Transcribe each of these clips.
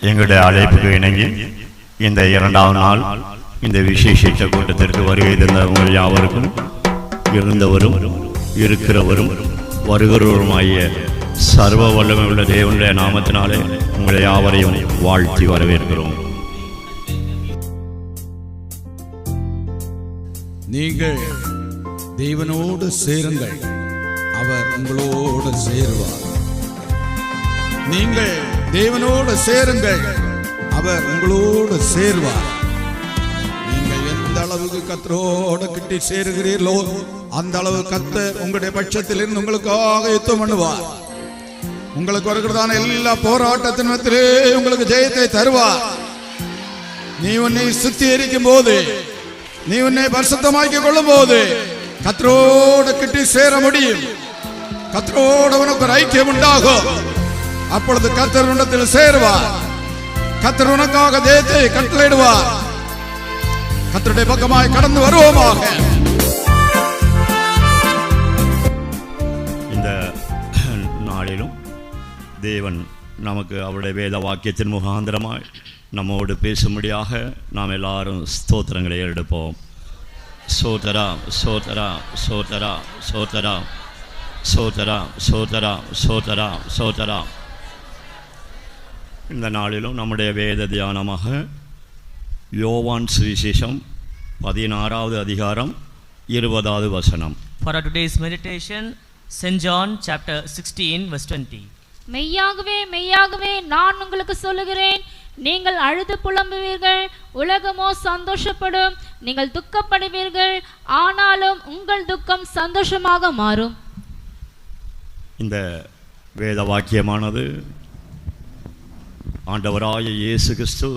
எங்களுடைய அழைப்புக்கு இணங்கி இந்த 2ஆம் நாள் இந்த விசேஷ கூட்டத்திற்கு வருகை தந்த உங்கள் யாவருக்கும் இருந்தவரும் இருக்கிறவரும் வருகிறவருமாகிய சர்வ வல்லமை உள்ள தேவனுடைய நாமத்தினாலே உங்களை யாவரையும் வாழ்த்தி வரவேற்கிறோம். நீங்கள் தேவனோடு சேருங்கள், அவர் உங்களோடு சேருவார். நீங்கள் தேவனோடு சேருங்கள், அவர் உங்களோடு சேருவார். நீங்கள் எந்த அளவுக்கு கர்த்தரோடு கிட்டி சேருகிறீர்களோ அந்த அளவு கர்த்தர் உங்களுடைய பட்சத்தில் இருந்து உங்களுக்காக யுத்தம் பண்ணுவார். உங்களுக்கு வருகிறதான எல்லா போராட்டத்தின் மத்தியிலே உங்களுக்கு ஜெயத்தை தருவார். நீ உன்னை சுத்திகரிக்கும் போது, நீ உன்னை பரிசுத்தமாக்கிக் கொள்ளும் போது கர்த்தரோடு கிட்டி சேர முடியும். கர்த்தரோடு உனக்கு ஒரு ஐக்கியம் உண்டாகும். அப்பொழுது கர்த்தர் உன்னத்தில் சேருவார். கர்த்தர் உனக்காக ஜெயத்தை கட்டளையிடுவார். கர்த்தருடைய பக்கமாய் கடந்து வருவோமாக. இந்த நாளிலும் தேவன் நமக்கு அவருடைய வேத வாக்கியத்தின் முகாந்திரமாய் நம்மோடு பேசும்படியாக நாம் எல்லாரும் ஸ்தோத்திரங்களை எடுப்போம். சோதரா சோதரா சோதரா சோதரா சோதரா சோதரா சோதரா சோதரா. இந்த நாளிலும் நம்முடைய வேத தியானமாக யோவான் சுவிசேஷம் 16வது அதிகாரம் 20வது வசனம். For our today's meditation, St. John chapter 16 verse 20. மெய்யாகவே மெய்யாகவே நான் உங்களுக்கு சொல்லுகிறேன், நீங்கள் அழுது புலம்புவீர்கள், உலகமோ சந்தோஷப்படும். நீங்கள் துக்கப்படுவீர்கள், ஆனாலும் உங்கள் துக்கம் சந்தோஷமாக மாறும். இந்த வேத வாக்கியமானது ஆண்டவராய இயேசு கிறிஸ்து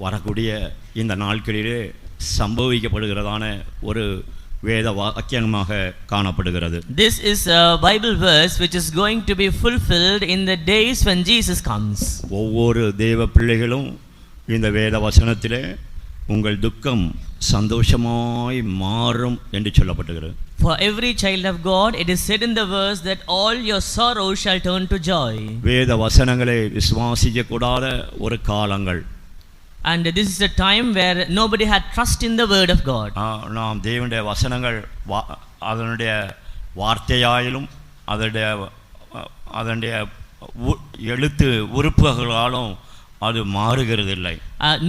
வரக்கூடிய இந்த நாட்களிலே சம்பவிக்கப்படுகிறதான ஒரு வேத வாக்கியமாக காணப்படுகிறது. This is a Bible verse which is going to be fulfilled in the days when Jesus comes. ஒவ்வொரு தேவ பிள்ளைகளும் இந்த வேத வசனத்திலே உங்கள் துக்கம் சந்தோஷமாய் மாறும் என்று சொல்லப்பட்டிருக்கிறது. For every child of God, it is said in the verse that all your sorrow shall turn to joy. வேத வசனங்களை விசுவாசிக்க கூடாத ஒரு காலங்கள். And this is a time where nobody had trust in the word of God. நாம் தேவனுடைய வசனங்கள் அதனுடைய வார்த்தையாயிலும் அதனுடைய எழுத்து உறுப்புகளாலும் அது மாறுகிறதில்லை.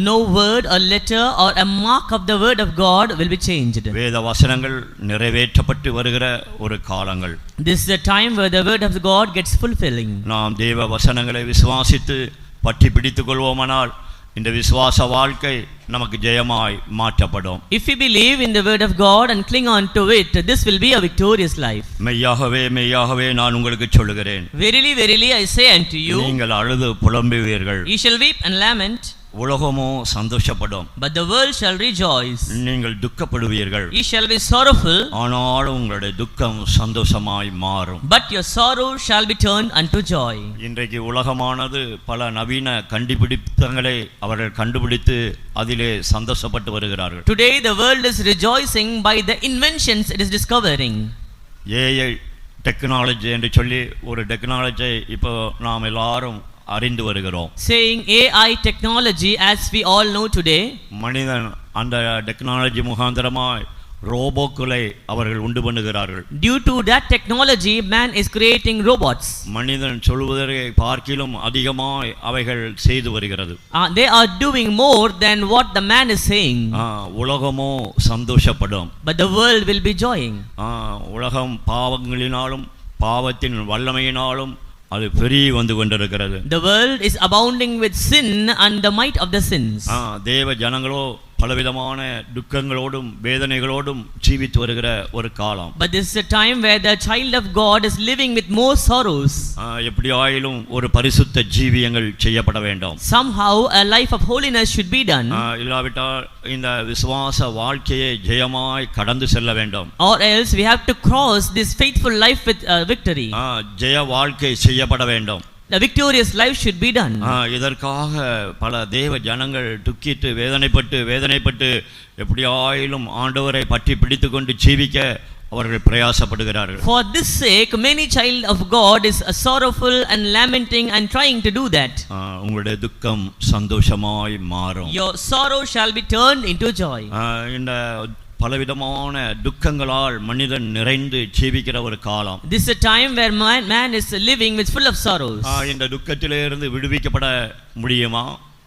No word or letter or a mark of the word of God will be changed. வேத வசனங்கள் நிறைவேற்றப்பட்டு வருகிற ஒரு காலங்கள். This is a time where the word of God gets fulfilling. நாம் தேவ வசனங்களை விசுவாசித்து பற்றி பிடித்துக் கொள்வோமானால் இந்த விசுவாச வாழ்க்கை நமக்கு ஜெயமாய் மாற்றப்படும். If we believe in the word of God and cling on to it, this will be a victorious life. மெய்யாகவே மெய்யாகவே நான் உங்களுக்கு சொல்லுகிறேன், Verily, verily, I say unto you, நீங்கள் அழுது புலம்புவீர்கள், ye shall weep and lament, உலகமோ சந்தோஷப்படும், but the world shall rejoice. நீங்கள் துக்கப்படுவீர்கள், Ye shall be sorrowful, ஆனாலும் உங்களுடைய துக்கம் சந்தோஷமாய் மாறும். but your sorrow shall be turned unto joy. இன்றைக்கு உலகமானது பல நவீன கண்டுபிடிப்புகளை அவர்கள் கண்டுபிடித்து அதிலே சந்தோஷப்பட்டு வருகிறார்கள். Today the world is rejoicing by the inventions it is discovering. AI technology என்று சொல்லி ஒரு டெக்னாலஜி இப்போ நாம் எல்லாரும் அறிந்து வருகிறோம். Saying AI technology, as we all know today, மனிதன் அந்த டெக்னாலஜி முகாந்திரமாய் ரோபோக்களை அவர்கள் உண்டு பண்ணுகிறார்கள். due to that technology, man is creating robots. மனிதன் சொல்வதை பார்க்கிலும் அதிகமாய் அவைகள் செய்து வருகிறது. They are doing more than what the man is saying. உலகமோ சந்தோஷப்படும், but the world will be joying. உலகம் பாவங்களினாலும் பாவத்தின் வல்லமையினாலும் அது பெரிய வந்து கொண்டிருக்கிறது. The world is abounding with sin and the might of the sins. தேவ ஜனங்களோ பலவிதமான துக்கங்களோடும் வேதனைகளோடும் ஜீவித்து வருகிற ஒரு காலம். But this is a time where the child of God is living with more sorrows. எப்படியாயிலும் ஒரு பரிசுத்த ஜீவியங்கள் செய்யப்பட வேண்டும். Somehow a life of holiness should be done. இல்லாவிட்டால் இந்த விசுவாச வாழ்க்கையை ஜெயமாய் கடந்து செல்ல வேண்டும். Or else we have to cross this faithful life with victory. ஜெய வாழ்க்கை செய்யப்பட வேண்டும். The victorious life should be done. இதற்காக பல தேவ ஜனங்கள் துக்கிட்டு வேதனைப்பட்டு எப்படியாயிலும் ஆண்டவரை பற்றி பிடித்துக்கொண்டு ஜீவிக்க அவர்கள் பிரயாசப்படுகிறார்கள். For this sake, many child of God is sorrowful and lamenting and trying to do that. உங்களுடைய துக்கம் சந்தோஷமாய் மாறும். Your sorrow shall be turned into joy. இந்த பலவிதமான துக்கங்களால் மனிதன் நிறைந்து ஜீவிக்கிற ஒரு காலம். This is a time where man is living with full of sorrows. இந்த துக்கத்திலிருந்து விடுவிக்கப்பட முடியுமா?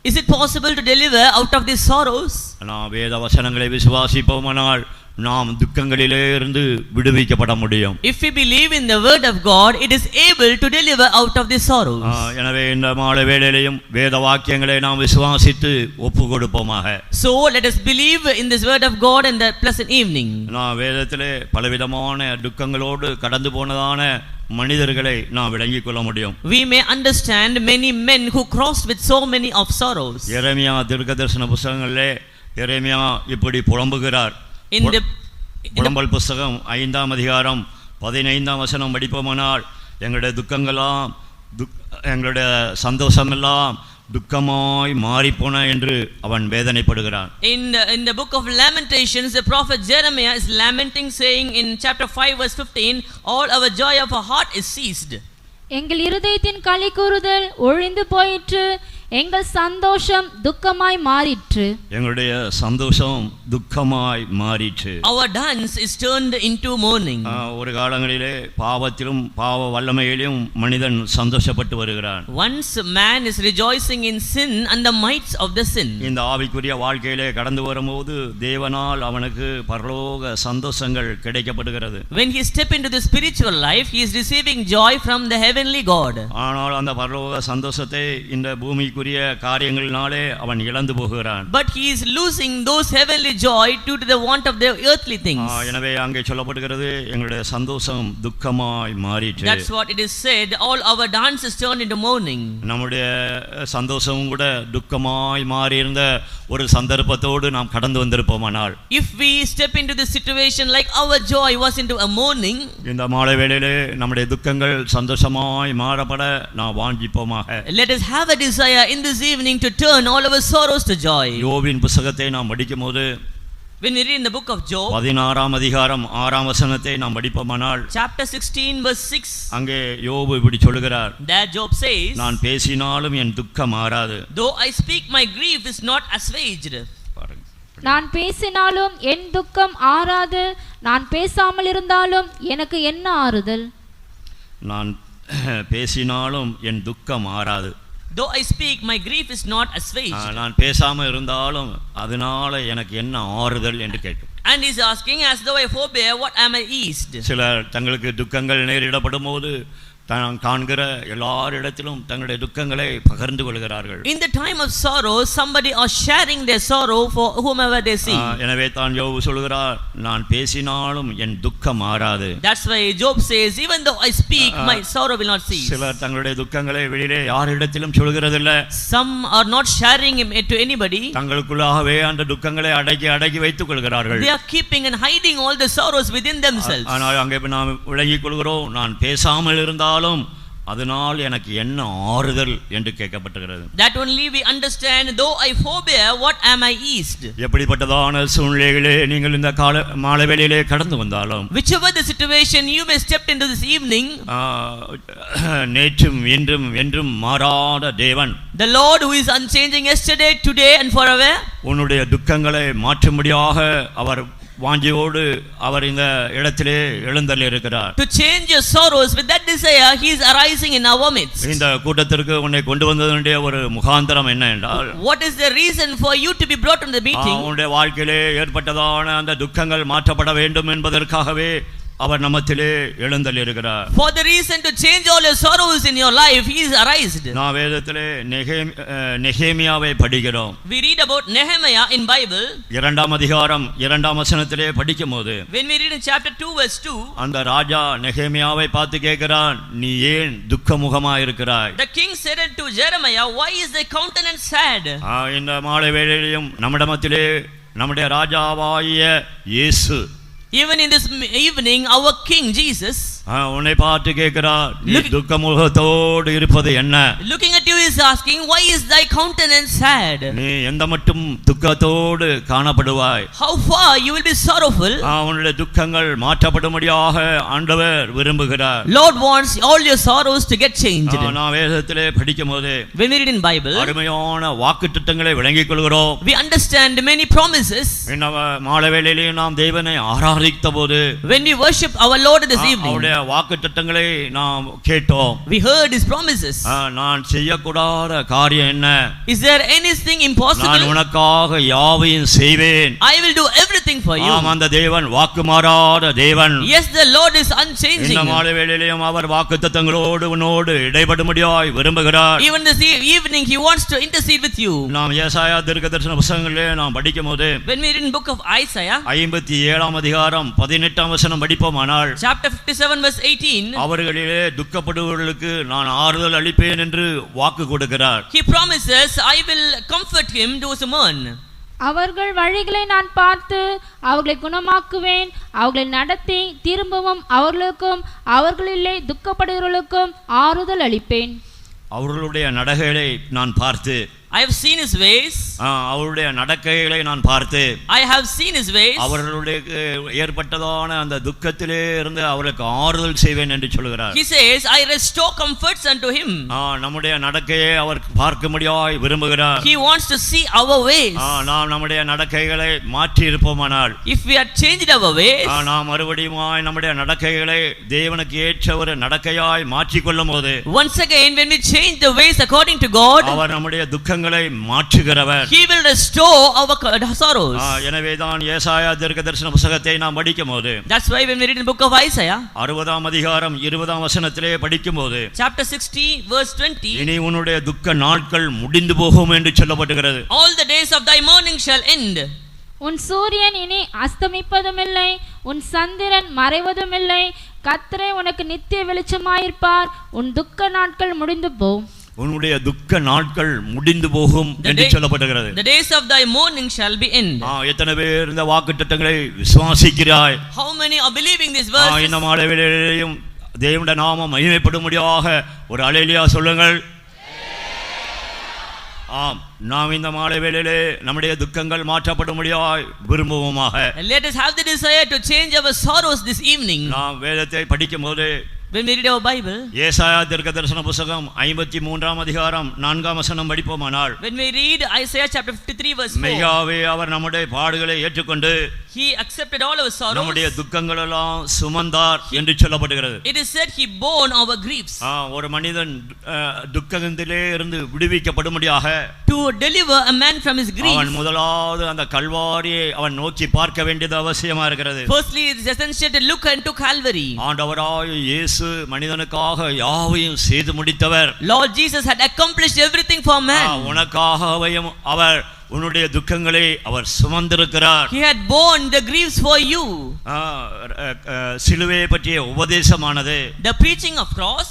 Is it possible to deliver out of these sorrows? நாம் வேத வசனங்களை விசுவாசிப்போமானால் நாம் துக்கங்களிலே இருந்து விடுவிக்கப்பட முடியும். If we believe in the word of God, it is able to deliver out of these sorrows. எனவே இந்த மாலை வேளையிலும் வேத வாக்கியங்களை நாம் விசுவாசித்து ஒப்பு கொடுப்போமாக. So let us believe in this word of God in the pleasant evening. நான் வேதத்திலே பலவிதமான துக்கங்களோடு கடந்து போனதான மனிதர்களை நாம் விளங்கிக் கொள்ள முடியும். We may understand many men who crossed with so many of sorrows. எரேமியா தீர்க்கதரிசன புத்தகங்களிலே எரேமியா இப்படி புலம்புகிறார். In the புலம்பல் புத்தகம் 5ஆம் அதிகாரம் 15ஆம் வசனம் படிப்போமானால் எங்களுடைய துக்கங்களாம் எங்களுடைய சந்தோஷமெல்லாம் துக்கமாய் மாறிப்போன என்று அவன் வேதனைப்படுகிறான். In the book of Lamentations, the prophet Jeremiah is lamenting, saying in chapter 5 verse 15, all our joy of our heart is ceased. எங்கள் இருதயத்தின் களி கூறுதல் ஒழிந்து போயிற்று, எங்கள் சந்தோஷம் துக்கமாய் மாறிற்று. எங்களுடைய சந்தோஷம் துக்கமாய் மாறிற்று. Our dance is turned into mourning. ஒரு காலங்களிலே பாவத்திலும் பாவ வல்லமையிலும் மனிதன் சந்தோஷப்பட்டு வருகிறான். Once man is rejoicing in sin and the mights of the sin. இந்த ஆவிக்குரிய வாழ்க்கையிலே கடந்து வரும்போது தேவனால் அவனுக்கு பரலோக சந்தோஷங்கள் கிடைக்கப்படுகிறது. When he step into the spiritual life, he is receiving joy from the heavenly God. ஆனால் அந்த பரலோக சந்தோஷத்தை இந்த பூமிக்குரிய காரியங்களினாலே அவன் இழந்து போகிறான். But he is losing those heavenly joy due to the want of the earthly things. எனவே அங்கே சொல்லப்படுகிறது எங்களுடைய சந்தோஷம் துக்கமாய் மாறிற்று. That's what it is said, all our dance is turned into mourning. நம்முடைய சந்தோஷமும் கூட துக்கமாய் மாறி இருந்த ஒரு சந்தர்ப்பத்தோடு நாம் கடந்து வந்திருப்போமானால், if we step into the situation like our joy was into a mourning, இந்த மாலை வேளையிலே நம்முடைய துக்கங்கள் சந்தோஷமாய் மாறப்பட நாம் வாஞ்சிப்போமாக. let us have a desire in this evening to turn all our sorrows to joy. யோபின் புத்தகத்தை நாம் படிக்கும்போது when we read in the book of Job, 16ஆம் அதிகாரம் 6ஆம் வசனத்தை நாம் படிப்போமானால், chapter 16 verse 6, அங்கே யோபு இப்படி சொல்லுகிறார், there Job says, நான் பேசினாலும் என் துக்கம் மாறாது. though I speak, my grief is not assuaged. நான் பேசினாலும் என் துக்கம் ஆறாது, நான் பேசாமல் இருந்தாலும் எனக்கு என்ன ஆறுதல்? நான் பேசினாலும் என் துக்கம் ஆறாது. though I speak, my grief is not assuaged. நான் பேசாம இருந்தாலும் அதனால எனக்கு என்ன ஆறுதல் என்று கேட்கும். And he is asking, as though I forbear, what am I eased? சிலர் தங்களுக்கு துக்கங்கள் நேரிடப்படும் போது தான் காண்கிற எல்லாரிடத்திலும் தங்களுடைய துக்கங்களை பகிர்ந்து கொள்கிறார்கள். In the time of sorrow, somebody are sharing their sorrow for whomever they see. எனவே தான் யோபு சொல்கிறார், நான் பேசினாலும் என் துக்கம் மாறாது. That's why Job says, even though I speak, my sorrow will not cease. சிலர் தங்களுடைய துக்கங்களை வெளியிலே யாரிடத்திலும் சொல்கிறதில்லை. Some are not sharing it to anybody. தங்களுக்குள்ளாகவே அந்த துக்கங்களை அடக்கி வைத்துக் கொள்கிறார்கள். They are keeping and hiding all the sorrows within themselves. ஆனால் அங்கே நாம் விளங்கிக் கொள்கிறோம், நான் பேசாமல் இருந்தாலும் அதனால் எனக்கு என்ன ஆறுதல் என்று கேட்கப்பட்டிருக்கிறது. That only we understand, though I forbear, what am I eased? எப்படிப்பட்டதான சூழ்நிலைகளே நீங்கள் இந்த மாலை வேளையிலே கடந்து வந்தாலும், whichever the situation you may step into this evening, நேற்றும் இன்றும் என்றும் மாறாத தேவன், the Lord who is unchanging yesterday, today and forever, உன்னுடைய துக்கங்களை மாற்றும்படியாக அவர் வாஞ்சியோடு அவர் இந்த இடத்திலே எழுந்தருளி இருக்கிறார். to change your sorrows, with that desire he is arising in our midst. இந்த கூட்டத்திற்கு உன்னை கொண்டு வந்ததனுடைய ஒரு முகாந்திரம் என்ன என்றால், what is the reason for you to be brought to the meeting? உன்னுடைய வாழ்க்கையிலே ஏற்பட்டதான அந்த துக்கங்கள் மாற்றப்பட வேண்டும் என்பதற்காகவே அவர் நம்மத்திலே எழுந்தருளி இருக்கிறார். for the reason to change all your sorrows in your life, he is arised. நான் வேதத்திலே நெகேமியாவை படிக்கிறோம். we read about Nehemiah in Bible. 2ஆம் அதிகாரம் 2ஆம் வசனத்திலே படிக்கும்போது, when we read in chapter 2 verse 2, அந்த ராஜா நெகேமியாவை பார்த்து கேட்கிறான், நீ ஏன் துக்கமுகமாக இருக்கிறாய்? the king said unto Jeremiah, why is thy countenance sad? இந்த மாலை வேளையிலும் நம்மிடத்திலே நம்முடைய ராஜாவாகிய இயேசு Even in this evening, our King Jesus, உன்னை பார்த்து கேட்கிறார், நீ துக்கமுகத்தோடு இருப்பது என்ன? looking at you, is asking, why is thy countenance sad? நீ எந்த மட்டும் துக்கத்தோடு காணப்படுவாய்? How far you will be sorrowful? உன்னுடைய துக்கங்கள் மாற்றப்படும்படியாக ஆண்டவர் விரும்புகிறார். Lord wants all your sorrows to get changed. நான் வேதத்திலே படிக்கும்போது When we read in Bible, அருமையான வாக்குத்தத்தங்களை விளங்கிக் கொள்கிறோம். we understand many promises. மாலை வேளையிலே நாம் தேவனை ஆராதித்த போது, When we worship our Lord this evening, அவருடைய வாக்குத்தத்தங்களை நாம் கேட்டோம். we heard his promises. நான் செய்யக்கூடாத காரியம் என்ன? Is there anything impossible? நான் உனக்காக யாவையும் செய்வேன். I will do everything for you. அந்த தேவன் வாக்கு மாறாத தேவன். Yes, the Lord is unchanging. இந்த மாலை வேளையிலும் அவர் வாக்குத்தத்தங்களோடு உன்னோடு இடைபடும்படியாய் விரும்புகிறார். Even this evening he wants to intercede with you. நாம் ஏசாயா தீர்க்கதரிசன புத்தகங்களிலே நாம் படிக்கும்போது, When we read in book of Isaiah, 57 அதிகாரம் 18 வசனம் படிப்போமானால், chapter 57 verse 18, அவர்களிலே துக்கப்படுபவர்களுக்கு நான் ஆறுதல் அளிப்பேன் என்று வாக்கு கொடுக்கிறார். he promises, I will comfort him to mourn. அவர்கள் வழிகளை நான் பார்த்து அவர்களை குணமாக்குவேன், அவர்களை நடத்தி திரும்பவும் அவர்களுக்கும் அவர்களிலே துக்கப்படுகிறவர்களுக்கும் ஆறுதல் அளிப்பேன். அவர்களுடைய நடகைகளை நான் பார்த்து, I have seen his ways. அவருடைய நடக்கைகளை நான் பார்த்து, I have seen his ways. அவர்களுடைய ஏற்பட்டதான அந்த துக்கத்திலே இருந்து அவர்களுக்கு ஆறுதல் செய்வேன் என்று சொல்கிறார். He says, I restore comforts unto him. நம்முடைய நடக்கையை அவர் பார்க்கும்படியாய் விரும்புகிறார். He wants to see our ways. நாம் நம்முடைய நடக்கைகளை மாற்றி இருப்போமானால், if we had changed our ways, நாம் மறுபடியும் நம்முடைய நடக்கைகளை தேவனுக்கு ஏற்ற ஒரு நடக்கையாய் மாற்றிக் கொள்ளும் போது, once again when we change the ways according to God, அவர் நம்முடைய துக்கங்களை மாற்றுகிறவர். he will restore our sorrows. எனவேதான் ஏசாயா தீர்க்கதரிசன புத்தகத்தை நாம் படிக்கும்போது, that's why when we read in book of Isaiah 60 அதிகாரம் 20 வசனத்திலே படிக்கும்போது, chapter 60 verse 20, இனி உன்னுடைய துக்க நாட்கள் முடிந்து போகும் என்று சொல்லப்பட்டிருக்கிறது. all the days of thy mourning shall end. உன் சூரியன் இனி அஸ்தமிப்பதுமில்லை, உன் சந்திரன் மறைவதுமில்லை, கர்த்தரே உனக்கு நித்திய வெளிச்சமாயிருப்பார், உன் துக்க நாட்கள் முடிந்து போம். உன்னுடைய துக்க நாட்கள் முடிந்து போகும் என்று சொல்லப்பட்டிருக்கிறது. the days of thy mourning shall be end. எத்தனை பேர் இந்த வாக்குத்தத்தங்களை விசுவாசிக்கிறாய்? how many are believing this verse? இந்த மாலை வேளையிலும் தேவனுடைய நாமம் மகிமைப்படும்படியாக ஒரு அல்லேலூயா சொல்லுங்கள். நாம் இந்த மாலை வேளையிலே நம்முடைய துக்கங்கள் மாற்றப்படும்படியாய் விரும்புவோமாக. let us have the desire to change our sorrows this evening. நாம் வேதத்தை படிக்கும்போது, when we read our Bible, ஏசாயா தீர்க்கதரிசன புத்தகம் 53 அதிகாரம் 4 வசனம் படிப்போமானால், when we read Isaiah chapter 53 verse 4, மெய்யாவே அவர் நம்முடைய பாடுகளை ஏற்றுக்கொண்டு he accepted all our sorrows, நம்முடைய துக்கங்கள் எல்லாம் சுமந்தார் என்று சொல்லப்படுகிறது. it is said he borne our griefs. ஒரு மனிதன் துக்கத்திலே இருந்து விடுவிக்கப்படும்படியாக, to deliver a man from his grief, அவன் முதலாவது அந்த கல்வாரியை அவன் நோக்கி பார்க்க வேண்டியது அவசியமா இருக்கிறது. firstly it is essential to look into Calvary. ஆண்டவராகிய இயேசு மனிதனுக்காக யாவையும் செய்து முடித்தவர். Lord Jesus had accomplished everything for man. உனக்காகவும் அவர் உன்னுடைய துக்கங்களை அவர் சுமந்திருக்கிறார். he had borne the griefs for you. சிலுவையை பற்றிய உபதேசமானது, the preaching of cross,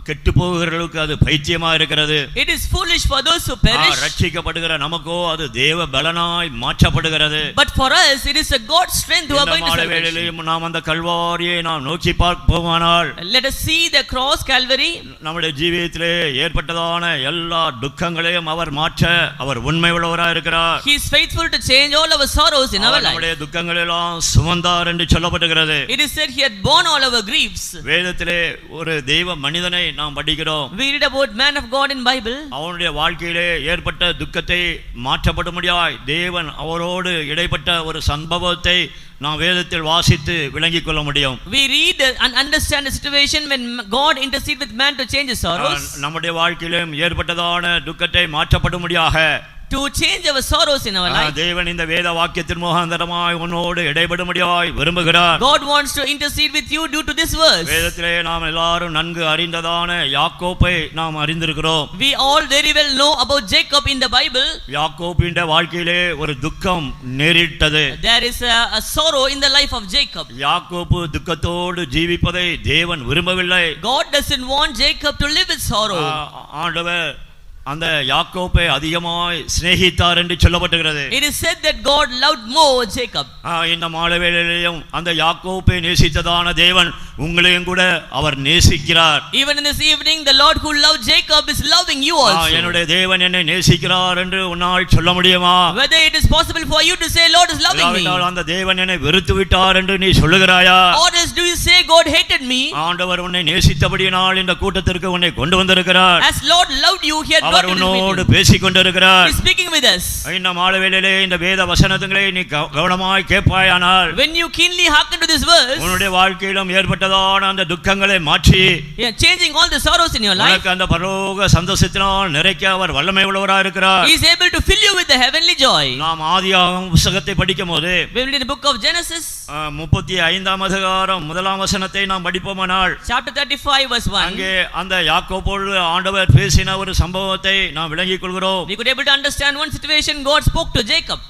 கெட்டு போகிறவர்களுக்கு அது பைத்தியமா இருக்கிறது. it is foolish for those who perish. ரட்சிக்கப்படுகிற நமக்கோ அது தேவ பலனாய் மாற்றப்படுகிறது. but for us it is a God strength who are going to salvation. நாம் அந்த கல்வாரியை நாம் நோக்கி பார்ப்போமானால், let us see the cross, Calvary. நம்முடைய ஜீவியத்திலே ஏற்பட்டதான எல்லா துக்கங்களையும் அவர் மாற்ற அவர் உண்மை உள்ளவர். he is faithful to change all our sorrows in our life. நம்முடைய துக்கங்கள் எல்லாம் சுமந்தார் என்று சொல்லப்பட்டிருக்கிறது. it is said he had borne all our griefs. வேதத்திலே ஒரு தெய்வ மனிதனை நாம் படிக்கிறோம். we read about man of God in Bible. அவனுடைய வாழ்க்கையிலே ஏற்பட்ட துக்கத்தை மாற்றப்படும்படியாய் தேவன் அவரோடு இடைப்பட்ட ஒரு சம்பவத்தை நாம் வேதத்தில் வாசித்து விளங்கிக் கொள்ள முடியும். we read and understand the situation when God intercede with man to change his sorrows. நம்முடைய வாழ்க்கையிலும் ஏற்பட்டதான துக்கத்தை மாற்றப்படும்படியாக, to change our sorrows in our life, தேவன் இந்த வேத வாக்கியத்தின் முகாந்தரமாய் உன்னோடு இடைபடும்படியாய் விரும்புகிறார். God wants to intercede with you due to this verse. வேதத்திலே நாம் எல்லாரும் நன்கு அறிந்ததான யாக்கோபை நாம் அறிந்திருக்கிறோம். we all very well know about Jacob in the Bible. யாக்கோபின் வாழ்க்கையிலே ஒரு துக்கம் நேரிட்டது. there is a sorrow in the life of Jacob. யாக்கோபு துக்கத்தோடு ஜீவிப்பதை தேவன் விரும்பவில்லை. God doesn't want Jacob to live with sorrow. ஆண்டவர் அந்த யாக்கோபை அதிகமாய் சிநேகித்தார் என்று சொல்லப்பட்டிருக்கிறது. It is said that God loved more Jacob. இந்த மாலைவேளையிலும் அந்த யாக்கோபை நேசித்ததான தேவன் உங்களையும் கூட அவர் நேசிக்கிறார். Even in this evening, the Lord who loved Jacob is loving you also. என்னுடைய தேவன் என்னை நேசிக்கிறார் என்று உன்னால் சொல்ல முடியுமா? Whether it is possible for you to say Lord is loving me, அந்த தேவன் என்னை வெறுத்து விட்டார் என்று நீ சொல்லுகிறாயா? or else do you say God hated me? ஆண்டவர் உன்னை நேசித்தபடியினால் இந்த கூட்டத்திற்கு உன்னை கொண்டு வந்திருக்கிறார். As Lord loved you, he had brought you to this உன்னோடு meeting. பேசிக் கொண்டிருக்கிறார். He is speaking with us. இந்த மாலைவேளையிலே இந்த வேத வசனங்களை நீ கவனமாய் கேட்பாயானால், When you keenly hearken to this verse, உன்னுடைய வாழ்க்கையிலும் ஏற்பட்டதான அந்த துக்கங்களை மாற்றி changing all the sorrows in your life, உனக்கு அந்த பரலோக சந்தோஷத்தினால் நிறைக்க அவர் வல்லமை உள்ளவராய் இருக்கிறார். he is able to fill you with the heavenly joy. நாம் ஆதியாகமம் புத்தகத்தை படிக்கும்போது When we read the book of Genesis, 35ஆம் அதிகாரம் 1ஆம் வசனத்தை நாம் படிப்போமானால், chapter 35 verse 1, அங்கே அந்த யாக்கோபோடு ஆண்டவர் பேசின ஒரு சம்பவத்தை நாம் விளங்கிக் கொள்கிறோம். we could able to understand one situation. God spoke to Jacob.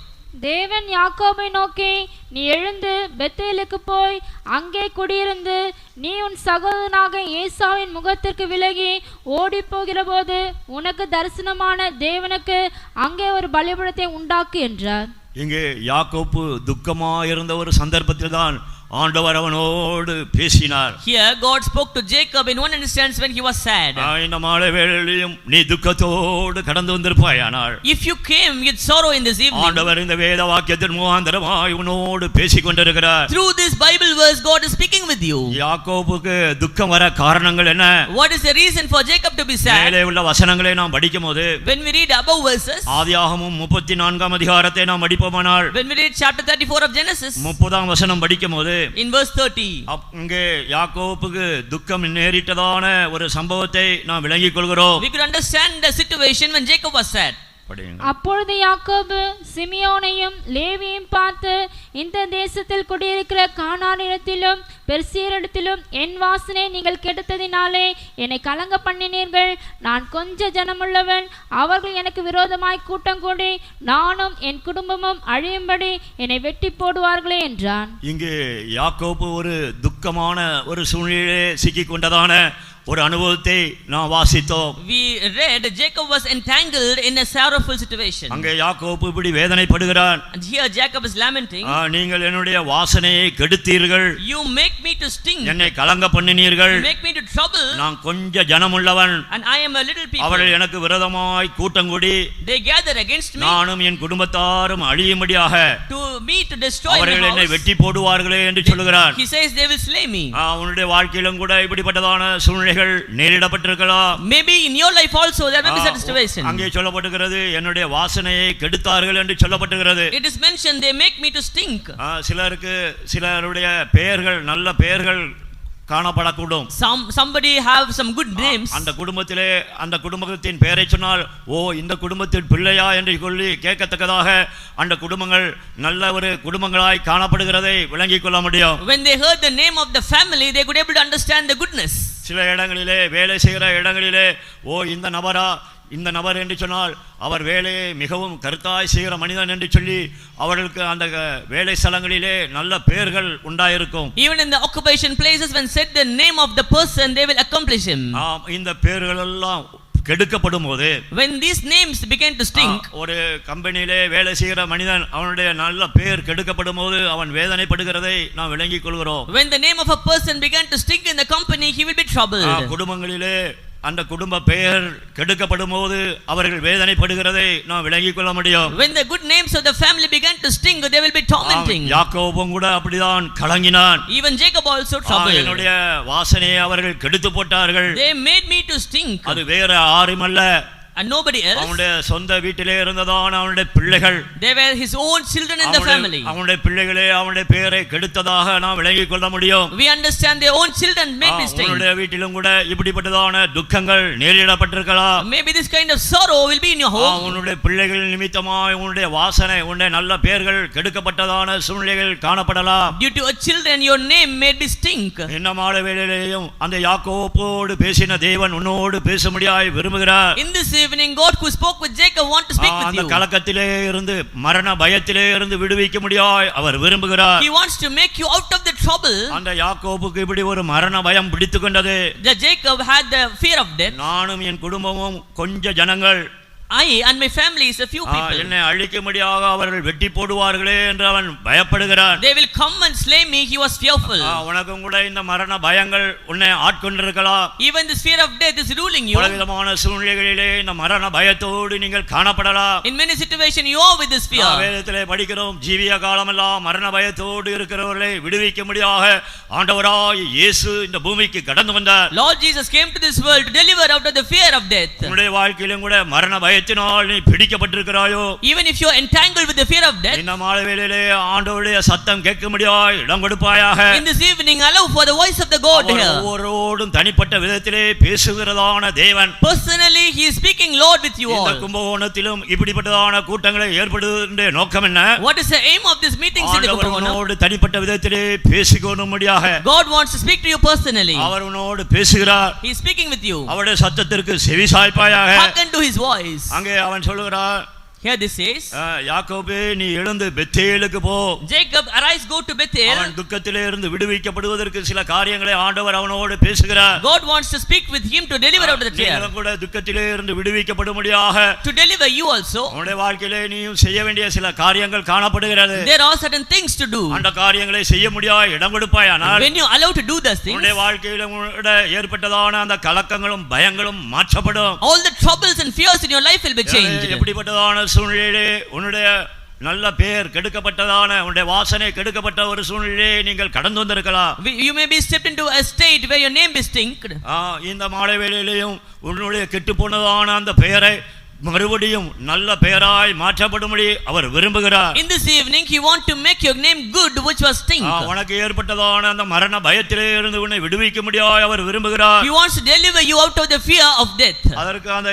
தேவன் யாக்கோபை நோக்கி, நீ எழுந்து பெத்தேலுக்கு போய் அங்கே குடியிருந்து நீ உன் சகோதரனாக ஏசாவின் முகத்திற்கு விலகி ஓடி போகிற போது உனக்கு தரிசனமான தேவனுக்கு அங்கே ஒரு பலிபீடத்தை உண்டாக்கு என்றார். இங்கே யாக்கோப்பு துக்கமாயிருந்த ஒரு சந்தர்ப்பத்தில் தான் ஆண்டவர் அவனோடு பேசினார். Here God spoke to Jacob in one instance when he was sad. இந்த மாலை வேளையிலும் நீ துக்கத்தோடு கடந்து வந்திருப்பாயானால், If you came with sorrow in this evening, ஆண்டவர் இந்த வேத வாக்கியத்தின் முகாந்தரமாய் உன்னோடு பேசிக் கொண்டிருக்கிறார். through this Bible verse God is speaking with you. யாக்கோபுக்கு துக்கம் வர காரணங்கள் என்ன? What is the reason for Jacob to be sad? மேலே உள்ள வசனங்களை நாம் படிக்கும்போது, When we read above verses, ஆதியாகமம் 34ஆம் அதிகாரத்தை நாம் படிப்போமானால், when we read chapter 34 of Genesis, 30ஆம் வசனம் படிக்கும்போது, in verse 30, அங்கே யாக்கோபுக்கு துக்கம் நேரிட்டதான ஒரு சம்பவத்தை நாம் விளங்கிக் கொள்கிறோம். we could understand the situation when Jacob was sad. அப்பொழுது யாக்கோபு சிமியோனையும் லேவியையும் பார்த்து, இந்த தேசத்தில் குடியிருக்கிற கானானிடத்திலும் பெர்சியரிடத்திலும் என் வாசனை நீங்கள் கெடுத்ததினாலே என்னை கலங்க பண்ணினீர்கள். நான் கொஞ்ச ஜனமுள்ளவன், அவர்கள் எனக்கு விரோதமாய் கூட்டம் கூடி நானும் என் குடும்பமும் அழியும்படி என்னை வெட்டி போடுவார்களே என்றான். இங்கே யாக்கோபு ஒரு துக்கமான ஒரு சூழ்நிலையிலே சிக்கிக் கொண்டதான ஒரு அனுபவத்தை நாம் வாசித்தோம். We read Jacob was entangled in a sorrowful situation. அங்கே யாக்கோபு இப்படி வேதனைப்படுகிறான். And here Jacob is lamenting. நீங்கள் என்னுடைய வாசனையை கெடுத்தீர்கள். You make me to stink. என்னை கலங்க பண்ணினீர்கள். You make me to trouble. நான் கொஞ்ச ஜனமுள்ளவன். And I am a little people. அவர்கள் எனக்கு விரோதமாய் கூட்டம் கூடி They gather against me. நானும் என் குடும்பத்தாரும் அழியும்படியாக To me to destroy my அவர்கள் என்னை house. வெட்டி போடுவார்களே என்று சொல்லுகிறான். He says they will slay me. அவனுடைய வாழ்க்கையிலும் கூட இப்படிப்பட்டதான சூழ்நிலை நேரிடப்பட்டிருக்கலாம். Maybe in your life also there may be such situation. அங்கே சொல்லப்பட்டிருக்கிறது, என்னுடைய வாசனையை கெடுத்தார்கள் என்று சொல்லப்பட்டிருக்கிறது. It is mentioned they make me to stink. சிலருடைய பெயர்கள் நல்ல பெயர்கள் காணப்படக்கூடும். Somebody have some good names. அந்த குடும்பத்திலே அந்த குடும்பத்தின் பெயரை சொன்னால், ஓ இந்த குடும்பத்தின் பிள்ளையா என்று சொல்லி கேட்கத்தக்கதாக அந்த குடும்பங்கள் நல்ல ஒரு குடும்பங்களாய் காணப்படுகிறதை விளங்கிக் கொள்ள முடியும். When they heard the name of the family, they could able to understand the goodness. சில இடங்களிலே வேலை செய்கிற இடங்களிலே, ஓ இந்த நபர் என்று சொன்னால் அவர் வேலையை மிகவும் கருத்தாய் செய்கிற மனிதன் என்று சொல்லி அவர்களுக்கு அந்த வேலை ஸ்தலங்களிலே நல்ல பெயர்கள் உண்டாயிருக்கும். Even in the occupation places, when said the name of the person, they will accomplish him. இந்த பெயர்கள் எல்லாம் கெடுக்கப்படும் போது, when these names began to stink, ஒரு கம்பெனியிலே வேலை செய்கிற மனிதன் அவனுடைய நல்ல பெயர் கெடுக்கப்படும் போது அவன் வேதனைப்படுகிறதை நாம் விளங்கிக் கொள்கிறோம். when the name of a person began to stink in the company, he will be troubled. குடும்பங்களிலே அந்த குடும்ப பெயர் கெடுக்கப்படும் போது அவர்கள் வேதனைப்படுகிறதை நாம் விளங்கிக் கொள்ள முடியும். when the good names of the family began to stink, they will be tormenting. யாக்கோபும் கூட அப்படிதான் கலங்கினான். Even Jacob also troubled. என்னுடைய வாசனையை அவர்கள் கெடுத்து போட்டார்கள். they made me to stink. அது வேற யாருமல்ல, and nobody else. அவனுடைய சொந்த வீட்டிலே இருந்ததான அவனுடைய பிள்ளைகள். they were his own children in the family. அவனுடைய பிள்ளைகளே அவனுடைய பெயரை கெடுத்ததாக நாம் விளங்கிக் கொள்ள முடியும். we understand their own children made mistakes. அவனுடைய வீட்டிலும் கூட இப்படிப்பட்டதான துக்கங்கள் நேரிடப்பட்டிருக்கலாம். maybe this kind of sorrow will be in your home. அவனுடைய பிள்ளைகள் நிமித்தமாய் உன்னுடைய வாசனை உன்னுடைய நல்ல பெயர்கள் கெடுக்கப்பட்டதான சூழ்நிலைகள் காணப்படலாம். due to a children your name may be stink. இந்த மாலை வேளையிலேயும் அந்த யாக்கோபோடு பேசின தேவன் உன்னோடு பேசும்படியாய் விரும்புகிறார். in this evening, God who spoke with Jacob want to speak with you. அந்த கலக்கத்திலே இருந்து மரண பயத்திலே இருந்து விடுவிக்க முடியாய் அவர் விரும்புகிறார். He wants to make you out of the trouble, அந்த யாக்கோபுக்கு இப்படி ஒரு மரண பயம் பிடித்து கொண்டது. Jacob had the fear of death. நானும் என் குடும்பமும் கொஞ்ச ஜனங்கள், I and my family is a few people. என்னை அழிக்கும்படியாக அவர்கள் வெட்டி போடுவார்களே என்று அவன் பயப்படுகிறான். They will come and slay me. He was fearful. உனக்கும் கூட இந்த மரண பயங்கள் உன்னை ஆட்கொண்டிருக்கலாம். Even this fear of death is ruling you. பலவிதமான சூழ்நிலைகளிலே இந்த மரண பயத்தோடு நீங்கள் காணப்படலாம். In many situations you are with this fear. வேதத்திலே படிக்கிறோம், ஜீவிய காலமெல்லாம் மரண பயத்தோடு இருக்கிறவர்களை விடுவிக்கும்படியாக ஆண்டவராய் இயேசு இந்த பூமிக்கு கடந்து வந்தார். Lord Jesus came to this world to deliver out of the fear of death. உன்னுடைய வாழ்க்கையிலும் கூட மரண பயத்தினால் நீ பிடிக்கப்பட்டிருக்கிறாயோ? Even if you are entangled with the fear of death, இந்த மாலை வேளையிலே ஆண்டவருடைய சத்தம் கேட்கும்படியாய் இடம் கொடுப்பாயாக. in this evening allow for the voice of the God here. ஒவ்வொருவரோடும் தனிப்பட்ட விதத்திலே பேசுகிறதான தேவன். Personally he is speaking Lord with you இந்த all. கும்பகோணத்திலும் இப்படிப்பட்டதான கூட்டங்களை ஏற்படுத்துகின்ற நோக்கம் என்ன? What is the aim of these meetings in the Kumbhakonam? ஆண்டவரோடு தனிப்பட்ட விதத்திலே பேசிக்கொள்ளும்படியாக God wants to speak to you personally. அவர் உன்னோடு பேசுகிறார். He is speaking with you. அவருடைய சத்தத்திற்கு செவிசாய்ப்பாயாக. Hearken to his voice. அங்கே அவன் சொல்லுகிறார், Here this says, யாக்கோபே நீ எழுந்து பெத்தேலுக்கு போ. Jacob, arise, go to Bethel. அவன் துக்கத்திலே இருந்து விடுவிக்கப்படுவதற்கு சில காரியங்களை ஆண்டவர் அவனோடு பேசுகிறார். God wants to speak with him to deliver out of the fear. நீங்களும் கூட துக்கத்திலே இருந்து விடுவிக்கப்படும்படியாக To deliver you also. உன்னுடைய வாழ்க்கையிலே நீயும் செய்ய வேண்டிய சில காரியங்கள் காணப்படுகிறது. There are certain things to do. அந்த காரியங்களை செய்ய முடியாத இடம் கொடுப்பாயானால் When you allow to do those things, உன்னுடைய வாழ்க்கையில ஏற்பட்டதான அந்த கலக்கங்களும் பயங்களும் மாற்றப்படும். all the troubles and fears in your life will be changed. எப்படிப்பட்டதான சூழ்நிலையிலே உன்னுடைய நல்ல பேர் கெடுக்கப்பட்டதான உன்னுடைய வாசனை கெடுக்கப்பட்ட ஒரு சூழ்நிலையை நீங்கள் கடந்து வந்திருக்கலாம். You may be stepped into a state where your name is stinked. இந்த மாலை வேளையிலேயும் உன்னுடைய கெட்டுப்போனதான அந்த பெயரை மறுபடியும் நல்ல பெயராய் மாற்றப்படும்படி அவர் விரும்புகிறார். In this evening he want to make your name good which was stink. உனக்கு ஏற்பட்டதான அந்த மரண பயத்திலே இருந்து உன்னை விடுவிக்கும்படியாய் அவர் விரும்புகிறார். He wants to deliver you out of the fear of death. அதற்கு அந்த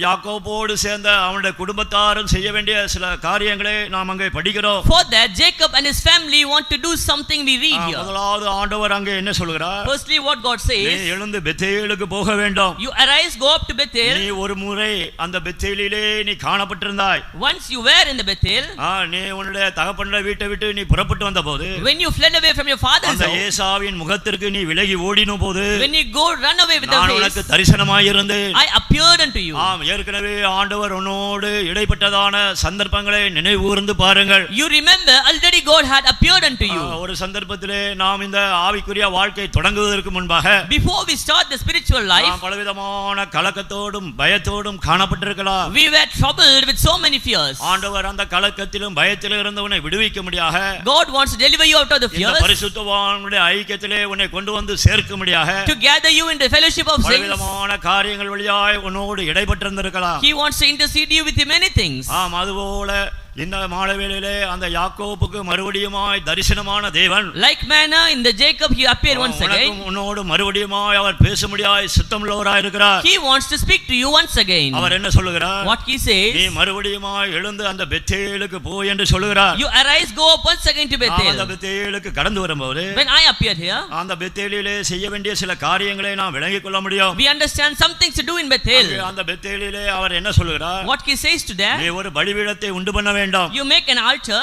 யாக்கோபோடு சேர்ந்த அவனுடைய குடும்பத்தாரும் செய்ய வேண்டிய சில காரியங்களை நாம் அங்கே படிக்கிறோம். For that Jacob and his family want to do something we read here. முதலாவது ஆண்டவர் அங்கே என்ன சொல்கிறார்? Firstly what God says, நீ எழுந்து பெத்தேலுக்கு போக வேண்டும். You arise, go up to Bethel. நீ ஒரு முறை அந்த பெத்தேலிலே நீ காணப்பட்டிருந்தாய். Once you were in the Bethel, நீ உன்னுடைய தகப்பனுடைய வீட்டை விட்டு நீ புறப்பட்டு வந்தபோது, when you fled away from your father's அந்த house, ஏசாவின் முகத்திற்கு நீ விலகி ஓடின போது, when you go run away with the நான் face, உனக்கு தரிசனமாய் இருந்தேன். I appeared unto you. ஏற்கனவே ஆண்டவர் உன்னோடு இடைப்பட்டதான சந்தர்ப்பங்களை நினைவு கூர்ந்து பாருங்கள். You remember already God had appeared unto you. ஒரு சந்தர்ப்பத்திலே நாம் இந்த ஆவிக்குரிய வாழ்க்கை தொடங்குவதற்கு முன்பாக, before we start the spiritual life, பலவிதமான கலக்கத்தோடும் பயத்தோடும் காணப்பட்டிருக்கலாம். we were troubled with so many fears. ஆண்டவர் அந்த கலக்கத்திலும் பயத்திலும் இருந்து உன்னை விடுவிக்கும்படியாக, God wants to deliver you out of the இந்த fears, பரிசுத்தவானுடைய ஐக்கியத்திலே உன்னை கொண்டு வந்து சேர்க்கும்படியாக, to gather you in the fellowship of saints. பலவிதமான காரியங்கள் வழியாய் உன்னோடு இடைப்பட்டிருந்திருக்கலாம். He wants to intercede you with many things. அதுபோல இந்த மாலை வேளையிலே அந்த யாக்கோபுக்கு மறுபடியுமாய் தரிசனமான தேவன், like manna in the Jacob he appeared once again. உன்னோடு மறுபடியுமாய் அவர் பேசும்படியாய் சித்தமுள்ளவராய் இருக்கிறார். He wants to speak to you once again. அவர் என்ன சொல்லுகிறார்? What he says, நீ மறுபடியுமாய் எழுந்து அந்த பெத்தேலுக்கு போ என்று சொல்லுகிறார். you arise, go up once again to Bethel. அந்த பெத்தேலுக்கு கடந்து வரும்போது, when I appeared here, அந்த பெத்தேலிலே செய்ய வேண்டிய சில காரியங்களை நாம் விளங்கிக் கொள்ள முடியும். we understand some things to do in Bethel. அந்த பெத்தேலிலே அவர் என்ன சொல்லுகிறார்? what he says to them, நீ ஒரு பலிபீடத்தை உண்டு பண்ண வேண்டும். you make an altar.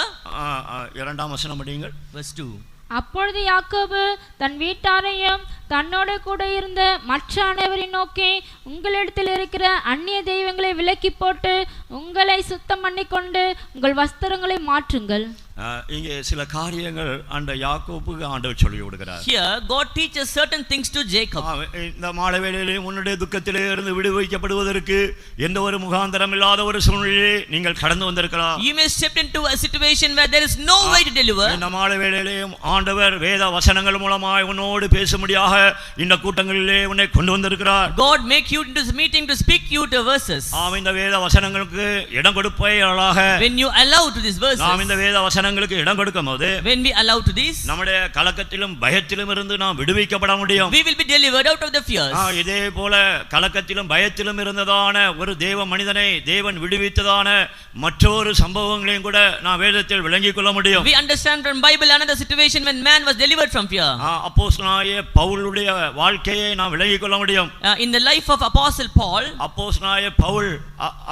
இரண்டாம் வசனம் படியுங்கள். verse 2. அப்பொழுது யாக்கோபு தன் வீட்டாரையும் தன்னோடு கூட இருந்த மற்ற அனைவரையும் நோக்கி, உங்களிடத்தில் இருக்கிற அந்நிய தெய்வங்களை விலக்கி போட்டு உங்களை சுத்தம் பண்ணிக்கொண்டு உங்கள் வஸ்திரங்களை மாற்றுங்கள். இங்கே சில காரியங்கள் அந்த யாக்கோபுக்கு ஆண்டவர் சொல்லி கொடுக்கிறார். Here God teaches certain things to Jacob. இந்த மாலை வேளையிலே உன்னுடைய துக்கத்திலே இருந்து விடுவிக்கப்படுவதற்கு எந்த ஒரு முகாந்தரம் இல்லாத ஒரு சூழ்நிலையை நீங்கள் கடந்து வந்திருக்கலாம். You may step into a situation where there is no way to deliver. இந்த மாலை வேளையிலேயும் ஆண்டவர் வேத வசனங்கள் மூலமாய் உன்னோடு பேசும்படியாக இந்த கூட்டங்களிலே உன்னை கொண்டு வந்திருக்கிறார். God make you into this meeting to speak you to verses. இந்த வேத வசனங்களுக்கு இடம் கொடுப்பையாளாக, when you allow to these verses, நாம் இந்த வேத வசனங்களுக்கு இடம் கொடுக்கும்போது, when we allow to this, நம்முடைய கலக்கத்திலும் பயத்திலும் இருந்து நாம் விடுவிக்கப்பட முடியும். we will be delivered out of the fears. இதே போல கலக்கத்திலும் பயத்திலும் இருந்ததான ஒரு தேவ மனிதனை தேவன் விடுவித்ததான மற்றொரு சம்பவங்களையும் கூட நாம் வேதத்தில் விளங்கிக் கொள்ள முடியும். we understand from Bible another situation when man was delivered from fear. அப்போஸ்தலனாகிய பவுலுடைய வாழ்க்கையை நாம் விளங்கிக் கொள்ள முடியும். in the life of apostle Paul, அப்போஸ்தலனாகிய பவுல்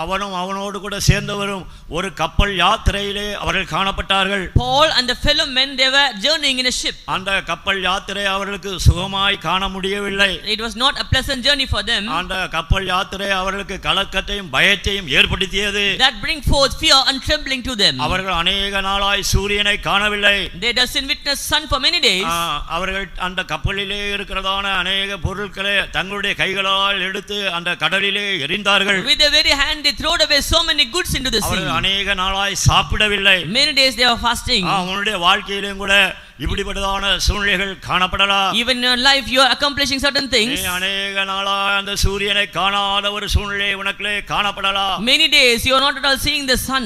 அவனும் அவனோடு கூட சேர்ந்தவரும் ஒரு கப்பல் யாத்திரையிலே அவர்கள் காணப்பட்டார்கள். இருந்தார்கள். Paul and the fellow men, they were journeying in a ship. அந்த கப்பல் யாத்திரை அவர்களுக்கு சுகமாய் காண முடியவில்லை. It was not a pleasant journey for them. அந்த கப்பல் யாத்திரை அவர்களுக்கு கலக்கத்தையும் பயத்தையும் ஏற்படுத்தியது. That bring forth fear and trembling to them. அவர்கள் அநேக நாளாய் சூரியனை காணவில்லை. They doesn't witness sun for many days. அவர்கள் அந்த கப்பலிலே இருக்கிறதான அநேக பொருட்களை தங்களுடைய கைகளால் எடுத்து அந்த கடலிலே எறிந்தார்கள். With their very hand they throwed away so many goods into the sea. அவர்கள் அநேக நாளாய் சாப்பிடவில்லை. Many days they were fasting. அவங்களுடைய வாழ்க்கையிலும் கூட இப்படிப்பட்டதான சூழ்நிலைகள் காணப்படலாம். Even in your life you are accomplishing certain things. அநேக நாளாய் அந்த சூரியனை காணாத ஒரு சூழ்நிலை உனக்குள்ளே காணப்படலாம். Many days you are not at all seeing the sun.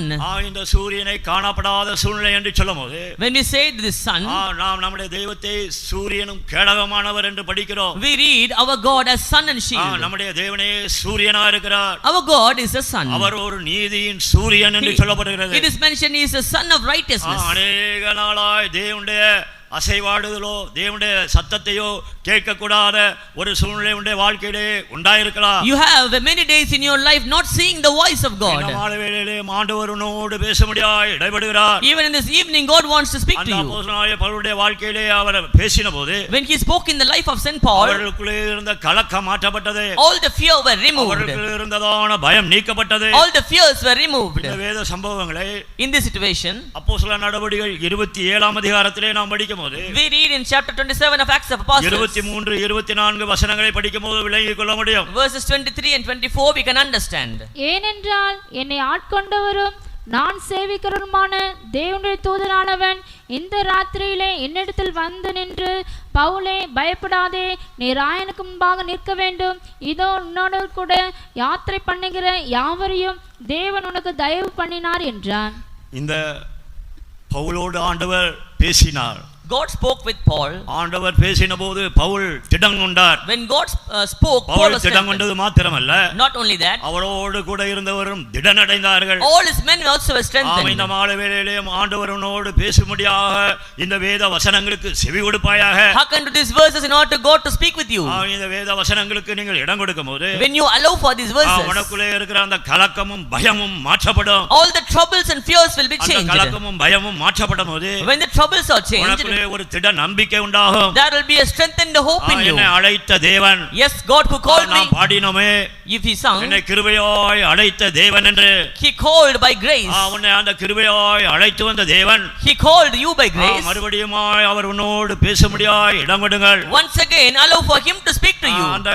இந்த சூரியனை காணப்படாத சூழ்நிலை என்று சொல்லும்போது, when we say the sun, நாம் நம்முடைய தெய்வத்தை சூரியனும் கேடகமானவர் என்று படிக்கிறோம். we read our God as sun and shield. நம்முடைய தேவனே சூரியனா இருக்கிறார். Our God is the sun. அவர் ஒரு நீதியின் சூரியன் என்று சொல்லப்படுகிறது. It is mentioned he is the sun of righteousness. அநேக நாளாய் தேவனுடைய அசைவாடுதலோ தேவனுடைய சத்தத்தையோ கேட்கக்கூடாத ஒரு சூழ்நிலை உடைய வாழ்க்கையிலே உண்டாயிருக்கலாம். You have many days in your life not seeing the voice of God. மாலைவேளையிலே ஆண்டவர் உன்னோடு பேச முடியாய் இடைபடுகிறார். Even in this evening God wants to speak to you. அப்போஸ்தலனாகிய பவுலுடைய வாழ்க்கையிலே அவர் பேசினபோது, when he spoke in the life of Saint Paul, அவர்களுக்குள்ளே இருந்த கலக்கம் மாற்றப்பட்டது. all the fear were removed. அவர்களுக்குள்ளே இருந்ததான பயம் நீக்கப்பட்டது. all the fears were removed. இந்த வேத சம்பவங்களை in this situation அப்போஸ்தல நடவடிக்கைகள் 27ஆம் அதிகாரத்திலே நாம் படிக்கும்போது, we read in chapter 27 of Acts of Apostles, 23 24 வசனங்களை படிக்கும்போது விளங்கிக் கொள்ள முடியும். verses 23 and 24 we can understand. ஏனென்றால் என்னை ஆட்கொண்டவரும் நான் சேவிக்கிறவருமான தேவனுடைய தூதனானவன் இந்த ராத்திரியிலே என்னிடத்தில் வந்து நின்று, பவுலே பயப்படாதே, நீ ராயனுக்கு முன்பாக நிற்க வேண்டும், இதோ உன்னோடு கூட யாத்திரை பண்ணுகிற யாவரையும் தேவன் உனக்கு தயவு பண்ணினார் என்றான். இந்த பவுலோடு ஆண்டவர் பேசினார். God spoke with Paul. ஆண்டவர் பேசினபோது Pavul திடங்கொண்டார். when God spoke, Paul Pavul was திடங்கொண்டது மாத்திரமல்ல, not only that, அவரோடு கூட இருந்தவரும் திடனடைந்தார்கள். all his men also were strengthened. இந்த மாலை வேளையிலே ஆண்டவரோடு பேசும்படியாக இந்த வேத வசனங்களுக்கு செவி கொடுப்பாயாக. hearken to these verses in order to God to speak with you. இந்த வேத வசனங்களுக்கு நீங்கள் இடம் கொடுக்கும்போது, when you allow for these verses, உனக்குள்ளே இருக்கிற அந்த கலக்கமும் பயமும் மாற்றப்படும். all the troubles and fears will be changed. அந்த கலக்கமும் பயமும் மாற்றப்படும்போது, when the troubles are changed, ஒரு திட நம்பிக்கை உண்டாகும். there will be a strengthened hope in you. என்னை அழைத்த தேவன், yes, God who called me, நாம் பாடினோமே, if he sung, என்னை கிருபையாய் அழைத்த தேவன் என்று, he called by grace, உன்னை அந்த கிருபையாய் அழைத்து வந்த தேவன், he called you by grace, மறுபடியுமாய் அவர் உன்னோடு பேசும்படியாய் இடம் கொடுங்கள். once again allow for him to speak to you. அந்த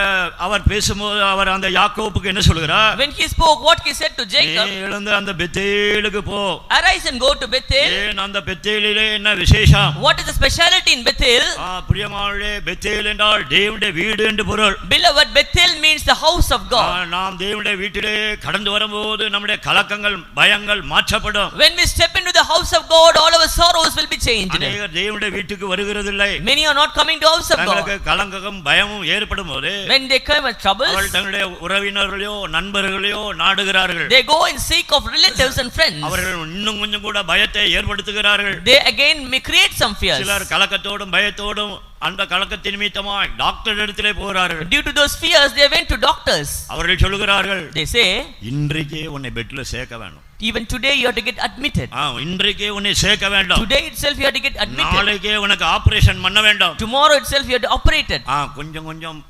அவர் பேசும்போது அவர் அந்த யாக்கோபுக்கு என்ன சொல்கிறார்? when he spoke, what he said to Jacob, எழுந்து அந்த பெத்தேலுக்கு போ, arise and go to Bethel. அந்த பெத்தேலிலே என்ன விசேஷம்? what is the speciality in Bethel? பிரியமானவர்களே, பெத்தேல் என்றால் தேவனுடைய வீடு என்று பொருள். beloved, Bethel means the house of God. நாம் தேவனுடைய வீட்டிலே கடந்து வரும்போது நம்முடைய கலக்கங்கள் பயங்கள் மாற்றப்படும். when we step into the house of God, all our sorrows will be changed. அநேகர் தேவனுடைய வீட்டுக்கு வருகிறதில்லை. many are not coming to house of God. தங்களுக்கு கலக்கமும் பயமும் ஏற்படும்போது, when they come with troubles, அவர்கள் தங்களுடைய உறவினர்களையோ நண்பர்களையோ நாடுகிறார்கள். they go in seek of relatives and friends. அவர்கள் இன்னும் கொஞ்சம் கூட பயத்தை ஏற்படுத்துகிறார்கள். they again may create some fears. சிலர் கலக்கத்தோடும் பயத்தோடும் அந்த கலக்கத்தின் நிமித்தமாய் டாக்டர் இடத்திலே போகிறார்கள். due to those fears they went to doctors. அவர்கள் சொல்லுகிறார்கள், they say, இன்றைக்கே உன்னை பெட்ல சேர்க்க வேண்டும். even today you have to get admitted. இன்றைக்கே உன்னை சேர்க்க வேண்டும். today itself you have to get admitted. நாளைக்கே உனக்கு ஆபரேஷன் பண்ண வேண்டும். tomorrow itself you have to operate it. கொஞ்சம் கொஞ்சம்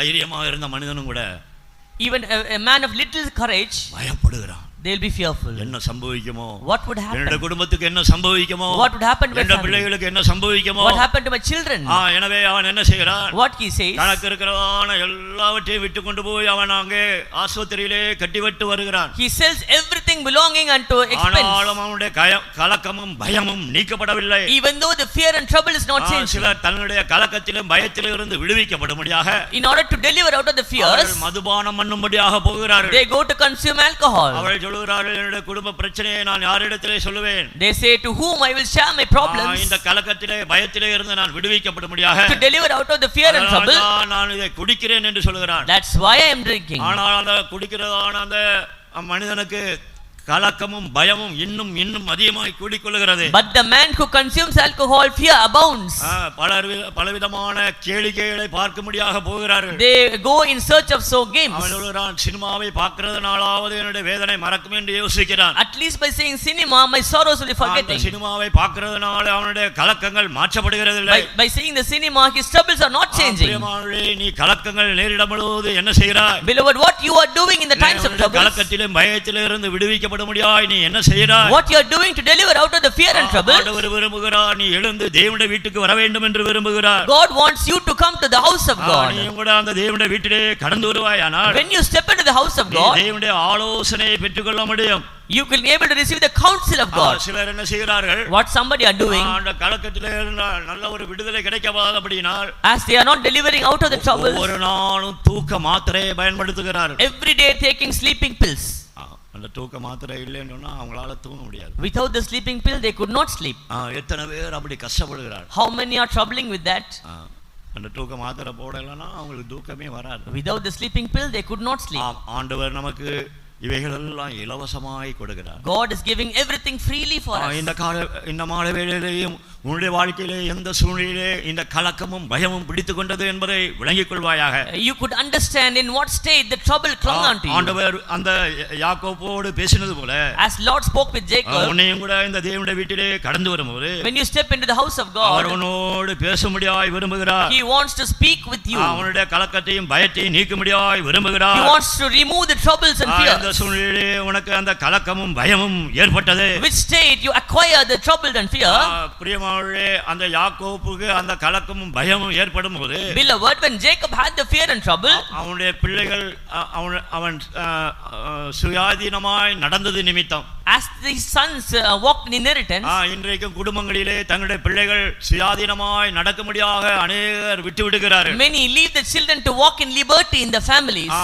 தைரியமாக இருந்த மனிதனும் கூட even a man of little courage பயப்படுகிறான். they will be fearful. என்ன சம்பவிக்குமோ? what would happen? என்னோட குடும்பத்துக்கு என்ன சம்பவிக்குமோ? what would happen to my என்னோட family? பிள்ளைகளுக்கு என்ன சம்பவிக்குமோ? what happened to my children? எனவே அவன் என்ன செய்கிறான்? what he says, தனக்கு இருக்கிறதான எல்லாவற்றையும் விட்டு கொண்டு போய் அவன் அங்கே ஆஸ்பத்திரியிலே கட்டிவிட்டு வருகிறான். he sells everything belonging unto expense. ஆனாலும் அவனுடைய கலக்கமும் பயமும் நீக்கப்படவில்லை. even though the fear and trouble is not changed. சிலர் தன்னுடைய கலக்கத்திலும் பயத்திலும் இருந்து விடுவிக்கப்படும்படியாக, in order to deliver out of the fears, மதுபானம் பண்ணும்படியாக போகிறார்கள். they go to consume alcohol. அவர்கள் சொல்கிறார்கள், என்னுடைய குடும்ப பிரச்சனையை நான் யாரிடத்திலே சொல்லுவேன்? they say, to whom I will share my problems? இந்த கலக்கத்திலே பயத்திலே இருந்து நான் விடுவிக்கப்படும்படியாக, to deliver out of the fear and trouble, நான் இதை குடிக்கிறேன் என்று சொல்கிறான். that's why I am drinking. ஆனால் அந்த குடிக்கிறதான அந்த மனிதனுக்கு கலக்கமும் பயமும் இன்னும் இன்னும் அதிகமாய் கூடிக்கொள்கிறது. But the man who consumes alcohol, fear abounds. பலவிதமான கேளிக்கைகளை பார்க்கும்படியாக போகிறார்கள். They go in search of so games. அவன் சினிமாவை பார்க்கிறதுனாலாவது என்னுடைய வேதனை மறக்கும் என்று யோசிக்கிறான். At least by saying cinema, my sorrows will be forgetting. சினிமாவை பார்க்கிறதுனால அவனுடைய கலக்கங்கள் மாற்றப்படுகிறது இல்லை. By seeing the cinema, his troubles are not changing. நீ கலக்கங்கள் நேரிடும்போது என்ன செய்கிறாய்? Beloved, what you are doing in the times of troubles? கலக்கத்திலும் பயத்திலும் இருந்து விடுவிக்கப்பட முடியாய் நீ என்ன செய்கிறாய்? What you are doing to deliver out of the fear and trouble? ஆண்டவர் விரும்புகிறார் நீ எழுந்து தேவனுடைய வீட்டுக்கு வர வேண்டும் என்று விரும்புகிறார். God wants you to come to the house of God. நீ கூட அந்த தேவனுடைய வீட்டிலே கடந்து வருவாயானால் when you step into the house of God, தேவனுடைய ஆலோசனையை பெற்றுக்கொள்ள முடியும். you will be able to receive the counsel of God. சிலர் என்ன செய்கிறார்கள்? What somebody are doing, அந்த கலக்கத்திலே நல்ல ஒரு விடுதலை கிடைக்காதபடியினால் as they are not delivering out of the troubles, ஒரு நாளும் தூக்க மாத்திரையை பயன்படுத்துகிறார்கள். every day taking sleeping pills. அந்த தூக்க மாத்திரை இல்லைன்னு சொன்னா அவங்களால தூங்க முடியாது. Without the sleeping pill they could not sleep. எத்தனை பேர் அப்படி கஷ்டப்படுகிறார்கள்? How many are troubling with that? அந்த தூக்க மாத்திரை போடலன்னா அவங்களுக்கு தூக்கமே வராது. Without the sleeping pill they could not sleep. ஆண்டவர் நமக்கு இவைகள் எல்லாம் இலவசமாய் கொடுக்கிறார். God is giving everything freely for us. இந்த மாலை வேளையிலேயும் உன்னுடைய வாழ்க்கையிலே எந்த சூழ்நிலையிலே இந்த கலக்கமும் பயமும் பிடித்துக் கொண்டது என்பதை விளங்கிக் கொள்வாயாக. You could understand in what state the trouble clung onto you. ஆண்டவர் அந்த யாக்கோபோடு பேசினது போல, as Lord spoke with Jacob, உன்னையும் கூட இந்த தேவனுடைய வீட்டிலே கடந்து வரும்போது when you step into the house of God, அவர் உன்னோடு பேசும்படியாய் விரும்புகிறார். He wants to speak with you. அவனுடைய கலக்கத்தையும் பயத்தையும் நீக்கும்படியாய் விரும்புகிறார். He wants to remove the troubles and fears. அந்த சூழ்நிலையிலே உனக்கு அந்த கலக்கமும் பயமும் ஏற்பட்டது. Which state you acquire the trouble and fear? அந்த யாக்கோபுக்கு அந்த கலக்கமும் பயமும் ஏற்படும் போது, beloved, when Jacob had the fear and trouble, அவனுடைய பிள்ளைகள் அவன் சுயாதீனமாய் நடந்தது நிமித்தம், as the sons walked in inheritance, இன்றைக்கு குடும்பங்களிலே தங்களுடைய பிள்ளைகள் சுயாதீனமாய் நடக்கும்படியாக அநேகர் விட்டு விடுகிறார்கள். many leave the children to walk in liberty in the families.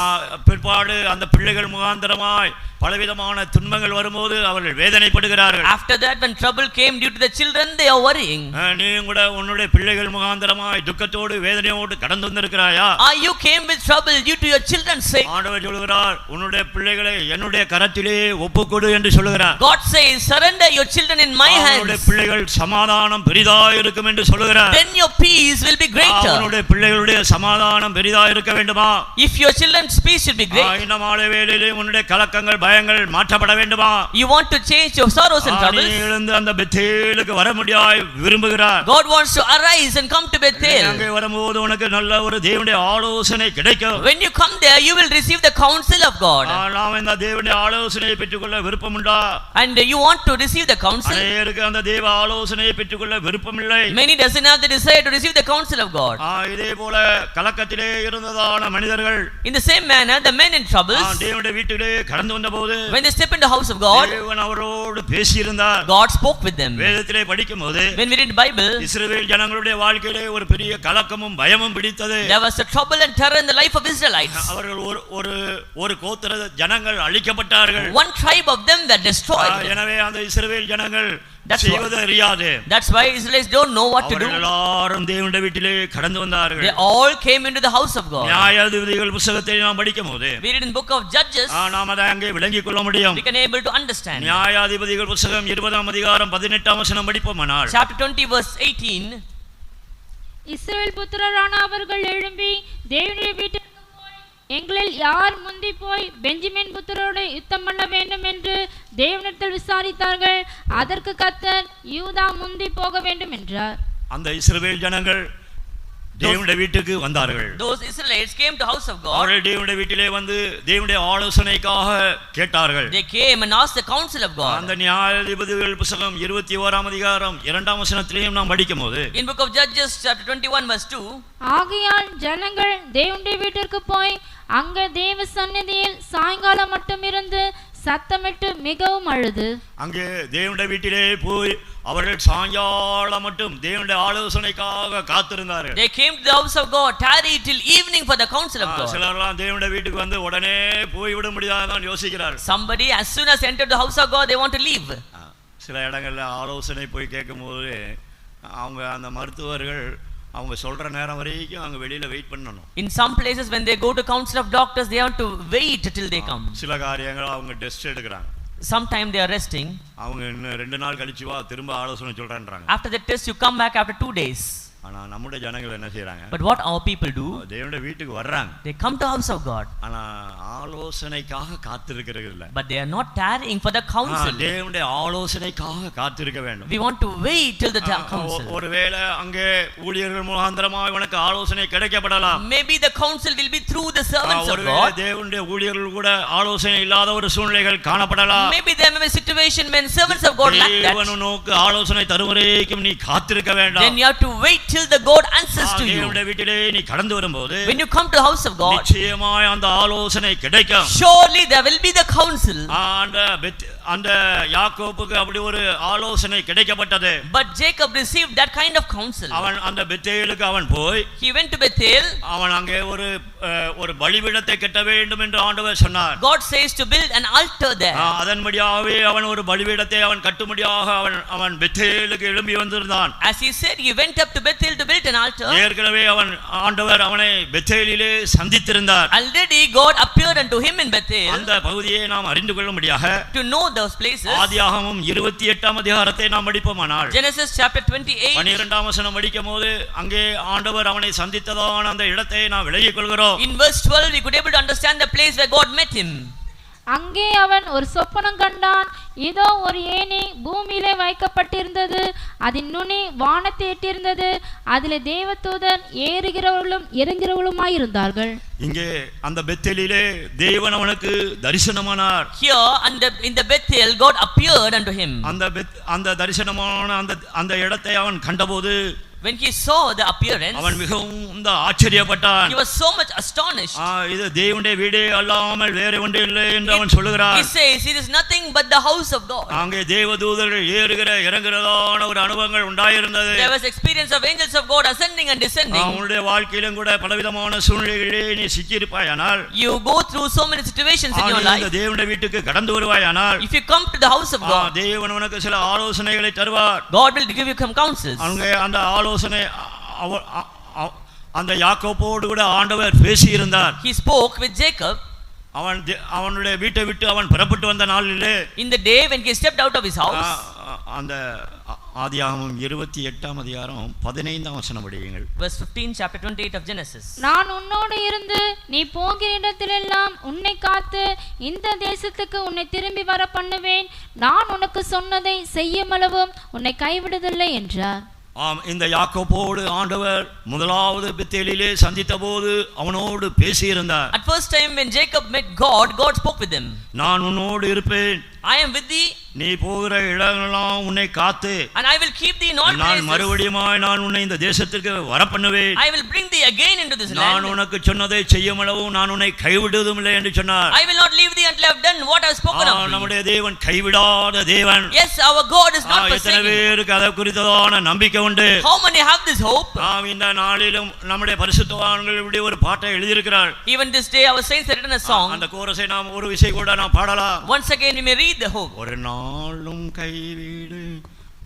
பிற்பாடு அந்த பிள்ளைகள் முகாந்தரமாய் பலவிதமான துன்பங்கள் வரும்போது அவர்கள் வேதனைப்படுகிறார்கள். after that, when trouble came due to the children, they are worrying. நீ கூட உன்னுடைய பிள்ளைகள் முகாந்தரமாய் துக்கத்தோடு வேதனையோடு கடந்து வந்திருக்கிறாயா? you came with trouble due to your children's sake. ஆண்டவர் சொல்கிறார், உன்னுடைய பிள்ளைகளை என்னுடைய கரத்திலே ஒப்புக்கொடு என்று சொல்கிறார். God says, surrender your children in my hands. உன்னுடைய பிள்ளைகள் சமாதானம் பெரிதாய் இருக்கும் என்று சொல்கிறார். then your peace will be greater. உன்னுடைய பிள்ளைகளுடைய சமாதானம் பெரிதாய் இருக்க வேண்டுமா? if your children's peace should be great, இந்த மாலை வேளையிலே உன்னுடைய கலக்கங்கள் பயங்கள் மாற்றப்பட வேண்டுமா? you want to change your sorrows and troubles, நீ எழுந்து அந்த பெத்தேலுக்கு வர முடியாய் விரும்புகிறார். God wants to arise and come to Bethel. அங்கே வரும்போது உனக்கு நல்ல ஒரு தேவனுடைய ஆலோசனை கிடைக்கும். when you come there, you will receive the counsel of God. நாம் இந்த தேவனுடைய ஆலோசனையை பெற்றுக்கொள்ள விருப்பம் உண்டா? and you want to receive the counsel. அநேகருக்கு அந்த தேவ ஆலோசனையை பெற்றுக்கொள்ள விருப்பம் இல்லை. many doesn't have the desire to receive the counsel of God. இதே போல கலக்கத்திலே இருந்ததான மனிதர்கள், in the same manner, the men in troubles, தேவனுடைய வீட்டிலே கடந்து வந்தபோது, when they step into the house of God, தேவன் அவரோடு பேசியிருந்தார். God spoke with them. வேதத்திலே படிக்கும்போது, when we read the Bible, இஸ்ரவேல் ஜனங்களுடைய வாழ்க்கையிலே ஒரு பெரிய கலக்கமும் பயமும் பிடித்தது. there was a trouble and terror in the life of Israelites. அவர்கள் ஒரு கோத்திர ஜனங்கள் அழிக்கப்பட்டார்கள். one tribe of them were destroyed. எனவே அந்த இஸ்ரவேல் ஜனங்கள் செய்வது அறியாது. that's why Israelites don't know what to do. எல்லாரும் தேவனுடைய வீட்டிலே கடந்து வந்தார்கள். they all came into the house of God. நியாயாதிபதிகள் புத்தகத்தை நாம் படிக்கும்போது, we read in book of Judges, நாம் அதை அங்கே விளங்கிக் கொள்ள முடியும். we can able to understand. நியாயாதிபதிகள் புத்தகம் 20ஆம் அதிகாரம் 18ஆம் வசனம் படிப்போமானால், chapter 20 verse 18, இஸ்ரவேல் புத்திரரான அவர்கள் எழும்பி தேவனுடைய வீட்டிற்கு போய் எங்களில் யார் முந்தி போய் பெஞ்சமின் புத்திரரோடு யுத்தம் பண்ண வேண்டும் என்று தேவனிடத்தில் விசாரித்தார்கள். அதற்கு கர்த்தர் யூதா முந்தி போக வேண்டும் என்றார். அந்த இஸ்ரவேல் ஜனங்கள் தேவனுடைய வீட்டுக்கு வந்தார்கள். those Israelites came to house of God. அவர்கள் தேவனுடைய வீட்டிலே வந்து தேவனுடைய ஆலோசனைக்காக கேட்டார்கள். they came and asked the counsel of God. அந்த நியாயாதிபதிகள் புத்தகம் 21ஆம் அதிகாரம் 2ஆம் வசனத்திலேயும் நாம் படிக்கும்போது, in book of Judges chapter 21 verse 2, ஆகையால் ஜனங்கள் தேவனுடைய வீட்டிற்கு போய் அங்க தேவ சந்நிதியில் சாயங்காலம் மட்டும் இருந்து சத்தமிட்டு மிகவும் அழுது, அங்கே தேவனுடைய வீட்டிலே போய் அவர்கள் சாயங்காலம் மட்டும் தேவனுடைய ஆலோசனைக்காக காத்திருந்தார்கள். they came to the house of God, tarried till evening for the counsel of God. சிலர்லாம் தேவனுடைய வீட்டுக்கு வந்து உடனே போய் விட முடியாதுன்னு யோசிக்கிறார்கள். somebody as soon as entered the house of God they want to leave. சில இடங்கள்ல ஆலோசனை போய் கேட்கும்போது அவங்க அந்த மருத்துவர்கள் அவங்க சொல்ற நேரம் வரைக்கும் அங்க வெளியில வெயிட் பண்ணணும். in some places when they go to council of doctors they have to wait till they come. சில காரியங்கள் அவங்க டெஸ்ட் எடுக்கறாங்க. sometime they are resting. அவங்க இன்னும் 2 நாள் கழிச்சு வா திரும்ப ஆலோசனை சொல்றேன்றாங்க. After the test you come back after 2 days. ஆனா நம்முடைய ஜனங்கள் என்ன செய்றாங்க? But what our people do? தேவனுடைய வீட்டுக்கு வர்றாங்க. They come to house of God. ஆனா ஆலோசனைக்காக காத்திருக்கிறது இல்ல. But they are not tarrying for the counsel. தேவனுடைய ஆலோசனைக்காக காத்திருக்க வேண்டும். We want to wait till the counsel. ஒருவேளை அங்கே ஊழியர்கள் முகாந்திரமாக உனக்கு ஆலோசனை கிடைக்கப்படலாம். Maybe the counsel will be through the servants of ஒருவேளை God. தேவனுடைய ஊழியர்கள் கூட ஆலோசனை இல்லாத ஒரு சூழ்நிலைகள் காணப்படலாம். Maybe there may be a situation when servants of God lack that. தேவனுக்கு ஆலோசனை தரும் வரைக்கும் நீ காத்திருக்க வேண்டாம். Then you have to wait till the God answers to you. தேவனுடைய வீட்டிலே நீ கடந்து வரும்போது When you come to the house of God, நிச்சயமாய் அந்த ஆலோசனை கிடைக்கும். surely there will be the counsel. அந்த யாக்கோபுக்கு அப்படி ஒரு ஆலோசனை கிடைக்கப்பட்டது. But Jacob received that kind of counsel. அவன் அந்த பெத்தேலுக்கு அவன் போய் He went to Bethel. அவன் அங்கே ஒரு பலிபீடத்தை கட்ட வேண்டும் என்று ஆண்டவர் சொன்னார். God says to build an altar there. அதன்படியாகவே அவன் ஒரு பலிபீடத்தை அவன் கட்டும்படியாக அவன் பெத்தேலுக்கு எழும்பி வந்திருந்தான். As he said, he went up to Bethel to build an altar. ஏற்கனவே ஆண்டவர் அவனை பெத்தேலிலே சந்தித்திருந்தார். Already God appeared unto him in Bethel. அந்த பகுதியை நாம் அறிந்து கொள்ளும்படியாக To know those places. ஆதியாகமம் 28ஆம் அதிகாரத்தை நாம் படிப்போமானால் Genesis chapter 28. 12ஆம் வசனம் படிக்கும்போது அங்கே ஆண்டவர் அவனை சந்தித்ததான அந்த இடத்தை நாம் விளங்கிக் கொள்கிறோம். In verse 12 we could able to understand the place where God met him. அங்கே அவன் ஒரு சொப்பனம் கண்டான். இதோ ஒரு ஏணி பூமியிலே வைக்கப்பட்டிருந்தது, அதன் நுனி வானத்தை எட்டியிருந்தது, அதிலே தேவதூதன் ஏறுகிறவர்களும் இறங்குகிறவர்களுமாயிருந்தார்கள். இங்கே அந்த பெத்தேலிலே தேவன் அவனுக்கு தரிசனமானார். Here in the Bethel God appeared unto him. அந்த தரிசனமான அந்த இடத்தை அவன் கண்டபோது when he saw the appearance அவன் மிகவும் ஆச்சரியப்பட்டான். he was so much astonished. இது தேவனுடைய வீடே அல்லாமல் வேற ஒன்று இல்லை என்று அவன் சொல்லுகிறான். He says it is nothing but the house of God. அங்கே தேவதூதர்கள் ஏறுகிற இறங்குறதான ஒரு அனுபவங்கள் உண்டாயிருந்தது. There was experience of angels of God ascending and descending. அவனுடைய வாழ்க்கையிலும் கூட பலவிதமான சூழ்நிலைகளிலே நீ சிக்கியிருப்பாயானால், you go through so many situations in your life, இந்த தேவனுடைய வீட்டுக்கு கடந்து வருவாயானால், if you come to the house of God, தேவன் உனக்கு சில ஆலோசனைகளை தருவார். God will give you some counsels. அங்கே அந்த ஆலோசனை அந்த யாக்கோபோடு கூட ஆண்டவர் பேசி இருந்தார். He spoke with Jacob. அவனுடைய வீட்டை விட்டு அவன் புறப்பட்டு வந்த நாளிலே, in the day when he stepped out of his house, அந்த ஆதியாகமம் 28ஆம் அதிகாரம் 15ஆம் வசனம் படியுங்கள். verse 15 chapter 28 of Genesis. நான் உன்னோடு இருந்து நீ போகிற இடத்திலெல்லாம் உன்னை காத்து இந்த தேசத்துக்கு உன்னை திரும்பி வர பண்ணுவேன், நான் உனக்கு சொன்னதை செய்யுமளவும் உன்னை கைவிடுவதில்லை என்றார். இந்த யாக்கோபோடு ஆண்டவர் முதலாவது பெத்தேலிலே சந்தித்த போது அவனோடு பேசியிருந்தார். At first time when Jacob met God, God spoke with him. நான் உன்னோடு இருப்பேன், I am with thee, நீ போகிற இடங்களெல்லாம் உன்னை காத்து, and I will keep thee in all places. நான் மறுபடியுமாய் நான் உன்னை இந்த தேசத்திற்கு வர பண்ணுவேன். I will bring thee again into this land. நான் உனக்கு சொன்னதை செய்யுமளவும் நான் உன்னை கைவிடுவதும் இல்லை என்று சொன்னார். I will not leave thee until I have done what I have spoken of thee. நம்முடைய தேவன் கைவிடாத தேவன். Yes, our God is not forsaken. எத்தனை பேருக்கு அதை குறித்ததான நம்பிக்கை உண்டு? How many have this hope? இந்த நாளிலும் நம்முடைய பரிசுத்தவான்கள் இப்படி ஒரு பாட்டை எழுதியிருக்கிறார். Even this day our saints have written a song. அந்த கோரஸை நாம் ஒரு விசை கூட நாம் பாடலாம். Once again we may read the hope. ஒரு நாளும் கைவிடு,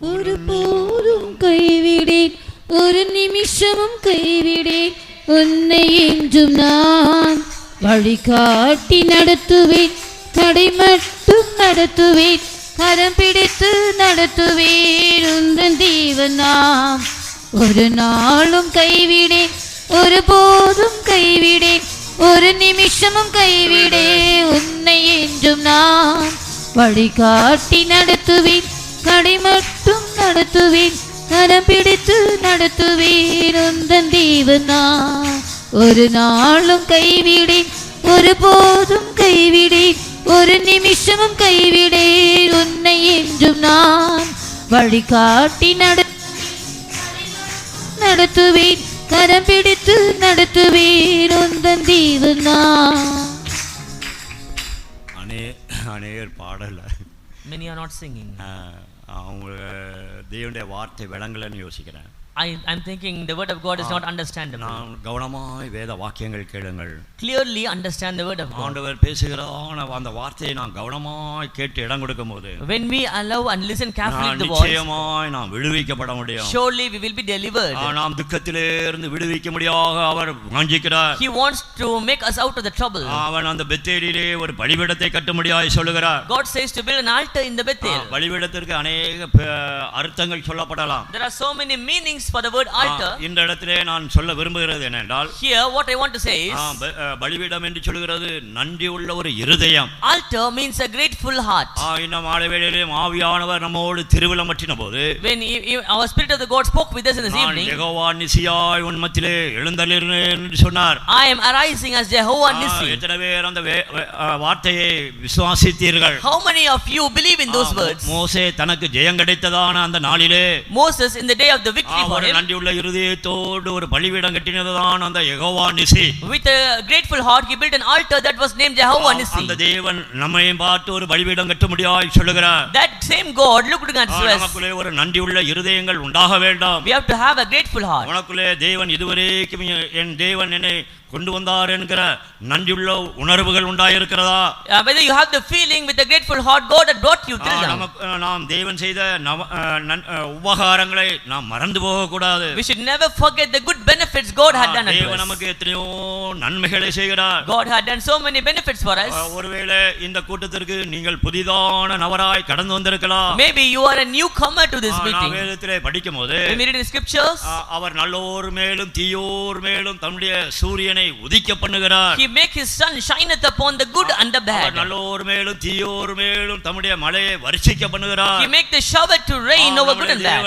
ஒரு போதும் கைவிடேன், ஒரு நிமிஷமும் கைவிடேன், உன்னை என்றும் நான் வழிகாட்டி நடத்துவேன், கடை மட்டும் நடத்துவேன், கரம் பிடித்து நடத்துவேன், உந்தன் தேவன் நாம். ஒரு நாளும் கைவிடேன், ஒரு போதும் கைவிடேன், ஒரு நிமிஷமும் கைவிடேன், உன்னை என்றும் நான் வழிகாட்டி நடத்துவேன், கடை மட்டும் நடத்துவேன், கரம் பிடித்து நடத்துவேன், உந்தன் தேவன் நான். ஒரு நாளும் கைவிடேன், ஒரு போதும் கைவிடேன், ஒரு நிமிஷமும் கைவிடேன், உன்னை என்றும் நான் வழிகாட்டி நடத்துவேன், கரம் பிடித்து நடத்துவேன், உந்தன் தேவன் நான். அநேகர் பாடல, many are not singing. அவங்க தேவனுடைய வார்த்தை விளங்கலன்னு யோசிக்கிறேன். I'm thinking the word of God is not understandable. நான் கவனமாய் வேத வாக்கியங்கள் கேளுங்கள். Clearly understand the word of God. ஆண்டவர் பேசுகிறான அந்த வார்த்தையை நான் கவனமாய் கேட்டு இடம் கொடுக்கும்போது When we allow and listen carefully to the voice, நிச்சயமாய் நாம் விடுவிக்கப்பட முடியும். surely we will be delivered. நாம் துக்கத்திலே இருந்து விடுவிக்க முடியாக அவர் வாஞ்சிக்கிறார். He wants to make us out of the trouble. அவன் அந்த பெத்தேலிலே ஒரு பலிபீடத்தை கட்ட முடியாய் சொல்லுகிறார். God says to build an altar in the Bethel. பலிபீடத்திற்கு अनेक அர்த்தங்கள் சொல்லப்படலாம். There are so many meanings for the word altar. இந்த இடத்திலே நான் சொல்ல விரும்புகிறது என்னென்றால், Here what I want to say is, பலிபீடம் என்று சொல்கிறது நன்றி உள்ள ஒரு இருதயம். altar means a grateful heart. இந்த மாலை வேளையிலே ஆவியானவர் நம்மோடு திருவிழம் பற்றின போது, When our spirit of the God spoke with us in this evening, Jehovah நிசியாய் உன் மத்தியிலே எழுந்தருளினேன் என்று சொன்னார். I am arising as Jehovah Nissi. எத்தனை பேர் அந்த வார்த்தையை விசுவாசித்தீர்கள்? How many of you believe in those words? மோசே தனக்கு ஜெயம் கிடைத்ததான அந்த நாளிலே Moses in the day of the victory for him, நன்றி உள்ள இருதயத்தோடு ஒரு பலிபீடம் கட்டினதுதான் அந்த Jehovah நிசி. with a grateful heart he built an altar that was named Jehovah Nissi. அந்த தேவன் நம்மையும் பார்த்து ஒரு பலிபீடம் கட்ட முடியாய் சொல்லுகிறார். That same God looked at us. நமக்குள்ளே ஒரு நன்றி உள்ள இருதயங்கள் உண்டாக வேண்டும். We have to have a grateful heart. உனக்குள்ளே தேவன் இதுவரைக்கும் என் தேவன் என்னை கொண்டு வந்தார் என்கிற நன்றியுள்ள உணர்வுகள் உண்டாயிருக்கிறதா? Whether you have the feeling with a grateful heart God had brought you till now. நாம் தேவன் செய்த உபகாரங்களை நாம் மறந்து போக கூடாது. We should never forget the good benefits God had done unto us. தேவன் நமக்கு எத்தனையோ நன்மைகளை செய்கிறார். God had done so many benefits for us. ஒருவேளை இந்த கூட்டத்திற்கு நீங்கள் புதிதான நபராய் கடந்து வந்திருக்கலாம். Maybe you are a newcomer to this meeting. வேதத்திலே படிக்கும்போது We read in the scriptures, அவர் நல்லோர் மேலும் தீயோர் மேலும் தம்முடைய சூரியனை உதிக்க பண்ணுகிறார். He make his sun shineth upon the good and the bad. நல்லோர் மேலும் தீயோர் மேலும் தம்முடைய மழையை வருஷிக்க பண்ணுகிறார். He make the shower to rain over good and bad.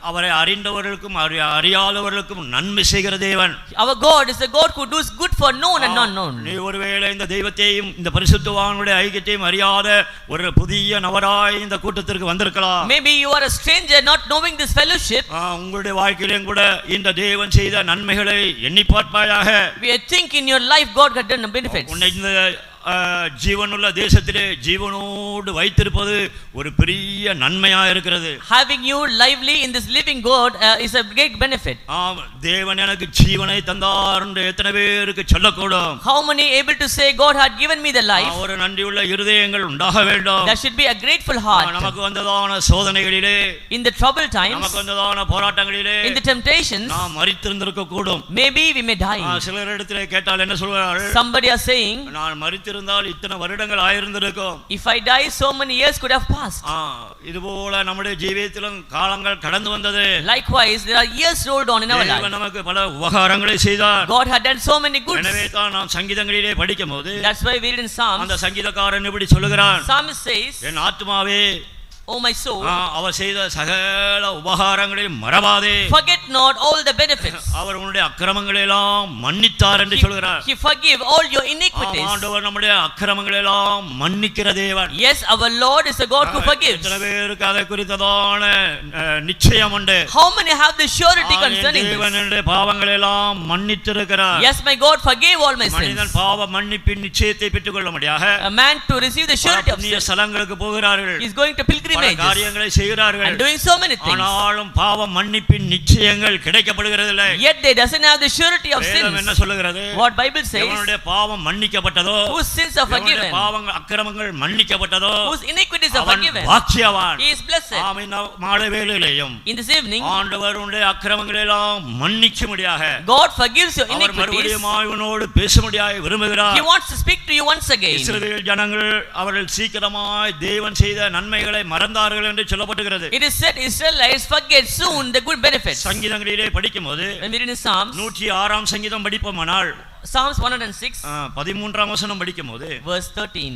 அவரை அறிந்தவர்களுக்கும் அறியாதவர்களுக்கும் நன்மை செய்கிற தேவன். Our God is a God who does good for known and unknown. நீ ஒருவேளை இந்த தெய்வத்தையும் இந்த பரிசுத்தவான்களுடைய ஐக்கியத்தையும் அறியாத ஒரு புதிய நபராய் இந்த கூட்டத்திற்கு வந்திருக்கலாம். Maybe you are a stranger not knowing this fellowship. உங்களுடைய வாழ்க்கையிலும் கூட இந்த தேவன் செய்த நன்மைகளை எண்ணி பார்ப்பாயாக. We think in your life God had done benefits. உன்னை இந்த ஜீவனுள்ள தேசத்திலே ஜீவனோடு வைத்திருப்பது ஒரு பெரிய நன்மையா இருக்கிறது. Having you lively in this living God is a great benefit. தேவன் எனக்கு ஜீவனை தந்தார் என்று எத்தனை பேருக்கு சொல்லக்கூடும்? How many able to say God had given me the life? ஒரு நன்றியுள்ள இருதயங்கள் உண்டாக வேண்டும். There should be a grateful heart. நமக்கு வந்ததான சோதனைகளிலே, in the trouble times, நமக்கு வந்ததான போராட்டங்களிலே, in the temptations, நாம் மரித்திருந்திருக்க கூடும். maybe we may die. சிலரிடத்திலே கேட்டால் என்ன சொல்வார்கள்? Somebody are saying, நான் மரித்திருந்தால் இத்தனை வருடங்கள் ஆயிருந்திருக்கும். if I die so many years could have passed. இதுபோல நம்முடைய ஜீவியத்திலும் காலங்கள் கடந்து வந்தது. Likewise there are years rolled on in our life. தேவன் நமக்கு பல உபகாரங்களை செய்தார். God had done so many goods. எனவே தான் நாம் சங்கீதங்களிலே படிக்கும்போது, that's why we read in Psalms, அந்த சங்கீதக்காரன் இப்படி சொல்லுகிறான், psalmist says, என் ஆத்துமாவே, oh my soul, அவர் செய்த சகல உபகாரங்களை மறவாதே. forget not all the benefits. அவர் உன்னுடைய அக்கிரமங்களை எல்லாம் மன்னித்தார் என்று சொல்கிறார். He forgive all your iniquities. ஆண்டவர் நம்முடைய அக்கிரமங்களை எல்லாம் மன்னிக்கிற தேவன். Yes, our Lord is a God who forgives. எத்தனை பேருக்கு அதை குறித்ததான நிச்சயம் உண்டு? How many have the surety concerning this? தேவன் என்னுடைய பாவங்களை எல்லாம் மன்னித்திருக்கிறார். Yes, my God forgave all my sins. மனிதன் பாவ மன்னிப்பின் நிச்சயத்தை பெற்றுக்கொள்ள முடியாக a man to receive the surety of புண்ணிய sin, ஸ்தலங்களுக்கு போகிறார்கள். he is going to pilgrimages காரியங்களை செய்கிறார்கள் and doing so many things. ஆனாலும் பாவ மன்னிப்பின் நிச்சயங்கள் கிடைக்கப்படுகிறதில்லை. Yet they doesn't have the surety of வேதம் என்ன sins. சொல்லுகிறது? What Bible says, எவனுடைய பாவம் மன்னிக்கப்பட்டதோ, whose sins are forgiven, பாவங்கள் அக்கிரமங்கள் மன்னிக்கப்பட்டதோ, whose iniquities are அவன் forgiven, பாக்கியவான். he is blessed. ஆமென். மாலை வேளையிலேயும் In this evening, ஆண்டவருடைய அக்கிரமங்களை எல்லாம் மன்னிக்கும்படியாக God forgives your our iniquities. மறுபடியும் உன்னோடு பேசும்படியாக விரும்புகிறார். He wants to speak to you once again. இஸ்ரவேல் ஜனங்கள் அவர்கள் சீக்கிரமாய் தேவன் செய்த நன்மைகளை மறந்தார்கள் என்று சொல்லப்பட்டிருக்கிறது. It is said Israelites forget soon the good benefits. சங்கீதங்களிலே படிக்கும்போது When we read in Psalms, 106ஆம் சங்கீதம் படிப்போமானால் Psalms 106 13ஆம் வசனம் படிக்கும்போது verse 13,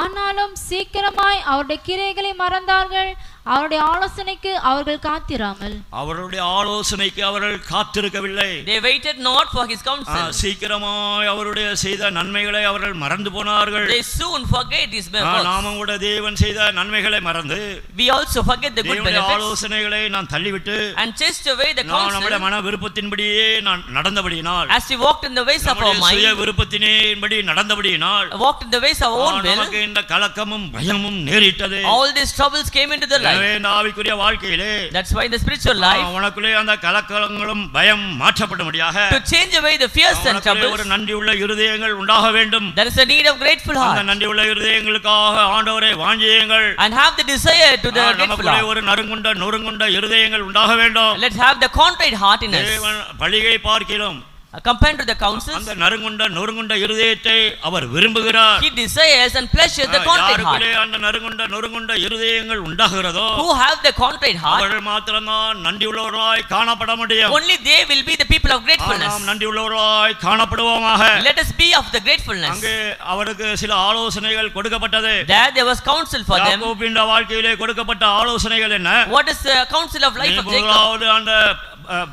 ஆனாலும் சீக்கிரமாய் அவருடைய கிரைகளை மறந்தார்கள், அவருடைய ஆலோசனைக்கு அவர்கள் காத்திராமல். அவருடைய ஆலோசனைக்கு அவர்கள் காத்திருக்கவில்லை. they waited not for his counsel. சீக்கிரமாய் அவருடைய செய்த நன்மைகளை அவர்கள் மறந்து போனார்கள். They soon forget his benefits. நாமும் கூட தேவன் செய்த நன்மைகளை மறந்து We also forget the good தேவனுடைய benefits ஆலோசனைகளை நான் தள்ளிவிட்டு and chased away the நான் நம்முடைய counsel மன விருப்பத்தின்படியே நான் நடந்தபடியினால், as we walked in the ways of our சுய mind, விருப்பத்தின்படி நடந்தபடியினால் walked in the ways of our own will. நமக்கு இந்த கலக்கமும் பயமும் நேரிட்டது. All these troubles came into the life. எனவே இந்த ஆவிக்குரிய வாழ்க்கையிலே That's why in the spiritual life, உனக்குள்ளே அந்த கலக்கங்களும் பயம் மாற்றப்படும்படியாக to change away the fears and troubles, ஒரு நன்றியுள்ள இருதயங்கள் உண்டாக வேண்டும். there is a need of grateful அந்த heart, நன்றியுள்ள இருதயங்களுக்காக ஆண்டவரை வாஞ்சியுங்கள். and have the desire to the grateful நமக்குள்ளே heart. ஒரு நொறுங்குண்ட இருதயங்கள் உண்டாக வேண்டும். Let's have the contrite heart in us. தேவன் பலியை பார்க்கிலும் Compared to the counsels, அந்த நொறுங்குண்ட இருதயத்தை அவர் விரும்புகிறார். he desires and pleasures the contrite heart. யாருக்குள்ளே அந்த நொறுங்குண்ட இருதயங்கள் உண்டாகிறதோ Who have the contrite heart, அவர்கள் மாத்திரம்தான் நன்றியுள்ளவராய் காணப்பட முடியும். only they will be the people of gratefulness. நாம் நன்றியுள்ளவராய் காணப்படுவோமாக. Let us be of the gratefulness. அங்கே அவருக்கு சில ஆலோசனைகள் கொடுக்கப்பட்டது. There was counsel for them. யாக்கோபின் வாழ்க்கையிலே கொடுக்கப்பட்ட ஆலோசனைகள் என்ன? What is the counsel of life of Jacob? முதலாவது அந்த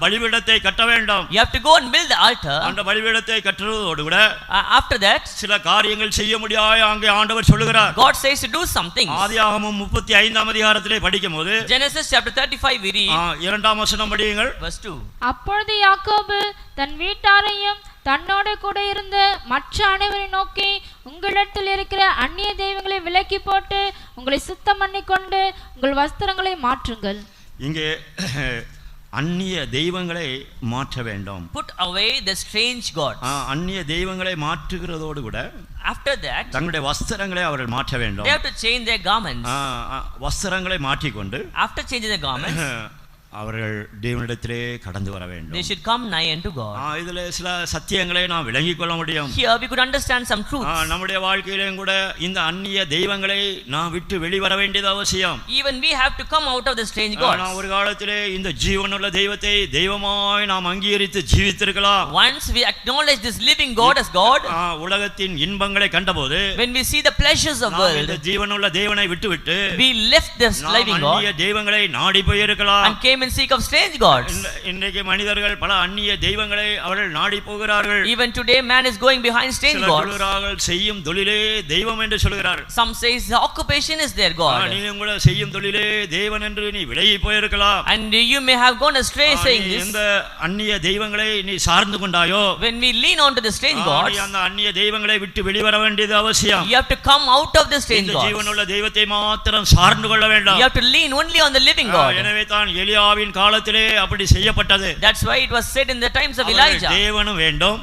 பலிபீடத்தை கட்ட வேண்டும். You have to go and build the altar. அந்த பலிபீடத்தை கட்டுவதோடு கூட After that, சில காரியங்கள் செய்ய முடியாத அங்கே ஆண்டவர் சொல்லுகிறார். God says to do something. ஆதியாகமம் 35ஆம் அதிகாரத்திலே படிக்கும்போது Genesis chapter 35 we read, 2ஆம் வசனம் படியுங்கள். verse 2. அப்பொழுது யாக்கோபு தன் வீட்டாரையும் தன்னோடு கூட இருந்த மற்ற அனைவரை நோக்கி, உங்களிடத்தில் இருக்கிற அந்நிய தெய்வங்களை விலக்கி போட்டு உங்களை சுத்தம் பண்ணிக்கொண்டு உங்கள் வஸ்திரங்களை மாற்றுங்கள். இங்கே அந்நிய தெய்வங்களை மாற்ற வேண்டும். Put away the strange gods. அந்நிய தெய்வங்களை மாற்றுகிறதோடு கூட After that, தங்களுடைய வஸ்திரங்களை அவர்கள் மாற்ற வேண்டும். they have to change their garments. வஸ்திரங்களை மாற்றிக்கொண்டு After changing the garments, அவர்கள் தேவனிடத்திலே கடந்து வர வேண்டும். they should come nigh unto God. இதுல சில சத்தியங்களை நாம் விளங்கிக் கொள்ள முடியும். Here we could understand some truths. நம்முடைய வாழ்க்கையிலும் கூட இந்த அந்நிய தெய்வங்களை நாம் விட்டு வெளிவர வேண்டியது அவசியம். Even we have to come out of the strange gods. நான் ஒரு காலத்திலே இந்த ஜீவனுள்ள தெய்வத்தை தெய்வமாய் நாம் அங்கீகரித்து ஜீவித்திருக்கலாம். Once we acknowledge this living God as God, உலகத்தின் இன்பங்களை கண்டபோது, when we see the pleasures of world, இந்த ஜீவனுள்ள தேவனை விட்டுவிட்டு we left this living God அந்நிய தெய்வங்களை நாடி போயிருக்கலாம். and came and seek of strange gods. இன்றைக்கு மனிதர்கள் பல அந்நிய தெய்வங்களை அவர்கள் நாடி போகிறார்கள். Even today man is going behind strange gods. சிலர் செய்யும் தொழிலே தெய்வம் என்று சொல்கிறார்கள். Some says the occupation is their God. நீ உங்கள செய்யும் தொழிலே தேவன் என்று நீ விலகி போயிருக்கலாம். And you may have gone astray saying this. இந்த அந்நிய தெய்வங்களை நீ சார்ந்து கொண்டாயோ, when we lean on to the strange gods, நீ அந்த அந்நிய தெய்வங்களை விட்டு வெளிவர வேண்டியது அவசியம். you have to come out of the strange gods. இந்த ஜீவனுள்ள தெய்வத்தை மாத்திரம் சார்ந்து கொள்ள வேண்டாம். you have to lean only on the living God. எனவே தான் எலியாவின் காலத்திலே அப்படி செய்யப்பட்டது. That's why it was said in the times of Elijah, தேவனும் வேண்டும்,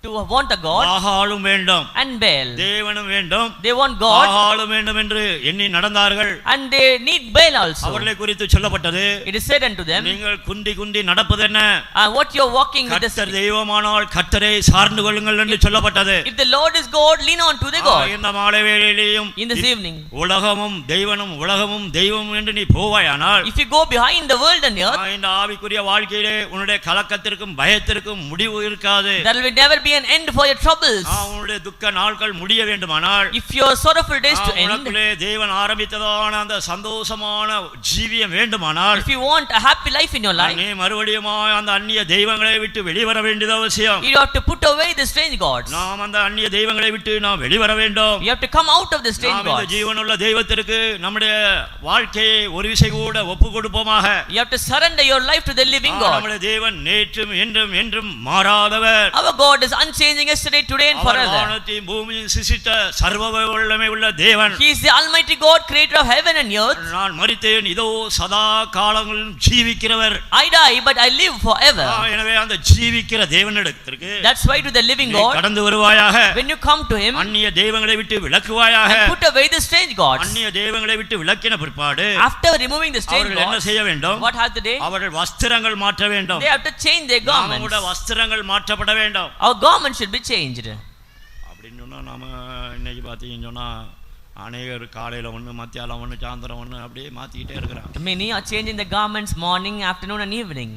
to want a God, பாகாலும் வேண்டும், and Baal. தேவனும் வேண்டும், They want God, பாகாலும் வேண்டும் என்று எண்ணி நடந்தார்கள். and they need Baal also. அவர்களை குறித்து சொல்லப்பட்டது, It is said unto them, நீங்கள் குந்தி நடப்பது என்ன? what you are walking with the கர்த்தர் தெய்வமானால் கர்த்தரை சார்ந்து கொள்ளுங்கள் என்று சொல்லப்பட்டது. if the Lord is God, lean on to the God. இந்த மாலை வேளையிலேயும் In this evening, உலகமும் தெய்வமும் என்று நீ போவாயானால், if you go behind the world and earth, இந்த ஆவிக்குரிய வாழ்க்கையிலே உன்னுடைய கலக்கத்திற்கும் பயத்திற்கும் முடிவு இருக்காது. there will never be an end for your troubles. உன்னுடைய துக்க நாட்கள் முடிய வேண்டுமானால், if your sorrowful days to end, உனக்குள்ளே தேவன் ஆரம்பித்ததான அந்த சந்தோஷமான ஜீவியம் வேண்டுமானால், if you want a happy life in your life, நீ மறுபடியும் அந்த அந்நிய தெய்வங்களை விட்டு வெளிவர வேண்டியது அவசியம். you have to put away the strange gods. நாம் அந்த அந்நிய தெய்வங்களை விட்டு நாம் வெளிவர வேண்டும். You have to come out of the strange நாம் இந்த gods. ஜீவனுள்ள தெய்வத்திற்கு நம்முடைய வாழ்க்கையை ஒரு விசை கூட ஒப்பு கொடுப்போமாக. You have to surrender your life to the living God. நம்முடைய தேவன் நேற்றும் என்றும் மாறாதவர். Our God is unchanging yesterday, today and forever. வானத்தையும் பூமியையும் சிருஷ்டித்த சர்வ வல்லமை உள்ள தேவன். He is the almighty God, creator of heaven and earth. நான் மரித்தேன், இதோ சதா காலங்களிலும் ஜீவிக்கிறவர். I die but I live forever. எனவே அந்த ஜீவிக்கிற தேவனிடத்திற்கு, that's why to the living God, கடந்து வருவாயாக. when you come to him, அந்நிய தெய்வங்களை விட்டு விலக்குவாயாக. and put away the strange gods. அந்நிய தெய்வங்களை விட்டு விலக்கின பிற்பாடு, after removing the strange அவர்கள் என்ன gods, செய்ய வேண்டும்? what have they? அவர்கள் வஸ்திரங்கள் மாற்ற வேண்டும். They have to change their garments. நம்முடைய வஸ்திரங்கள் மாற்றப்பட வேண்டும். Our garments should be changed. அப்படின்னு சொன்னா நாம இன்னைக்கு பார்த்தீங்கன்னு சொன்னா அநேகர் காலையில் ஒன்று, மத்தியானம் ஒன்று, சாயந்தரம் ஒன்று அப்படியே மாற்றிக்கிட்டே இருக்கிறான். Many are changing the garments morning, afternoon and evening.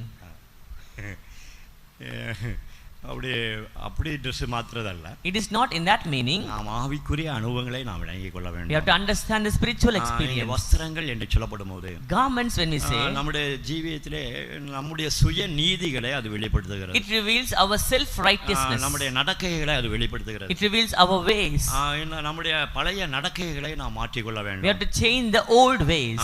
அப்படி dress மாத்துறதல்ல. It is not in that meaning. நாம் ஆவிக்குரிய அனுபவங்களை நாம் விளங்கிக் கொள்ள வேண்டும். We have to understand the spiritual experience. வஸ்திரங்கள் என்று சொல்லப்படும்போது, garments when we say, நம்முடைய ஜீவியத்திலே நம்முடைய சுய நீதிகளை அது வெளிப்படுத்துகிறது. it reveals our self righteousness. நம்முடைய நடக்கைகளை அது வெளிப்படுத்துகிறது. it reveals our ways. நம்முடைய பழைய நடக்கைகளை நாம் மாற்றிக் கொள்ள வேண்டும். we have to change the old ways.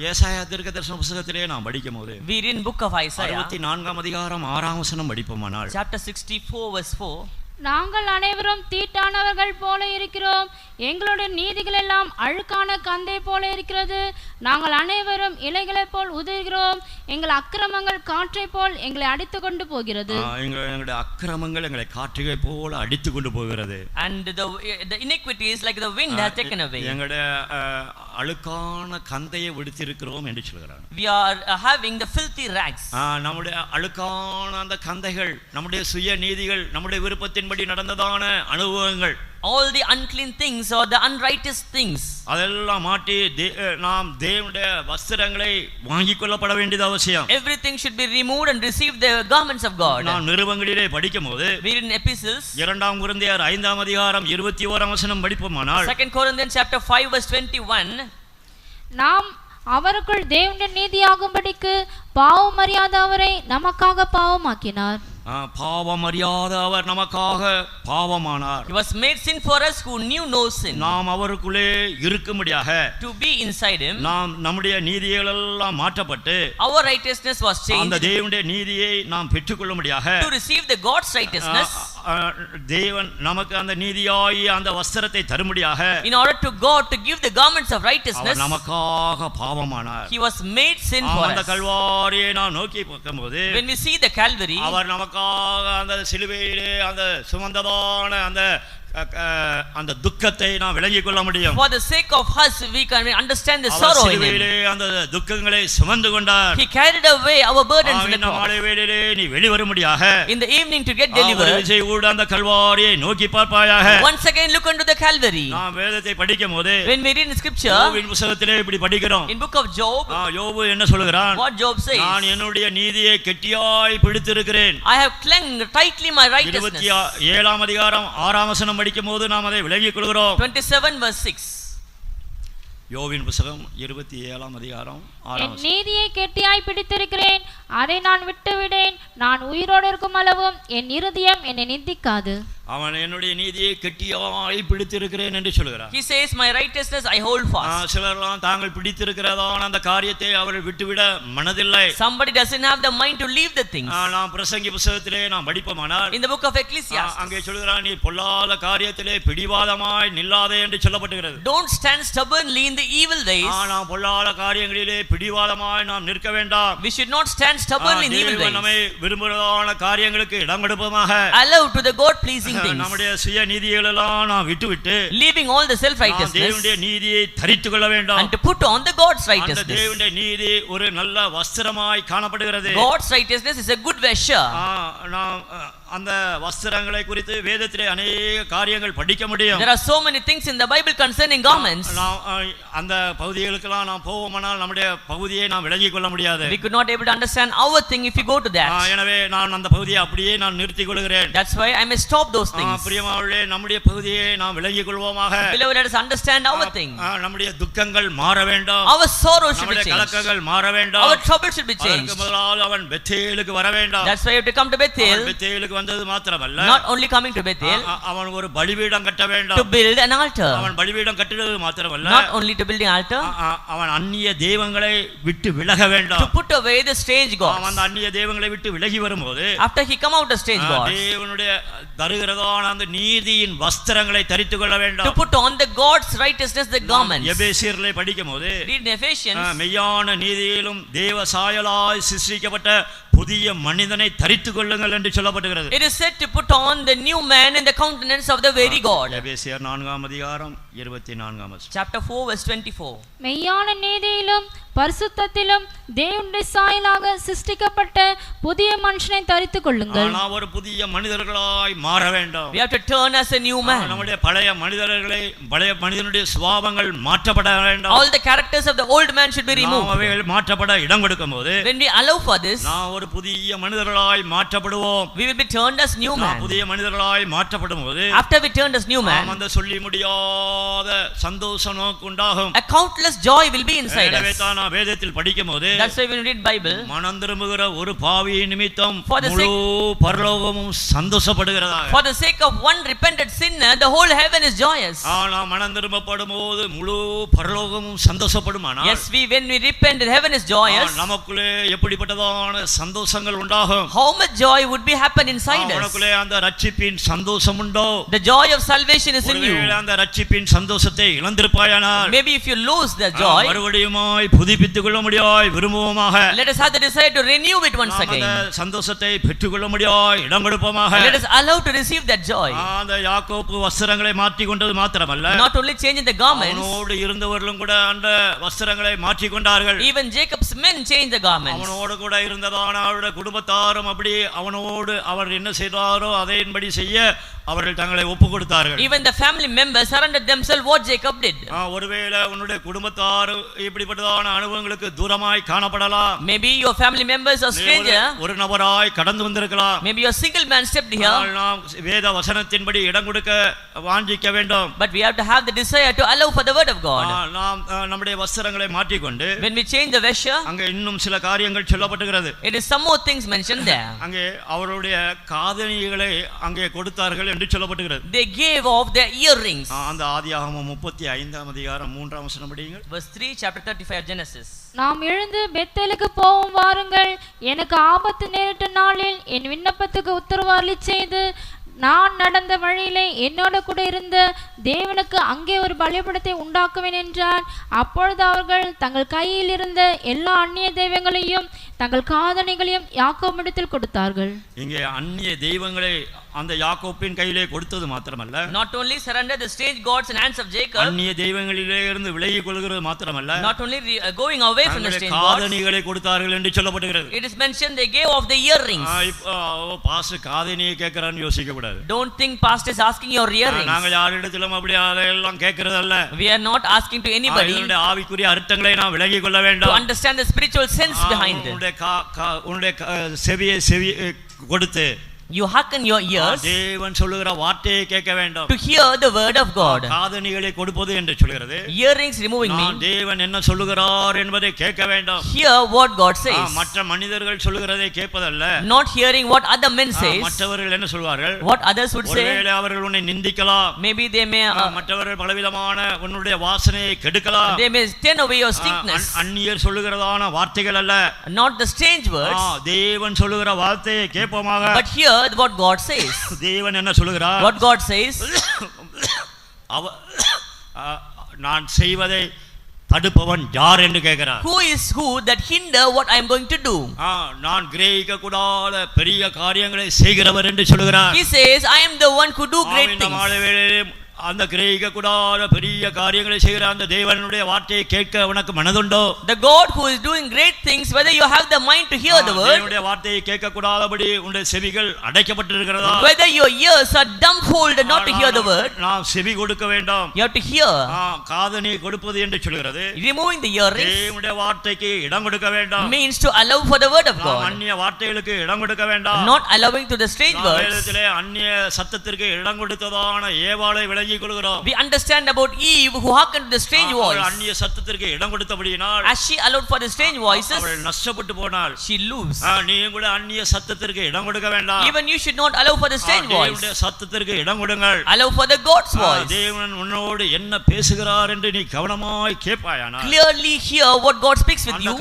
ஏசாயா தீர்க்கதரிசன புத்தகத்திலே நாம் படிக்கும்போது, we read in book of Isaiah 64ஆம் அதிகாரம் 6ஆம் வசனம் படிப்போமானால், chapter 64 verse 4, நாங்கள் அனைவரும் தீட்டானவர்கள் போல இருக்கிறோம், எங்களுடைய நீதிகள் எல்லாம் அழுக்கான கந்தை போல இருக்கிறது, நாங்கள் அனைவரும் இலைகளைப் போல் உதிர்கிறோம், எங்கள் அக்கிரமங்கள் காற்றைப் போல் எங்களை அடித்து கொண்டு போகிறது. எங்களுடைய அக்கிரமங்கள் எங்களை காற்றுகை போல அடித்து கொண்டு போகிறது. And the iniquity is like the wind has taken away. எங்களுடைய அழுக்கான கந்தையை விடுத்திருக்கிறோம் என்று சொல்கிறார். We are having the filthy rags. நம்முடைய அழுக்கான அந்த கந்தைகள், நம்முடைய சுய நீதிகள், நம்முடைய விருப்பத்தின்படி நடந்ததான அனுபவங்கள், all the unclean things or the unrighteous things, அதெல்லாம் மாட்டி நாம் தேவனுடைய வஸ்திரங்களை வாங்கிக் கொள்ளப்பட வேண்டியது அவசியம். everything should be removed and receive the garments of God. நான் நிருபங்களிலே படிக்கும்போது we read in epistles 2 கொரிந்தியர் 5ஆம் அதிகாரம் 21ஆம் வசனம் படிப்போமானால், 2 Corinthians chapter 5 verse 21, நாம் அவருக்குள் தேவனுடைய நீதியாகும்படிக்கு பாவம் அறியாத அவரை நமக்காக பாவமாக்கினார். பாவம் அறியாத அவர் நமக்காக பாவமானார். he was made sin for us who knew no sin, நாம் அவருக்குள்ளே இருக்கும்படியாக, to be inside him, நாம் நம்முடைய நீதிகள் எல்லாம் மாற்றப்பட்டு our righteousness was changed, அந்த தேவனுடைய நீதியை நாம் பெற்றுக்கொள்ளும்படியாக, to receive the God's righteousness, தேவன் நமக்கு அந்த நீதியாய் அந்த வஸ்திரத்தை தரும்படியாக, in order to God to give the garments of righteousness, அவர் நமக்காக பாவமானார். he was made sin for அந்த us. கல்வாரியை நான் நோக்கி பார்க்கும்போது, when we see the Calvary, அவர் நமக்காக அந்த சிலுவையிலே அந்த சுமந்ததான அந்த துக்கத்தை நாம் விளங்கிக் கொள்ள முடியும். for the sake of us we can understand the sorrow in him. அந்த துக்கங்களை சுமந்து கொண்டார். he carried away our burdens in the cross. மாலை வேளையிலே நீ வெளிவரும்படியாக, in the evening to get delivered, அந்த கல்வாரியை நோக்கி பார்ப்பாயாக. once again look unto the Calvary. நாம் வேதத்தை படிக்கும்போது, when we read in scripture, யோபின் புத்தகத்திலே இப்படி படிக்கிறோம். in book of Job, யோபு என்ன சொல்கிறான்? what Job says, நான் என்னுடைய நீதியை கெட்டியாய் பிடித்திருக்கிறேன். I have clung tightly my righteousness. 27ஆம் அதிகாரம் 6ஆம் வசனம் படிக்கும்போது நாம் அதை விளங்கிக் கொள்கிறோம். 27 verse 6, யோபின் புத்தகம் 27ஆம் அதிகாரம் 6ஆம் என் நீதியை கெட்டியாய் பிடித்திருக்கிறேன், அதை நான் விட்டுவிடேன், நான் உயிரோடு இருக்கும் அளவும் என் இருதயம் என்னை நிந்திக்காது. அவன் என்னுடைய நீதியை கெட்டியாய் பிடித்திருக்கிறேன் என்று சொல்கிறார். he says my righteousness I hold fast. சிலர்லாம் தாங்கள் பிடித்திருக்கிறதான அந்த காரியத்தை அவர்கள் விட்டுவிட மனதில்லை. somebody doesn't have the mind to leave the things. நாம் பிரசங்கி புத்தகத்திலே நாம் படிப்போமானால், in the book of Ecclesiastes, அங்கே சொல்கிறான், நீ பொல்லாத காரியத்திலே பிடிவாதமாய் நில்லாதே என்று சொல்லப்பட்டிருக்கிறது. don't stand stubbornly in the evil ways. நாம் பொல்லாத காரியங்களிலே பிடிவாதமாய் நாம் நிற்க வேண்டாம். we should not stand stubbornly in evil ways. நம்மை விரும்புகிறதான காரியங்களுக்கு இடம் கொடுப்போமாக, allow to the God pleasing things, நம்முடைய சுய நீதிகள் எல்லாம் நாம் விட்டுவிட்டு, leaving all the self righteousness, தேவனுடைய நீதியை தரித்துக் கொள்ள வேண்டும். and to put on the God's righteousness. அந்த தேவனுடைய நீதி ஒரு நல்ல வஸ்திரமாய் காணப்படுகிறது. God's righteousness is a good vesture. நாம் அந்த வஸ்திரங்களை குறித்து வேதத்திலே अनेक காரியங்கள் படிக்க முடியும். there are so many things in the Bible concerning garments. அந்த பகுதிகளுக்கெல்லாம் நாம் போவோமானால் நம்முடைய பகுதியை நாம் விளங்கிக் கொள்ள முடியாது. we could not able to understand our thing if you go to that. எனவே நான் அந்த பகுதியை அப்படியே நான் நிறுத்திக் கொள்கிறேன். that's why I may stop those things. பிரியமானவர்களே, நம்முடைய பகுதியை நாம் விளங்கிக் கொள்வோமாக. beloved, let us understand our thing. நம்முடைய துக்கங்கள் மாற வேண்டும். our sorrow should be நம்முடைய changed. கலக்கங்கள் மாற வேண்டும். our trouble should be changed. அதற்கு முதலாவது அவன் பெத்தேலுக்கு வர வேண்டும். that's why you have to come to Bethel. பெத்தேலுக்கு வந்தது மாத்திரமல்ல, not only coming to Bethel, அவன் ஒரு பலிபீடம் கட்ட வேண்டும். to build an altar. அவன் பலிபீடம் கட்டினது மாத்திரமல்ல, not only to build an altar, அவன் அந்நிய தெய்வங்களை விட்டு விலக வேண்டும். to put away the strange gods. அவன் அந்த அந்நிய தெய்வங்களை விட்டு விலகி வரும்போது, after he come out the strange gods, தேவனுடைய தருகிறதான அந்த நீதியின் வஸ்திரங்களை தரித்துக் கொள்ள வேண்டும். to put on the God's righteousness, the garments. எபேசியரிலே படிக்கும்போது, read in Ephesians, மெய்யான நீதியிலும் தேவ சாயலாய் சிருஷ்டிக்கப்பட்ட புதிய மனிதனை தரித்துக் கொள்ளுங்கள் என்று சொல்லப்பட்டிருக்கிறது. it is said to put on the new man in the countenance of the very God. எபேசியர் 4ஆம் அதிகாரம் 24ஆம் வசனம். chapter 4 verse 24. மெய்யான நீதியிலும் பரிசுத்தத்திலும் தேவனுடைய சாயலாக சிருஷ்டிக்கப்பட்ட புதிய மனுஷனை தரித்துக் கொள்ளுங்கள். நாம் ஒரு புதிய மனிதர்களாய் மாற வேண்டும். we have to turn as a new man. நம்முடைய பழைய மனிதனுடைய சுபாவங்கள் மாற்றப்பட வேண்டும். all the characters of the old man should be removed. அவைகள் மாற்றப்பட இடம் கொடுக்கும்போது, when we allow for this, நாம் ஒரு புதிய மனிதர்களாய் மாற்றப்படுவோம். we will be turned as new man. புதிய மனிதர்களாய் மாற்றப்படும்போது, after we turned as new man, அந்த சொல்லி முடியாத சந்தோஷம் நமக்கு உண்டாகும். a countless joy will be inside us. வேதத்தில் படிக்கும்போது, that's why when we read Bible, மனம் திரும்புகிற ஒரு பாவியின் நிமித்தம் for the முழு பரலோகமும் சந்தோஷப்படுகிறதா. for the sake of one repentant sinner, the whole heaven is joyous. ஆனால் மனம் திரும்பப்படும்போது முழு பரலோகமும் சந்தோஷப்படுமானா, yes, when we repent, the heaven is joyous. நமக்குள்ளே எப்படிப்பட்டதான சந்தோஷம் சந்தோஷங்கள் உண்டாகும். How much joy would be happen inside us? உனக்குள்ளே அந்த ரட்சிப்பின் சந்தோஷம் உண்டோ? The joy of salvation is in you. ஒருவேளை அந்த ரட்சிப்பின் சந்தோஷத்தை இழந்திருப்பாயானால், Maybe if you lose the joy, மறுபடியுமாய் புதுப்பித்துக் கொள்ள முடியாய் விரும்புவோமாக. let us have the desire to renew it once again. அந்த சந்தோஷத்தை பெற்றுக்கொள்ள முடியாய் இடம் கொடுப்போமாக. Let us allow to receive that joy. அந்த யாக்கோப்பு வஸ்திரங்களை மாற்றி கொண்டது மாத்திரமல்ல, Not only changing the garments, அவனோடு இருந்தவர்களும் கூட அந்த வஸ்திரங்களை மாற்றி கொண்டார்கள். even Jacob's men changed the garments. அவனோடு கூட இருந்ததான அவருடைய குடும்பத்தாரும் அப்படி அவனோடு அவர் என்ன செய்தாரோ அதையின்படி செய்ய அவர்கள் தங்களை ஒப்பு கொடுத்தார்கள். Even the family members surrendered themselves what Jacob did. ஒருவேளை உன்னுடைய குடும்பத்தார் இப்படிப்பட்டதான அனுபவங்களுக்கு தூரமாய் காணப்படலாம். Maybe your family members are stranger. ஒரு நபராய் கடந்து வந்திருக்கலாம். Maybe your single man stepped here. நாம் வேத வசனத்தின்படி இடம் கொடுக்க வாஞ்சிக்க வேண்டும். But we have to have the desire to allow for the word of God. நாம் நம்முடைய வஸ்திரங்களை மாற்றிக்கொண்டு When we change the vesture, அங்கே இன்னும் சில காரியங்கள் சொல்லப்பட்டிருக்கிறது. it is some more things mentioned there. அங்கே அவருடைய காதணிகளை அங்கே கொடுத்தார்கள் என்று சொல்லப்பட்டிருக்கிறது. They gave off their earrings. அந்த ஆதியாகமம் 35ஆம் அதிகாரம் 3ஆம் வசனம் படியுங்கள். Verse 3, chapter 35 of Genesis. நாம் எழுந்து பெத்தேலுக்கு போவோம் வாருங்கள். எனக்கு ஆபத்து நேரிட்ட நாளில் என் விண்ணப்பத்துக்கு உத்தரவு அருளி செய்து நான் நடந்த வழியிலே என்னோட கூட இருந்த தேவனுக்கு அங்கே ஒரு பலிபீடத்தை உண்டாக்குவேன் என்றார். அப்பொழுது அவர்கள் தங்கள் கையில் இருந்த எல்லா அந்நிய தெய்வங்களையும் தங்கள் காதணிகளையும் யாக்கோபிடத்தில் கொடுத்தார்கள். இங்கே அந்நிய தெய்வங்களை அந்த யாக்கோப்பின் கையிலே கொடுத்தது மாத்திரமல்ல, Not only surrender the strange gods in hands of Jacob, அந்நிய தெய்வங்களிலே இருந்து விலகிக் கொள்கிறது மாத்திரமல்ல, not only going away from the strange gods, காதணிகளை கொடுத்தார்கள் என்று சொல்லப்பட்டிருக்கிறது. it is mentioned they gave off the earrings. Pastor காதணியை கேட்கிறான்னு யோசிக்க கூடாது. Don't think pastor is asking your earrings. நாங்கள் யாரிடத்திலும் அப்படி அதையெல்லாம் கேட்கிறதல்ல. We are not asking to anybody இதனுடைய ஆவிக்குரிய அர்த்தங்களை நாம் விலகிக் கொள்ள to வேண்டும். understand the spiritual sense behind it. உன்னுடைய செவி கொடுத்து You hearken your ears தேவன் சொல்லுகிற வார்த்தையை கேட்க வேண்டும். to hear the word of God. காதணிகளை கொடுப்பது என்று சொல்கிறது. Earrings removing நான் mean தேவன் என்ன சொல்லுகிறார் என்பதை கேட்க வேண்டும். hear what God says. மற்ற மனிதர்கள் சொல்லுகிறதை கேட்பதல்ல. Not hearing what other men says. மற்றவர்கள் என்ன சொல்வார்கள்? What others would say. ஒருவேளை அவர்கள் உன்னை நிந்திக்கலாம். Maybe they may மற்றவர்கள் பலவிதமான உன்னுடைய வாசனையை கெடுக்கலாம். they may turn away your stinkness. அந்நியர் சொல்லுகிறதான வார்த்தைகள் அல்ல. Not the strange words. தேவன் சொல்லுகிற வார்த்தையை கேட்போமாக. But hear what God says. தேவன் என்ன சொல்லுகிறார்? What God says. நான் செய்வதை தடுப்பவன் யார் என்று கேட்கிறார். Who is who that hinder what I am going to do? நான் கிரகிக்க கூடாத பெரிய காரியங்களை செய்கிறவர் என்று சொல்லுகிறார். He says I am the one who do great things. அந்த கிரகிக்க கூடாத பெரிய காரியங்களை செய்கிற அந்த தேவனுடைய வார்த்தையை கேட்க உனக்கு மனதுண்டோ? The God who is doing great things, whether you have the mind to hear the word, தேவனுடைய வார்த்தையை கேட்க கூடாதபடி உன்னுடைய செவிகள் அடைக்கப்பட்டிருக்கிறதா? whether your ears are dumbfolded not to hear the word, நாம் செவி கொடுக்க வேண்டும். you have to hear. காதணி கொடுப்பது என்று சொல்கிறது. Removing the earrings தேவனுடைய வார்த்தைக்கு இடம் கொடுக்க வேண்டும். means to allow for the word of God. அந்நிய வார்த்தைகளுக்கு இடம் கொடுக்க வேண்டாம். Not allowing to the strange words. வேதத்திலே அந்நிய சத்தத்திற்கு இடம் கொடுத்ததான ஏவாளை விலகிக் கொள்கிறோம். We understand about Eve who hearkened to the strange voice. அந்நிய சத்தத்திற்கு இடம் கொடுத்தபடியினால் As she allowed for the strange voices, அவள் நஷ்டப்பட்டு போனாள். she lose. நீயும் கூட அந்நிய சத்தத்திற்கு இடம் கொடுக்க வேண்டாம். Even you should not allow for the strange voice. தேவனுடைய சத்தத்திற்கு இடம் கொடுங்கள். Allow for the God's voice. தேவன் உன்னோடு என்ன பேசுகிறார் என்று நீ கவனமாய் கேட்பாயானால், Clearly hear what God speaks with you.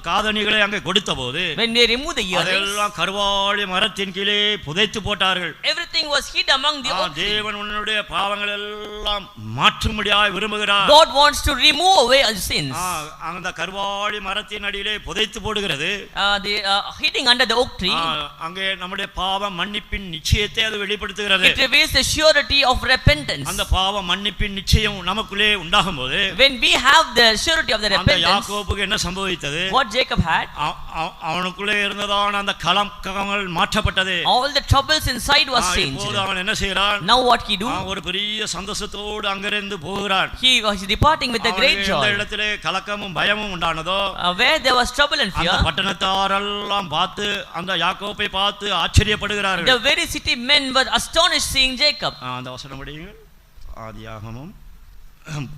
காதணிகளை அங்கே கொடுத்தபோது When they remove the earrings, அதெல்லாம் கர்வாலி மரத்தின் கீழே புதைத்து போட்டார்கள். everything was hid among the oak tree. தேவன் உன்னுடைய பாவங்கள் எல்லாம் மாற்றும்படியாய் விரும்புகிறார். God wants to remove away our sins. அந்த கர்வாலி மரத்தின் அடியிலே புதைத்து போடுகிறது. They hiding under the oak tree. அங்கே நம்முடைய பாவ மன்னிப்பின் நிச்சயத்தை அது வெளிப்படுத்துகிறது. It reveals the surety of repentance. அந்த பாவ மன்னிப்பின் நிச்சயம் நமக்குள்ளே உண்டாகும்போது, when we have the surety of the அந்த repentance, யாக்கோபுக்கு என்ன சம்பவித்தது? what Jacob had, அவனுக்குள்ளே இருந்ததான அந்த கலக்கங்கள் மாற்றப்பட்டது. all the troubles inside was changed. இப்போது அவன் என்ன செய்கிறான்? Now what he do? ஒரு பெரிய சந்தோஷத்தோடு அங்கிருந்து போகிறான். He was departing with a great joy. இந்த இடத்திலே கலக்கமும் பயமும் உண்டானதோ, where there was trouble and fear, அந்த பட்டணத்தாரெல்லாம் பார்த்து அந்த யாக்கோபை பார்த்து ஆச்சரியப்படுகிறார்கள். the very city men were astonished seeing Jacob. அந்த வசனம் படியுங்கள். ஆதியாகமம்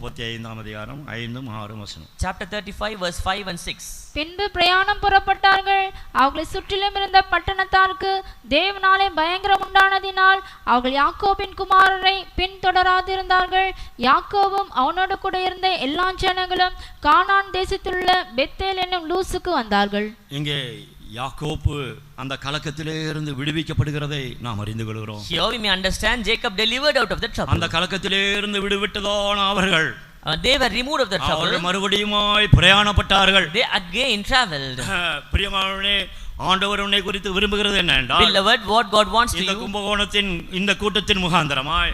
35ஆம் அதிகாரம் 5-6 வசனம். Chapter 35 verse 5 and 6. பின்பு பிரயாணம் புறப்பட்டார்கள். அவர்களை சுற்றிலும் இருந்த பட்டணத்தாருக்கு தேவனாலே பயங்கரம் உண்டானதினால் அவர்கள் யாக்கோபின் குமாரரை பின்தொடராதிருந்தார்கள். யாக்கோபும் அவனோடு கூட இருந்த எல்லா ஜனங்களும் கானான் தேசத்திலுள்ள பெத்தேல் என்னும் லூசுக்கு வந்தார்கள். இங்கே யாக்கோப்பு அந்த கலக்கத்திலே இருந்து விடுவிக்கப்படுகிறதை நாம் அறிந்து கொள்கிறோம். Here we may understand Jacob delivered out of the trouble. அந்த கலக்கத்திலே இருந்து விடுவிட்டதான அவர்கள் They were removed of the trouble. அவர்கள் மறுபடியுமாய் பிரயாணப்பட்டார்கள். They again traveled. பிரியமானவனே, ஆண்டவர் உன்னை குறித்து விரும்புகிறது என்னென்றால், Beloved, what God wants to இந்த you, கும்பகோணத்தின் இந்த கூட்டத்தின் முகாந்தரமாய்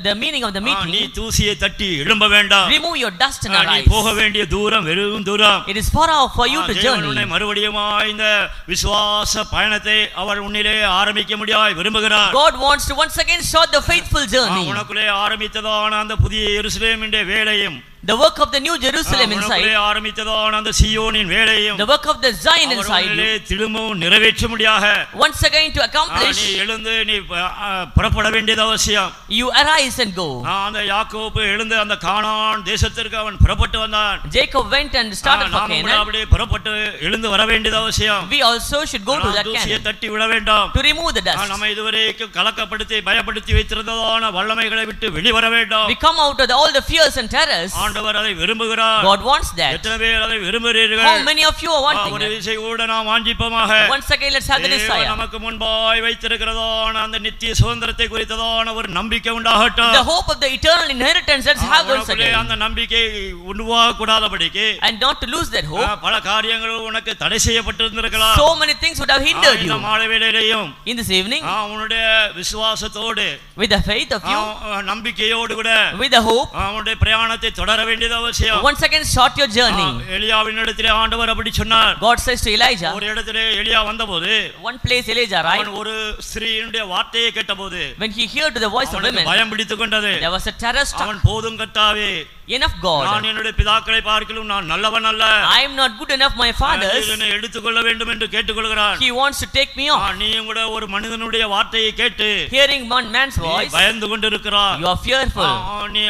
the meaning of the நீ meeting, தூசியை தட்டி எழும்ப வேண்டாம். remove your dust and நீ arise. போக வேண்டிய தூரம் வெறும் தூரம். It is far off for you to தேவன் உன்னை journey. மறுபடியுமாய் இந்த விசுவாச பயணத்தை அவர் உன்னிலே ஆரம்பிக்க முடியாய் விரும்புகிறார். God wants to once again start the faithful journey. உனக்குள்ளே ஆரம்பித்ததான அந்த புதிய எருசலேமின் வேலையும், The work of the new Jerusalem உனக்குள்ளே inside, ஆரம்பித்ததான அந்த சீயோனின் வேலையும் the work of the Zion inside you, திரும்பவும் நிறைவேற்ற முடியாக once again to accomplish, நீ எழுந்து நீ புறப்பட வேண்டியது அவசியம். you arise and go. அந்த யாக்கோபு எழுந்து அந்த கானான் தேசத்திற்கு அவன் புறப்பட்டு வந்தான். Jacob went and started for Canaan. அப்படியே புறப்பட்டு எழுந்து வர வேண்டியது அவசியம். We also should go to that தூசியை Canaan தட்டி விட வேண்டாம். to remove the dust. நம்ம இதுவரைக்கும் கலக்கப்படுத்தி பயப்படுத்தி வைத்திருந்ததான வல்லமைகளை விட்டு வெளிவர வேண்டாம். We come out of all the fears and terrors. ஆண்டவர் அதை விரும்புகிறார். God wants that. எத்தனை பேர் அதை விரும்புகிறீர்கள்? How many of you are wanting ஒரு it? விசை கூட நாம் வாஞ்சிப்போமாக. Once again, let's have the தேவன் desire. நமக்கு முன்பாய் வைத்திருக்கிறதான அந்த நித்திய சுதந்திரத்தை குறித்ததான ஒரு நம்பிக்கை உண்டாகட்டும். The hope of the eternal inheritance, let's have once உனக்குள்ளே again. அந்த நம்பிக்கை உருவாக கூடாதபடிக்கு And not to lose that hope. பல காரியங்கள் உனக்கு தடை செய்யப்பட்டிருந்திருக்கலாம். So many things would have hindered இந்த you. மாலை வேளையிலேயும் In this evening, உன்னுடைய விசுவாசத்தோடு with the faith of you, நம்பிக்கையோடு கூட with the hope, உன்னுடைய பிரயாணத்தை தொடர வேண்டியது அவசியம். once again start your journey. எலியாவின் இடத்திலே ஆண்டவர் அப்படி சொன்னார். God says to Elijah, ஒரு இடத்திலே எலியா வந்தபோது one place Elijah அவன் arrived, ஒரு ஸ்திரீயினுடைய வார்த்தையை கேட்டபோது when he heard the voice of அவனுக்கு women, பயம் பிடித்துக் கொண்டது. there was a terror struck. அவன் போதும் கர்த்தாவே, Enough நான் God, என்னுடைய பிதாக்களை பார்க்கிலும் நான் நல்லவன் அல்ல, I am not good enough my fathers. என்னை எடுத்துக்கொள்ள வேண்டும் என்று கேட்டுக்கொள்கிறான். He wants to take me off. நீயும் கூட ஒரு மனிதனுடைய வார்த்தையை கேட்டு Hearing one man's voice, பயந்து கொண்டிருக்கிறார். you are fearful. நீ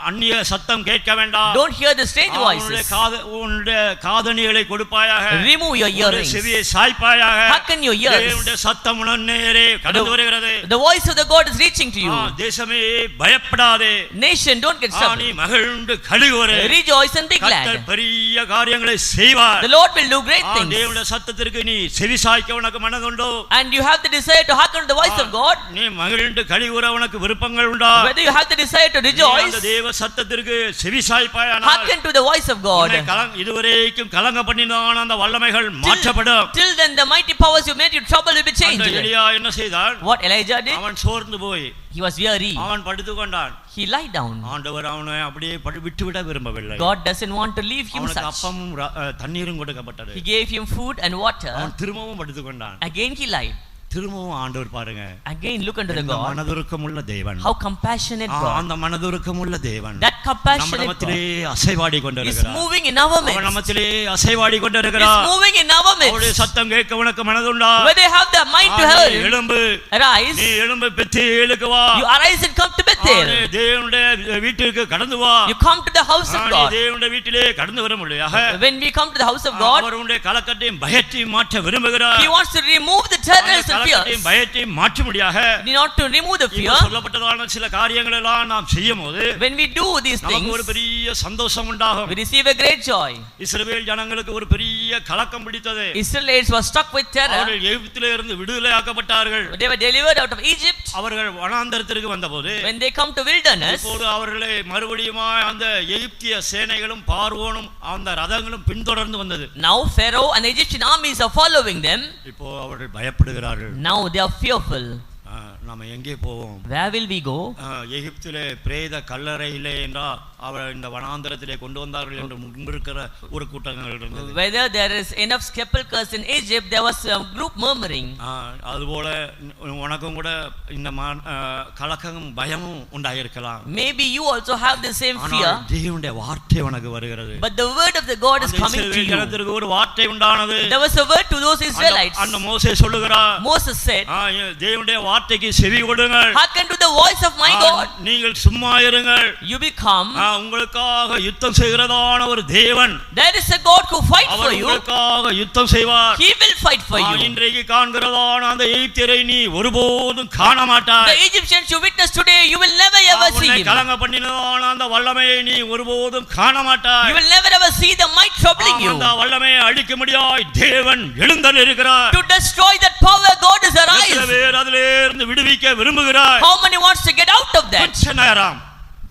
அந்நிய சத்தம் கேட்க வேண்டாம். Don't hear the strange voices. உன்னுடைய காதணிகளை கொடுப்பாயாக. Remove your earrings. செவியை சாய்ப்பாயாக. Hearken your ears. தேவனுடைய சத்தம் உன்னேரே கடந்து வருகிறது. The voice of the God is reaching to you. தேசமே பயப்படாதே. Nation, don't get நீ troubled. மகிழ்ந்து கலிகூரு. Rejoice and be கர்த்தர் glad. பெரிய காரியங்களை செய்வார். The Lord will do great things. தேவனுடைய சத்தத்திற்கு நீ செவி சாய்க்க உனக்கு மனதுண்டோ? And you have the desire to hearken to the voice of God. நீ மகிழ்ந்து கலிகூர உனக்கு விருப்பங்கள் உண்டா? Whether you have the desire to rejoice, அந்த தேவ சத்தத்திற்கு செவி சாய்ப்பாயானால் hearken to the voice of God. இதுவரைக்கும் கலங்க பண்ணினான அந்த வல்லமைகள் மாற்றப்படும். Till then the mighty powers you made you trouble will be changed. எலியா என்ன செய்தான்? What Elijah did? அவன் சோர்ந்து போய் He was weary. அவன் படுத்துக் கொண்டான். He lied down. ஆண்டவர் அவனை அப்படியே விட்டுவிட விரும்பவில்லை. God doesn't want to leave him அவனுக்கு such. அப்பமும் தண்ணீரும் கொடுக்கப்பட்டது. He gave him food and water. அவன் திரும்பவும் படுத்துக் கொண்டான். Again he lied. திரும்பவும் ஆண்டவர் பாருங்க, Again look unto the இந்த God. மனதுருக்கமுள்ள தேவன், How compassionate God. அந்த மனதுருக்கமுள்ள தேவன் That compassionate நம்மிடத்திலே God அசைவாடி is கொண்டிருக்கிறார். moving in our அவன் midst. நம்மத்திலே அசைவாடி Is கொண்டிருக்கிறார். moving in our அவருடைய midst. சத்தம் கேட்க உனக்கு மனதுண்டா? Where they have the mind to நீ help. எழும்பு, Arise. நீ எழும்பு, பெத்தேலுக்கு வா. You arise and come to Bethel. தேவனுடைய வீட்டுக்கு கடந்து வா. You come to the house of நீ God. தேவனுடைய வீட்டிலே கடந்து வர முடியாது. When we come to the house of God, அவர் உன்னுடைய கலக்கத்தையும் பயத்தையும் மாற்ற விரும்புகிறார். He wants to remove the terrors and கலக்கத்தையும் fears. பயத்தையும் மாற்ற முடியாது. Not to remove the fear. சொல்லப்பட்டதான சில காரியங்கள் எல்லாம் நாம் செய்யும்போது When we do these நமக்கு ஒரு things, பெரிய சந்தோஷம் உண்டாகும். we receive a great joy. இஸ்ரவேல் ஜனங்களுக்கு ஒரு பெரிய கலக்கம் பிடித்தது. Israelites were struck with terror. அவர்கள் எகிப்திலே இருந்து விடுதலையாக்கப்பட்டார்கள். They were delivered out of Egypt. அவர்கள் வனாந்தரத்திற்கு வந்தபோது When they come to wilderness, இப்போது அவர்களை மறுபடியும் அந்த எகிப்திய சேனைகளும் பார்வோனும் அந்த ரதங்களும் பின்தொடர்ந்து வந்தது. now Pharaoh and Egyptian armies are following them. இப்போ அவர்கள் பயப்படுகிறார்கள். Now they are fearful. நாம எங்கே போவோம்? Where will we go? எகிப்திலே பிரேத கல்லறையிலே என்றால் அவர் இந்த வனாந்தரத்திலே கொண்டு வந்தார்கள் என்று முன்பிருக்கிற ஒரு கூட்டங்கள் இருந்தது. Whether there is enough sepulchres in Egypt, there was a group murmuring. அதுபோல உனக்கும் கூட இந்த கலக்கமும் பயமும் உண்டாயிருக்கலாம். Maybe you also have the same fear. தேவனுடைய வார்த்தை உனக்கு வருகிறது. But the word of the God is coming to you. ஜனத்திற்கு ஒரு வார்த்தை உண்டானது. There was a word to those Israelites. அந்த மோசே சொல்லுகிறார். Moses said, தேவனுடைய வார்த்தைக்கு செவி கொடுங்கள். Hearken to the voice of my God. நீங்கள் சும்மா இருங்கள். You be calm. உங்களுக்காக யுத்தம் செய்கிறதான ஒரு தேவன். There is a God who fight for you. உங்களுக்காக யுத்தம் செய்வார். He will fight for you. இன்றைக்கு காண்கிறதான அந்த எகிப்தியரை நீ ஒருபோதும் காண மாட்டாய். The Egyptians you witness today, you will never ever see him. கலங்க பண்ணினதான அந்த வல்லமையை நீ ஒருபோதும் காண மாட்டாய். You will never ever see the might troubling you. அந்த வல்லமையை அழிக்க முடியாய் தேவன் எழுந்தருளி இருக்கிறார். To destroy that power, God is arise. அதிலிருந்து விடுவிக்க விரும்புகிறாய். How many wants to get out of that?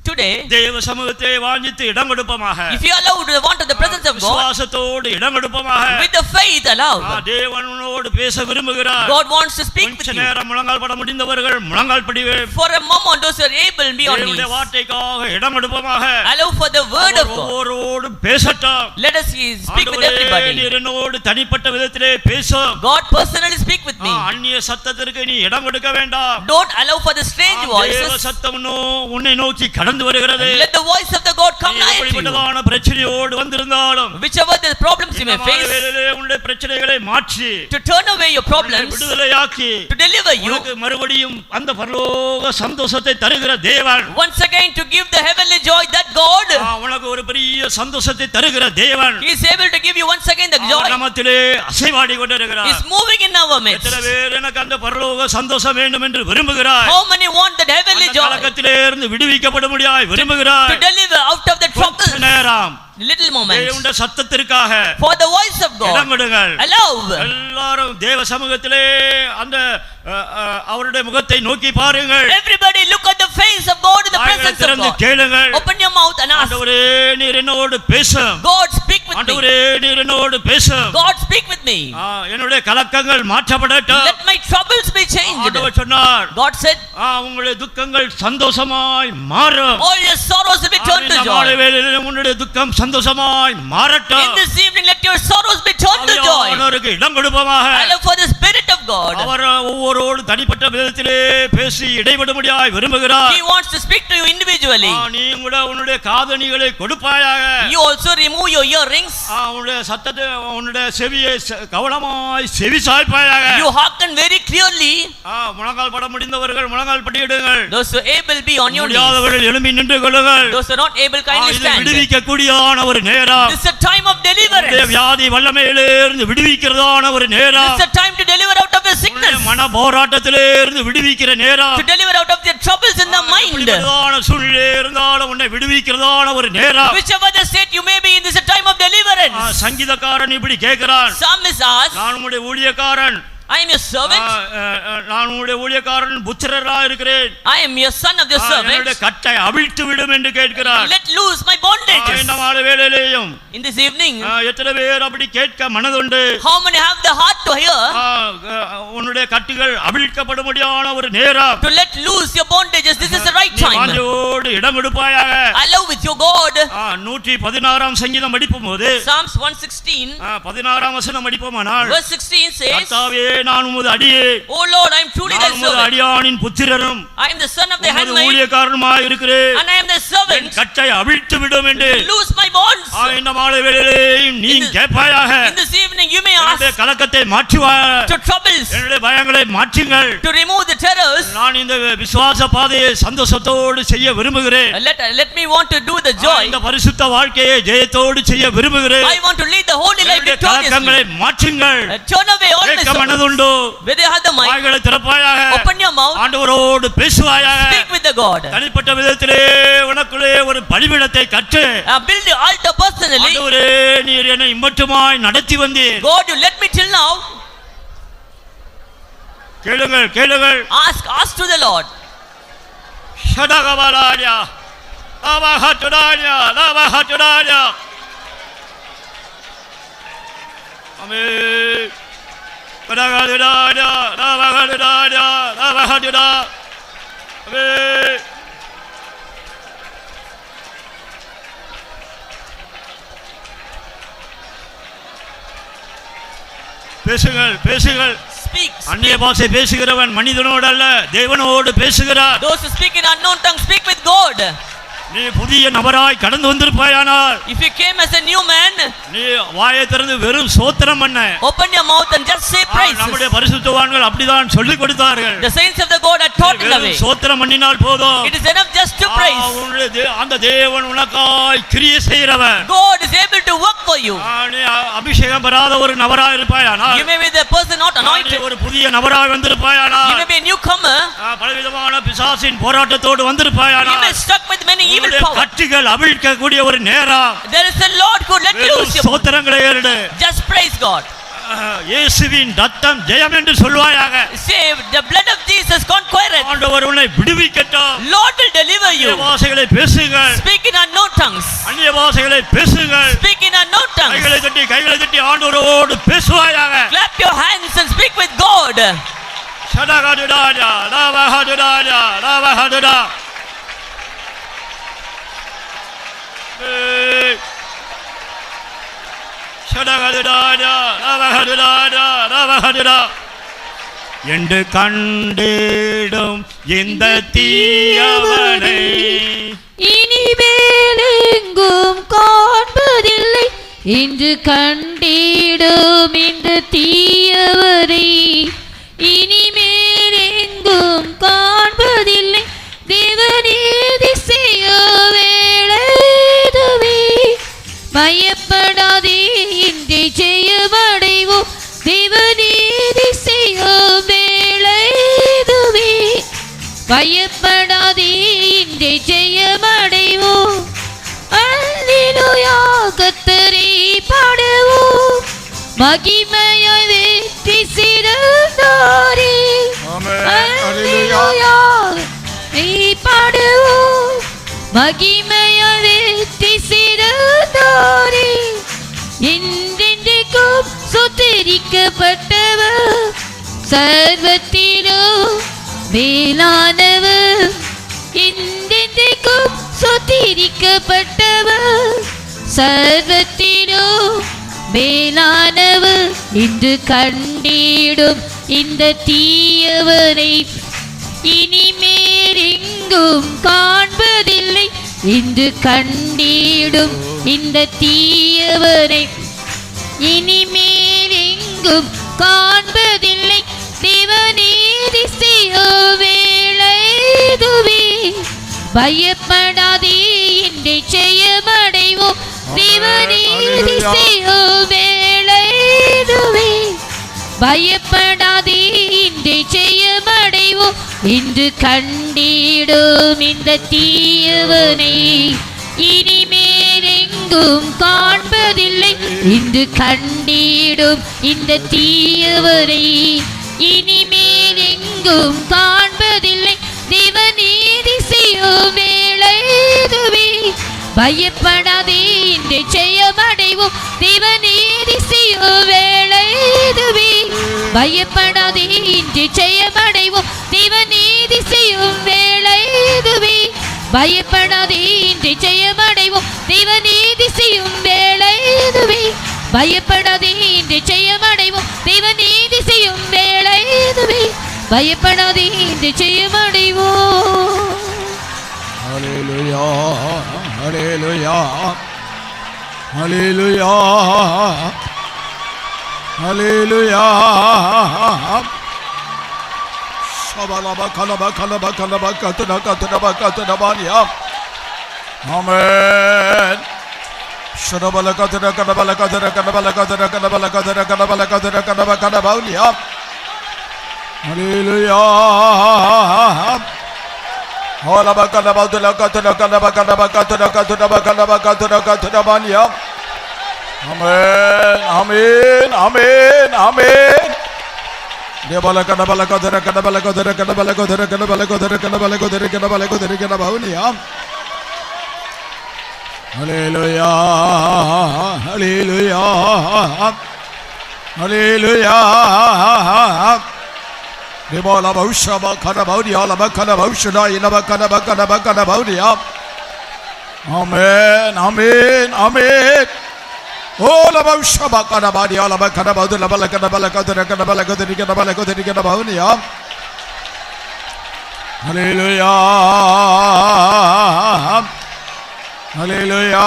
Today, தேவ சமூகத்தை வாஞ்சித்து இடம் கொடுப்போமாக. if you allow to want of the presence of God, விசுவாசத்தோடு இடம் கொடுப்போமாக. with the faith allow. தேவனோடு பேச விரும்புகிறார். God wants to speak with you. நேரம் முழங்கால் பட முடிந்தவர்கள் முழங்கால் படிவே. For a moment those who are able be on knees. தேவனுடைய வார்த்தைக்காக இடம் கொடுப்போமாக. Allow for the word of God. ஒவ்வொருவரோடு பேசட்டும். Let us speak with everybody. நீரனோடு தனிப்பட்ட விதத்திலே பேசும். God personally speak with me. அந்நிய சத்தத்திற்கு நீ இடம் கொடுக்க வேண்டாம். Don't allow for the strange voices. தேவ சத்தம் உன்னை நோக்கி கடந்து வருகிறது. Let the voice of the God come nigh to you. எப்படிப்பட்டதான பிரச்சனையோடு வந்திருந்தாலும், whichever the problems you may face, உன்னுடைய பிரச்சனைகளை மாற்றி, to turn away your problems, விடுதலையாக்கி, to deliver you, உனக்கு மறுபடியும் அந்த பரலோக சந்தோஷத்தை தருகிற தேவன். once again to give the heavenly joy, that God, உனக்கு ஒரு பெரிய சந்தோஷத்தை தருகிற தேவன். He is able to give you once again the joy. நமத்திலே அசைவாடி கொண்டிருக்கிறார். He is moving in our midst. எத்தனை பேர் எனக்கு அந்த பரலோக சந்தோஷம் வேண்டும் என்று விரும்புகிறார். How many want that heavenly joy? கலக்கத்திலே இருந்து விடுவிக்கப்பட முடியாய் விரும்புகிறார். To deliver out of the troubles. Little moments. தேவனுடைய சத்தத்திற்காக, for the voice of God, இடம் கொடுங்கள். allow. எல்லாரும் தேவ சமூகத்திலே அந்த அவருடைய முகத்தை நோக்கி பாருங்கள். Everybody look at the face of God in the presence of God. கேளுங்கள். Open your mouth and ask. ஆண்டவரே நீர் என்னோடு பேசும். God speak with me. ஆண்டவரே நீர் என்னோடு பேசும். God speak with me. என்னுடைய கலக்கங்கள் மாற்றப்படட்டும். Let my troubles be changed. ஆண்டவர் சொன்னார். God said, உங்களுடைய துக்கங்கள் சந்தோஷமாய் மாறும். all your sorrows will be turned to joy. உன்னுடைய துக்கம் சந்தோஷமாய் மாறட்டும். In this evening let your sorrows be turned to joy. அவருக்கு இடம் கொடுப்போமாக. Allow for the spirit of God. அவர் ஒவ்வொருவரோடு தனிப்பட்ட விதத்திலே பேசி இடைபடும்படியாய் விரும்புகிறார். He wants to speak to you individually. நீ கூட உன்னுடைய காதணிகளை கொடுப்பாயாக. You also remove your earrings. உன்னுடைய சத்தத்தை உன்னுடைய செவியை கவனமாய் செவி சாய்ப்பாயாக. You hearken very clearly. முழங்கால் பட முடிந்தவர்கள் முழங்கால் படியிடுங்கள். Those who able be on your knees. முடியாதவர்கள் எழும்பி நின்று கொள்ளுங்கள். Those who are not able kindly stand. விடுவிக்க கூடியதான ஒரு நேரம். This is a time of deliverance. வியாதி வல்லமையிலே இருந்து விடுவிக்கிறதான ஒரு நேரம். This is a time to deliver out of your sickness. மன போராட்டத்திலே இருந்து விடுவிக்கிற நேரம். To deliver out of your troubles in the mind. எப்படிப்பட்டதான சூழ்நிலை இருந்தாலும் உன்னை விடுவிக்கிறதான ஒரு நேரம். Whichever the state you may be in, this is a time of deliverance. சங்கீதக்காரன் இப்படி கேட்கிறான். Psalmist asks, நான் உம்முடைய ஊழியக்காரன். I am your servant. நான் உம்முடைய ஊழியக்காரன் புத்திரரா இருக்கிறேன். I am your son of your servant. என்னுடைய கட்டை அவிழ்த்து விடும் என்று கேட்கிறார். Let loose my bondages. இந்த மாலை வேளையிலேயும் In this evening, எத்தனை பேர் அப்படி கேட்க மனதுண்டு? how many have the heart to hear? உன்னுடைய கட்டுகள் அவிழ்க்கப்படும்படியான ஒரு நேரம். To let loose your bondages, this is the right time. வாஞ்சையோடு இடம் கொடுப்பாயாக. Allow with your God. 116ஆம் சங்கீதம் படிக்கும்போது Psalms 116 16ஆம் வசனம் படிப்போமானால், verse 16 says, கர்த்தாவே நான் உமது அடியே. O Lord, I am truly thy servant. அடியானின் புத்திரனும் I am the son of the handmaid. ஊழியக்காரனுமாய் இருக்கிறேன். And I am the servant. கட்டை அவிழ்த்து விடும் என்று Loose my bonds. இந்த மாலை வேளையிலே நீ கேட்பாயாக. In this evening you may ask. கலக்கத்தை மாற்றுவாய். To troubles. என்னுடைய பயங்களை மாற்றுங்கள். To remove the terrors. நான் இந்த விசுவாச பாதையை சந்தோஷத்தோடு செய்ய விரும்புகிறேன். Let me want to do the joy. இந்த பரிசுத்த வாழ்க்கையை ஜெயத்தோடு செய்ய விரும்புகிறேன். I want to lead the holy life victoriously. கலக்கங்களை மாற்றுங்கள். Turn away all my மனதுண்டோ? Where they have the mind. வாய்களை திறப்பாயாக. Open your mouth. ஆண்டவரோடு பேசுவாயாக. Speak with the God. தனிப்பட்ட விதத்திலே உனக்குள்ளே ஒரு பலிபீடத்தை கட்டு. Build the altar personally. ஆண்டவரே நீர் என்னை இம்மட்டுமாய் நடத்தி வந்தீர். God, you let me till now. கேளுங்கள் கேளுங்கள். Ask to the Lord. ஷடகவராயா லாவஹதுராயா லாவஹதுராயா. ஆமென். ஷடகவராயா லாவஹதுராயா லாவஹதுரா. ஆமென். பேசுங்கள் பேசுங்கள். அந்நிய பாஷை பேசுகிறவன் மனிதனோடு அல்ல தேவனோடு பேசுகிறார். Those who speak in unknown tongue speak with God. நீ புதிய நபராய் கடந்து வந்திருப்பாயானால், if you came as a new man, நீ வாயை திறந்து வெறும் ஸ்தோத்திரம் பண்ண. open your mouth and just say praise. நம்முடைய பரிசுத்தவான்கள் அப்படிதான் சொல்லிக் கொடுத்தார்கள். The saints of the God are taught in the way. ஸ்தோத்திரம் பண்ணினால் போதும். It is enough just to praise. அந்த தேவன் உனக்காய் கிரியை செய்கிறவர். God is able to work for you. நீ அபிஷேகம் பெறாத ஒரு நபராய் இருப்பாயானால், You may be the person not anointed. ஒரு புதிய நபராய் வந்திருப்பாயானால், You may be a newcomer. பலவிதமான பிசாசின் போராட்டத்தோடு வந்திருப்பாயானால், You may be stuck with many evil powers. கட்டுகள் அவிழ்க்கக்கூடிய ஒரு நேரம். There is a Lord who let you loose. ஸ்தோத்திரங்களை ஏறு. Just praise God. இயேசுவின் ரத்தம் ஜெயம் என்று சொல்வாயாக. Say the blood of Jesus conquereth. ஆண்டவர் உன்னை விடுவிக்கட்டும். Lord will deliver you. அந்நிய பாஷைகளை பேசுங்கள். Speak in unknown tongues. அந்நிய பாஷைகளை பேசுங்கள். Speak in unknown tongues. கைகளை தட்டி ஆண்டவரோடு பேசுவாயாக. Clap your hands and speak with God. சடகடுடாடா லாவஹடுடாடா லாவஹடுடா. சடகடுடாடா லாவஹடுடாடா லாவஹடுடா. என்று கண்டிடும் இந்த தீயவனை இனிமேல் எங்கும் காண்பதில்லை. இன்று கண்டிடும் இந்த தீயவரை இனிமேல் எங்கும் காண்பதில்லை. தேவநீதி செய்ய வேளைதுவே பயப்படாதே இன்றே ஜெயமடைவோம். தேவநீதி செய்ய வேளைதுவே பயப்படாதே இன்றே ஜெயமடைவோம். அல்லேலூயா கர்த்தரை பாடுவோம். மகிமையாய் வெற்றி சிறந்தாரே. அல்லேலூயா பாடுவோம். மகிமையாய் வெற்றி சிறந்தாரே. என்றென்றைக்கும் சுத்திரிக்கப்பட்டவர் சர்வத்திலும் மேலானவர். என்றென்றைக்கும் சுத்திரிக்கப்பட்டவர் சர்வத்திலும் மேலானவர். இன்று கண்டிடும் இந்த தீயவரை இனிமேல் எங்கும் காண்பதில்லை. இன்று கண்டிடும் இந்த தீயவரை இனிமேல் எங்கும் காண்பதில்லை. தேவநீதி செய்ய வேளைதுவே பயப்படாதே இன்றே ஜெயமடைவோம். தேவநீதி செய்ய வேளைதுவே பயப்படாதே இன்றே ஜெயமடைவோம். இன்று கண்டிடும் இந்த தீயவனை இனிமேல் எங்கும் காண்பதில்லை. இன்று கண்டிடும் இந்த தீயவரை இனிமேல் எங்கும் காண்பதில்லை. தேவநீதி செய்யும் வேளைதுவே பயப்படாதே இன்று ஜெயமடைவோம். தேவநீதி செய்யும் வேளைதுவே பயப்படாதே இன்று ஜெயமடைவோம். தேவநீதி செய்யும் வேளைதுவே பயப்படாதே இன்று ஜெயமடைவோம். தேவநீதி செய்யும் வேளைதுவே பயப்படாதே இன்று ஜெயமடைவோம். தேவநீதி செய்யும் வேளைதுவே பயப்படாதே இன்று ஜெயமடைவோம். ஹல்லேலூயா ஹல்லேலூயா ஹல்லேலூயா ஹல்லேலூயா. ஷபலப கலப கலப கலப கதுன கதுன கதுன பானியா. ஆமென். ஷரபல கதுன கலபல கதுன கலபல கதுன கலபல கதுன கலபல கதுன கலப கலபவுனியா. ஹல்லேலூயா. ஹலப கலப கதுன கதுன கலப கலப கதுன கதுன கலப கதுன கதுன பானியா. ஆமென் ஆமென் ஆமென் ஆமென். தேவல கனபல கதர கனபல கதர கனபல கதர கனபல கதர கனபல கதர கனபல கதர கனபவுனியா. ஹல்லேலூயா ஹல்லேலூயா ஹல்லேலூயா. தேவல பௌஷப கனபவுனியா லப கனபௌஷனா இனப கனப கனப கனபவுனியா. ஆமென் ஆமென் ஆமென். Oh, la baushaba kana badi ala ba kana badu la bala kana bala kana kana bala kana kana bala kana kana baunia. Hallelujah. ஹல்லேலூயா.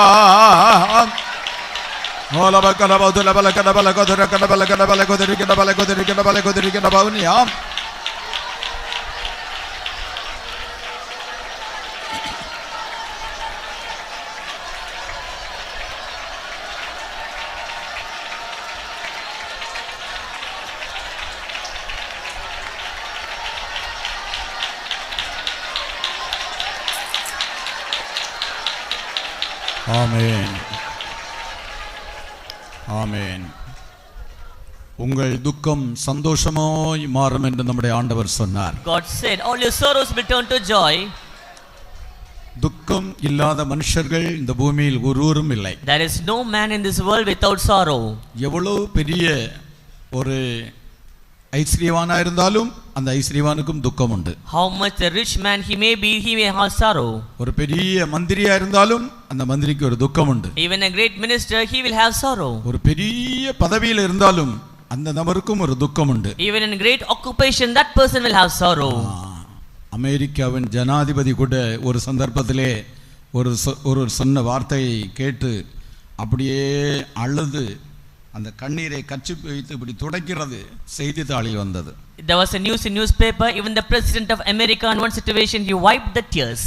ஆமென், ஆமென். உங்கள் துக்கம் சந்தோஷமாய் மாறும் என்று நம்முடைய ஆண்டவர் சொன்னார். God said, all your sorrows will turn to joy. துக்கம் இல்லாத மனுஷர்கள் இந்த பூமியில் ஒருவரும் இல்லை. There is no man in this world without sorrow. எவ்வளவு பெரிய ஒரு ஐஸ்வரியவானா இருந்தாலும் அந்த ஐஸ்வரியவானுக்கும் துக்கம் உண்டு. How much the rich man he may be, he may have sorrow. ஒரு பெரிய மந்திரியா இருந்தாலும் அந்த மந்திரிக்கு ஒரு துக்கம் உண்டு. Even a great minister, he will have sorrow. ஒரு பெரிய பதவியில் இருந்தாலும் அந்த நபருக்கும் ஒரு துக்கம் உண்டு. Even in great occupation, that person will have sorrow. அமெரிக்காவின் ஜனாதிபதி கூட ஒரு சந்தர்ப்பத்திலே ஒரு சொன்ன வார்த்தையை கேட்டு அப்படியே அழுது அந்த கண்ணீரை கச்சிப்பு வைத்து இப்படி துடைக்கிறது செய்தித்தாளில் வந்தது. There was a news in newspaper. Even the president of America in one situation, he wiped the tears.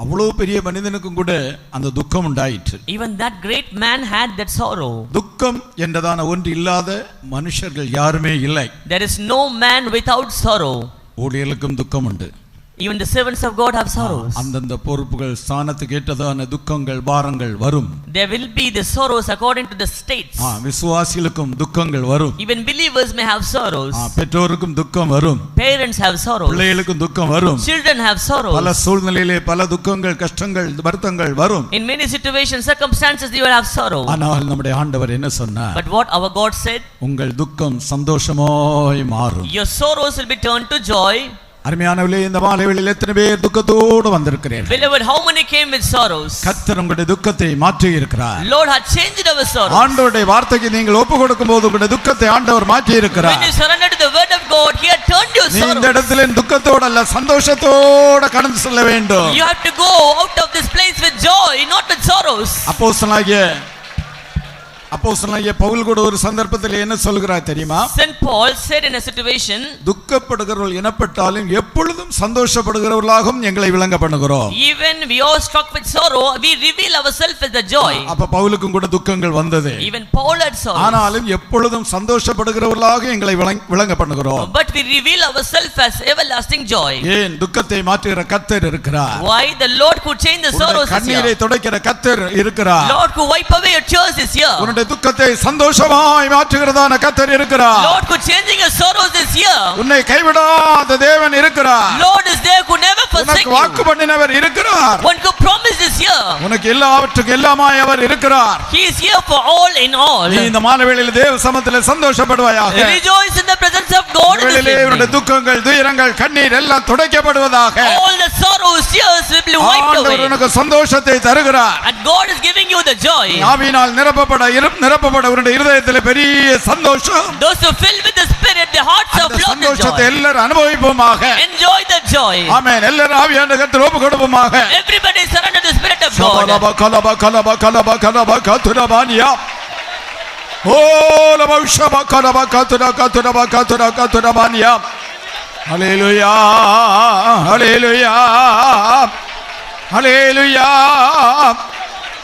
அவ்வளவு பெரிய மனிதனுக்கும் கூட அந்த துக்கம் உண்டாயிற்று. Even that great man had that sorrow. துக்கம் என்றதான ஒன்று இல்லாத மனுஷர்கள் யாருமே இல்லை. There is no man without sorrow. ஊழியர்களுக்கும் துக்கம் உண்டு. Even the servants of God have sorrows. அந்தந்த பொறுப்புகள் ஸ்தானத்துக்கு ஏற்றதான துக்கங்கள் பாரங்கள் வரும். There will be the sorrows according to the states. விசுவாசிகளுக்கும் துக்கங்கள் வரும். Even believers may have sorrows. பெற்றோருக்கும் துக்கம் வரும். Parents have sorrows. பிள்ளைகளுக்கும் துக்கம் வரும். Children have sorrows. பல சூழ்நிலையிலே பல துக்கங்கள் கஷ்டங்கள் வருத்தங்கள் வரும். In many situations, circumstances, you will have sorrow. ஆனால் நம்முடைய ஆண்டவர் என்ன சொன்னார்? But what our God said? உங்கள் துக்கம் சந்தோஷமாய் மாறும். Your sorrows will be turned to joy. அருமையானவர்களே, இந்த மாலைவேளையில் எத்தனை பேர் துக்கத்தோடு வந்திருக்கிறீர்கள்? Beloved, how many came with sorrows? கர்த்தர் உங்களுடைய துக்கத்தை மாற்றி இருக்கிறார். Lord had changed our sorrows. ஆண்டவருடைய வார்த்தைக்கு நீங்கள் ஒப்பு கொடுக்கும்போது உங்களுடைய துக்கத்தை ஆண்டவர் மாற்றி இருக்கிறார். When you surrender to the word of God, He had turned your நீ sorrows. இந்த இடத்துல துக்கத்தோடு அல்ல சந்தோஷத்தோடு கடந்து செல்ல வேண்டும். You have to go out of this place with joy, not with sorrows. அப்போஸ்தலனாகிய பவுல் கூட ஒரு சந்தர்ப்பத்தில் என்ன சொல்கிறார் தெரியுமா? Saint Paul said in a situation, துக்கப்படுகிறவர்கள் எனப்பட்டாலும் எப்பொழுதும் சந்தோஷப்படுகிறவர்களாகவும் எங்களை விளங்க பண்ணுகிறோம். even we are struck with sorrow, we reveal ourselves with the joy. அப்ப பவுலுக்கும் கூட துக்கங்கள் வந்தது. Even Paul had sorrows. ஆனாலும் எப்பொழுதும் சந்தோஷப்படுகிறவர்களாக எங்களை விளங்க பண்ணுகிறோம். But we reveal ourselves as everlasting joy. ஏன்? துக்கத்தை மாற்றுகிற கர்த்தர் இருக்கிறார். Why? The Lord who changed the sorrows is கண்ணீரை here. துடைக்கிற கர்த்தர் இருக்கிறார். Lord who wipe away your tears is here. உன்னுடைய துக்கத்தை சந்தோஷமாய் மாற்றுகிறதான கர்த்தர் இருக்கிறார். Lord who changing your sorrows is here. உன்னை கைவிடாத தேவன் இருக்கிறார். Lord is there who never forsake உனக்கு you. வாக்கு பண்ணினவர் இருக்கிறார். One who promised is here. உனக்கு எல்லாவற்றுக்கும் எல்லாமாய் அவர் இருக்கிறார். He is here for all in all. நீ இந்த மாலைவேளையில் தேவ சமூகத்தில் சந்தோஷப்படுவாயாக. Rejoice in the presence of God in this உன்னுடைய evening. துக்கங்கள் துயரங்கள் கண்ணீர் எல்லாம் துடைக்கப்படுவதாக. All the sorrows, tears will be wiped ஆண்டவர் away. உனக்கு சந்தோஷத்தை தருகிறார். And God is giving you the joy. ஆவியினால் நிரப்பப்பட உன்னுடைய இருதயத்தில் பெரிய சந்தோஷம். Those who filled with the Spirit, their hearts are அந்த filled with சந்தோஷத்தை joy. எல்லாரும் அனுபவிப்போமாக. Enjoy the joy. ஆமென். எல்லாரும் ஆவியானவருக்கு கர்த்தர் ஒப்பு கொடுப்போமாக. Everybody surrender to the Spirit of God. கலப கத்துரபானியா. O லபஷப கலப கத்துரபானியா. Hallelujah hallelujah hallelujah.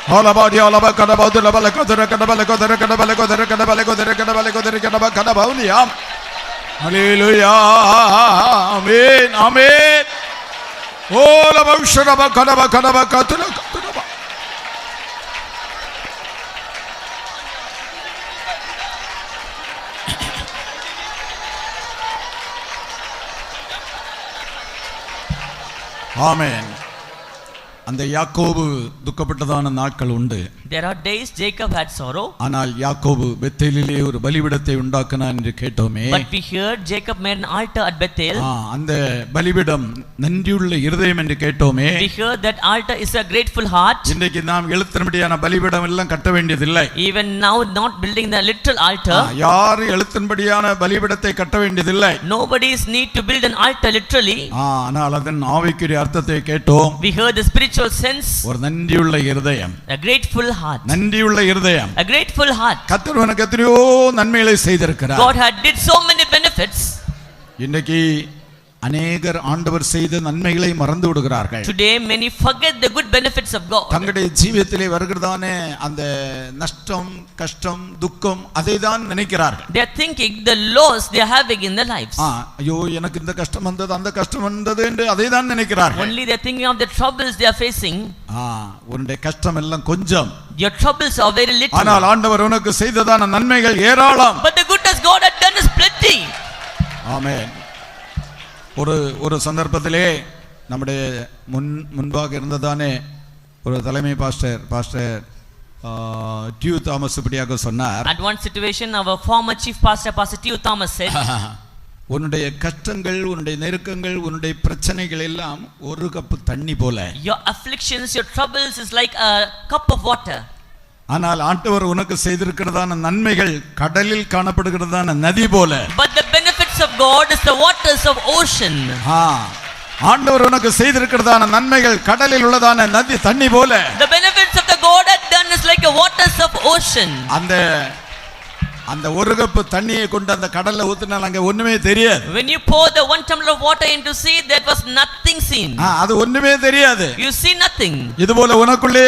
Alabadi alaba kadabadu labala kadara kadabala kadara kadabala kadara kadabala kadara kadabala kadara kadaba kadabaunia. Hallelujah. Amen. Amen. Oh laba ushaba kadaba kadaba kadara kadaba. Amen. அந்த யாக்கோபு துக்கப்பட்டதான நாட்கள் உண்டு. There are days Jacob had sorrow. ஆனால் யாக்கோபு பெத்தேலிலே ஒரு பலிபீடத்தை உண்டாக்கினான் என்று கேட்டோமே. But we heard Jacob made an altar at Bethel. அந்த பலிபீடம் நன்றியுள்ள இருதயம் என்று கேட்டோமே. We heard that altar is a grateful heart. இன்றைக்கு நாம் எழுத்தின்படியான பலிபீடம் எல்லாம் கட்ட வேண்டியதில்லை. Even now not building the literal altar. யார் எழுத்தின்படியான பலிபீடத்தை கட்ட வேண்டியதில்லை. Nobody need to build an altar literally. ஆனால் அதன் ஆவிக்குரிய அர்த்தத்தை கேட்டோம். We heard the spiritual sense. ஒரு நன்றியுள்ள இருதயம். A grateful heart. நன்றியுள்ள இருதயம். A grateful heart. கர்த்தர் உனக்கு எத்தனையோ நன்மைகளை செய்திருக்கிறார். God had did so many benefits. இன்னைக்கு அநேகர் ஆண்டவர் செய்த நன்மைகளை மறந்து விடுகிறார்கள். Today many forget the good benefits of God. தங்களுடைய ஜீவிதத்திலே வருகிறதானே அந்த நஷ்டம், கஷ்டம், துக்கம் அதை தான் நினைக்கிறார்கள். They are thinking the loss they are having in their lives. ஐயோ எனக்கு இந்த கஷ்டம் வந்தது, அந்த கஷ்டம் வந்தது என்று அதை தான் நினைக்கிறார்கள். Only they are thinking of the troubles they are facing. உன்னுடைய கஷ்டம் எல்லாம் கொஞ்சம். Your troubles are very little. ஆனால் ஆண்டவர் உனக்கு செய்ததான நன்மைகள் ஏராளம். But the goodness God had done is plenty. ஆமென். ஒரு சந்தர்ப்பத்திலே நம்முடைய முன்பாக இருந்ததானே ஒரு தலைமை பாஸ்டர் டியூ தாமஸ் இப்படியாக சொன்னார். At one situation our former chief pastor Tiyu Thomas said, உன்னுடைய கஷ்டங்கள், உன்னுடைய நெருக்கங்கள், உன்னுடைய பிரச்சனைகள் எல்லாம் ஒரு கப் தண்ணி போல. Your afflictions, your troubles is like a cup of water. ஆனால் ஆண்டவர் உனக்கு செய்திருக்கிறதான நன்மைகள் கடலில் காணப்படுகிறதான நதி போல. But the benefits of God is the waters of ocean. ஆண்டவர் உனக்கு செய்திருக்கிறதான நன்மைகள் கடலில் உள்ளதான நதி தண்ணி போல. The benefits of the God had done is like a waters of ocean. அந்த ஒரு கப் தண்ணியை கொண்டு அந்த கடல்ல ஊத்தினால் அங்க ஒண்ணுமே தெரியாது. When you pour the 1 tumbler of water into sea, there was nothing seen. அது ஒண்ணுமே தெரியாது. You see nothing. இதுபோல உனக்குள்ளே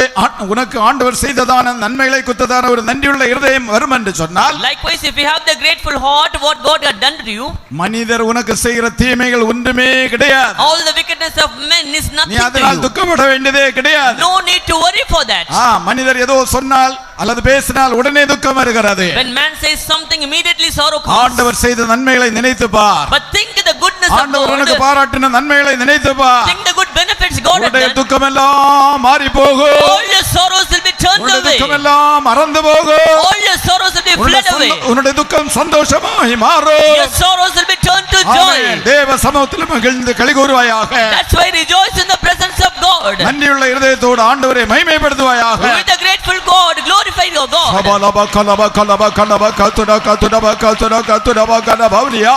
உனக்கு ஆண்டவர் செய்ததான நன்மைகளை குறித்ததான ஒரு நன்றியுள்ள இருதயம் வரும் என்று சொன்னால், likewise if you have the grateful heart what God had done to you, மனிதர் உனக்கு செய்கிற தீமைகள் ஒன்றுமே கிடையாது. all the wickedness of men is nothing நீ அதனால் துக்கப்பட வேண்டியதே கிடையாது. No need to worry for that. மனிதர் ஏதோ சொன்னால் அல்லது பேசினால் உடனே துக்கம் வருகிறது. When man says something immediately sorrow comes. ஆண்டவர் செய்த நன்மைகளை நினைத்து பார். But think the goodness of God. ஆண்டவர் உனக்கு பாராட்டின நன்மைகளை நினைத்து பார். Think the good benefits God has done. துக்கம் எல்லாம் மாறி போகும். All your sorrows will be turned away. துக்கம் எல்லாம் மறந்து போகும். All your sorrows will be fled away. உன்னுடைய துக்கம் சந்தோஷமாய் மாறும். Your sorrows will be turned to joy. தேவ சமூகத்தில் மகிழ்ந்து களிகூருவாயாக. That's why rejoice in the presence of God. நன்றியுள்ள இருதயத்தோடு ஆண்டவரை மகிமைப்படுத்துவாயாக. With a grateful God, glorify your God. கபலப கலப கலப கலப கத்துட கத்துடப கத்துட கத்துடப கலபவுலியா.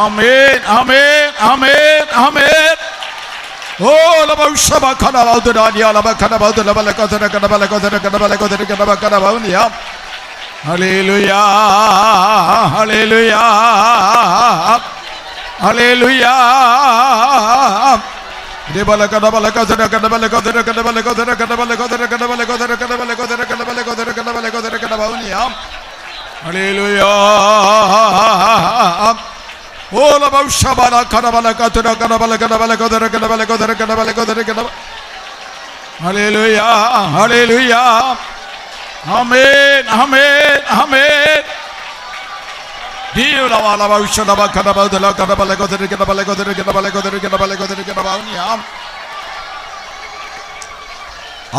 Amen amen amen amen. O லபவுஷப கலபவுதுடானியா லப கலபவுதுலப கத்துட கலபல கத்துட கலபல கத்துட கலப கலபவுலியா. Hallelujah hallelujah hallelujah. Debala kadabala kadara kadabala kadara kadabala kadara kadabala kadara kadabala kadara kadabala kadara kadabala kadara kadabala kadara kadabaunia. Hallelujah. Ola baushabala kadabala kadara kadabala kadabala kadara kadabala kadara kadabala kadara kadabala. Hallelujah. Hallelujah. Amen. Amen. Amen. Dio la wala bausha la kadabala kadabala kadara kadabala kadara kadabala kadara kadabala kadara kadabaunia.